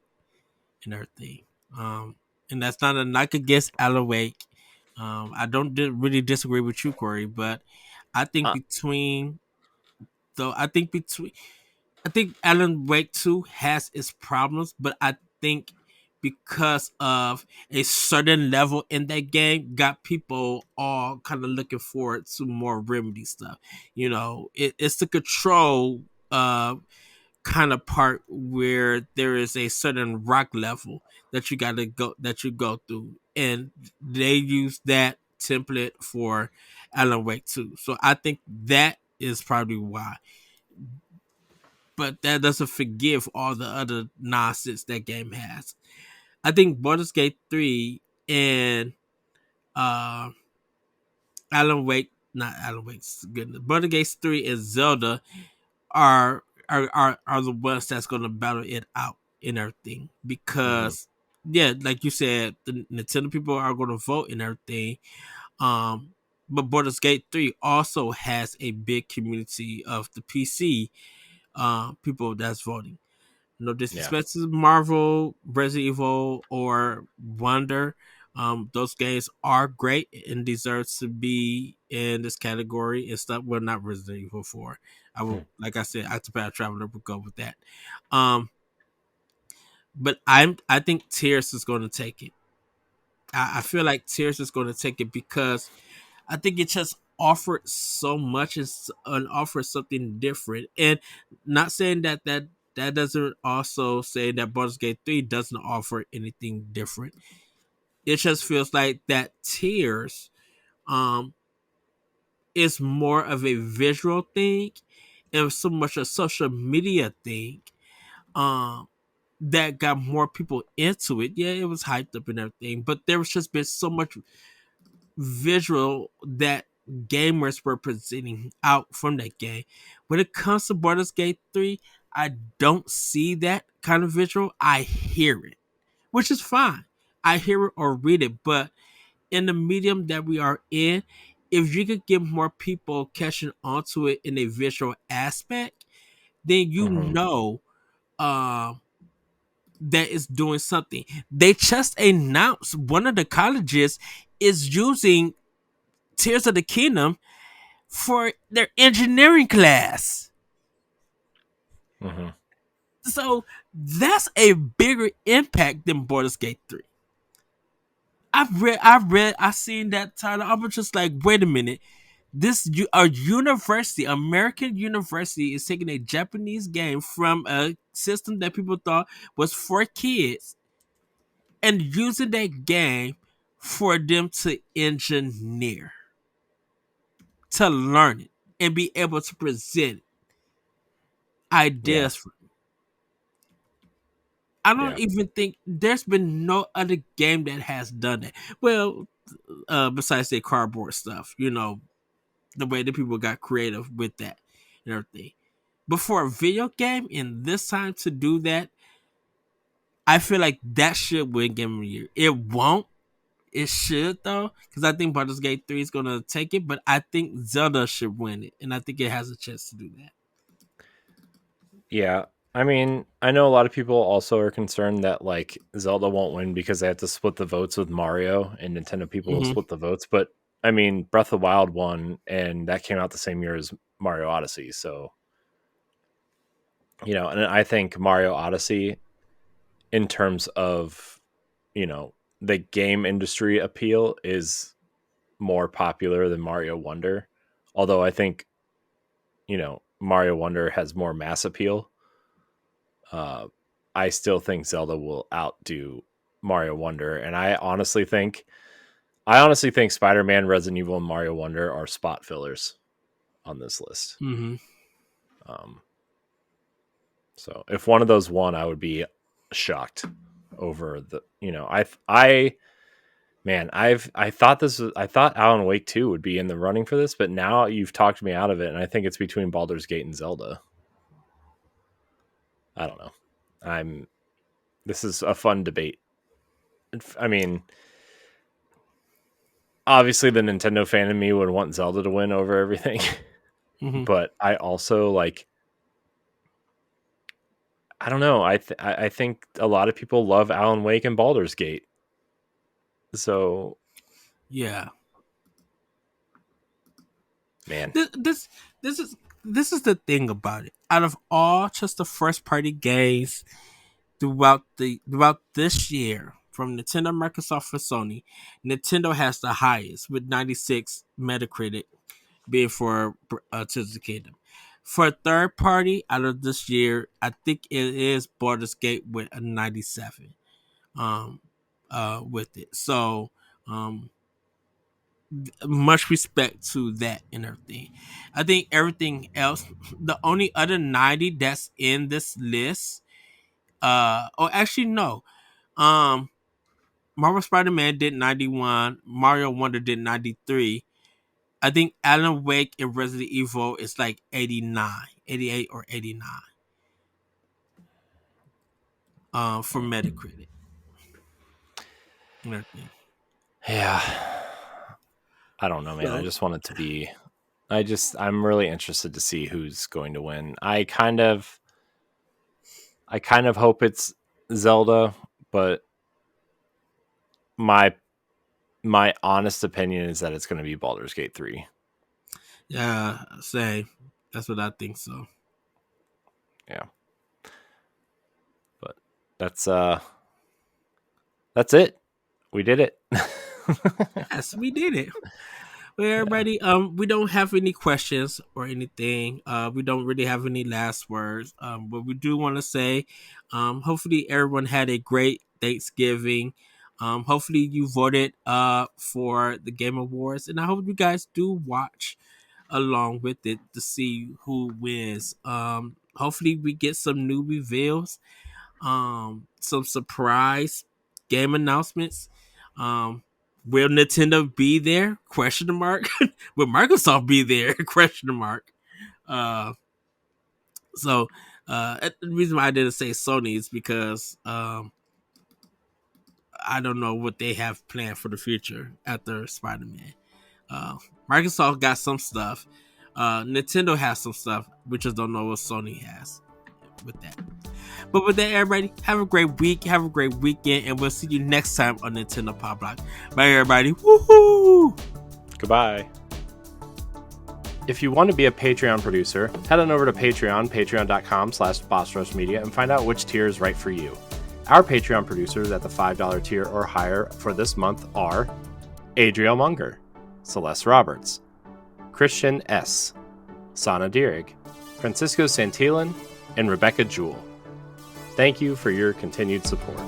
and everything. Um, and that's not a knock against Alan Wake. I don't really disagree with you, Corey, but I think Uh, between though I think Alan Wake 2 has its problems, but I think because of a certain level in that game got people all kind of looking forward to more remedy stuff. You know, it's the control kind of part where there is a certain rock level that you go through, and they use that template for Alan Wake 2. So I think that is probably why, but that doesn't forgive all the other nonsense that game has. I think Baldur's Gate 3 and uh Alan Wake, not Alan Wake's goodness, Baldur's Gate 3 and Zelda are the ones that's gonna battle it out in everything. mhm, Because yeah, like you said, the Nintendo people are gonna vote and everything. Um but Baldur's Gate 3 also has a big community of the PC people that's voting. No yeah. disrespect to Marvel, Resident Evil, or Wonder. Those games are great and deserve to be in this category and stuff. Well, not Resident Evil 4. I Hmm. will, like I said, Octopath Traveler will go with that. Um, I think Tears is going to take it. I feel like Tears is going to take it because I think it just offered so much and offers something different. And not saying that doesn't also say that Baldur's Gate 3 doesn't offer anything different. It just feels like that Tears um is more of a visual thing and so much a social media thing. Um that got more people into it. Yeah, it was hyped up and everything, but there was just been so much visual that gamers were presenting out from that game. When it comes to Baldur's Gate 3, I don't see that kind of visual. I hear it, which is fine. I hear it or read it, but in the medium that we are in, if you could get more people catching onto it in a visual aspect, then you Mhm. know that is doing something. They just announced one of the colleges is using Tears of the Kingdom for their engineering class. Mhm. So that's a bigger impact than Baldur's Gate 3. I seen that title. I was just like, wait a minute. A university, American university, is taking a Japanese game from a system that people thought was for kids and using that game for them to engineer, to learn it, and be able to present Yeah. ideas. I don't Yeah. even think there's been no other game that has done that. Well, besides the cardboard stuff, the way that people got creative with that and everything. But for a video game in this time to do that, I feel like that should win Game of the Year. It won't. It should though, because I think Baldur's Gate 3 is gonna take it. But I think Zelda should win it, and I think it has a chance to do that. Yeah. I mean, I know a lot of people also are concerned that like Zelda won't win because they have to split the votes with Mario, and Nintendo people will Mm-hmm. split the votes. But I mean, Breath of the Wild won, and that came out the same year as Mario Odyssey. So, and I think Mario Odyssey, in terms of, the game industry appeal, is more popular than Mario Wonder. Although I think, Mario Wonder has more mass appeal. Uh, I still think Zelda will outdo Mario Wonder, and I honestly think Spider-Man, Resident Evil, and Mario Wonder are spot fillers on this list. Mm-hmm. Um, so if one of those won, I would be shocked over the. I thought Alan Wake 2 would be in the running for this, but now you've talked me out of it, and I think it's between Baldur's Gate and Zelda. I don't know. This is a fun debate. I mean, obviously the Nintendo fan in me would want Zelda to win over everything, Mm-hmm. but I also like. I don't know. I think a lot of people love Alan Wake and Baldur's Gate, so Yeah. man, This is the thing about it. Out of all just the first party games throughout this year from Nintendo, Microsoft, and Sony, Nintendo has the highest with 96 Metacritic, being for Tears of the Kingdom. For a third party out of this year, I think it is Baldur's Gate with a 97. Um, with it. So, um, much respect to that and everything. I think everything else, the only other 90 that's in this list, actually no, um, Marvel Spider-Man did 91, Mario Wonder did 93. I think Alan Wake and Resident Evil is like 89, 88 or 89. For Metacritic and everything. yeah, I don't know, man. I So just want it to be. I'm really interested to see who's going to win. I kind of hope it's Zelda, but my my honest opinion is that it's going to be Baldur's Gate 3. yeah, same. That's what I think. So Yeah, but that's that's it. We did it. yes, we did it. Well, Yeah. everybody, we don't have any questions or anything. We don't really have any last words. But we do want to say, hopefully everyone had a great Thanksgiving. Hopefully you voted for the Game Awards, and I hope you guys do watch along with it to see who wins. Hopefully we get some new reveals, some surprise game announcements. Um, will Nintendo be there? Question mark. Will Microsoft be there? Question mark. Uh, so the reason why I didn't say Sony is because I don't know what they have planned for the future after Spider-Man. Uh, Microsoft got some stuff. Nintendo has some stuff. We just don't know what Sony has with that. But with that, everybody, have a great week, have a great weekend, and we'll see you next time on Nintendo Pow Block. Bye, everybody. Woohoo! Goodbye. If you want to be a Patreon producer, head on over to Patreon, patreon.com/BossRushMedia, and find out which tier is right for you. Our Patreon producers at the $5 tier or higher for this month are Adriel Munger, Celeste Roberts, Christian S., Sana Dierig, Francisco Santillan, and Rebecca Jewell. Thank you for your continued support.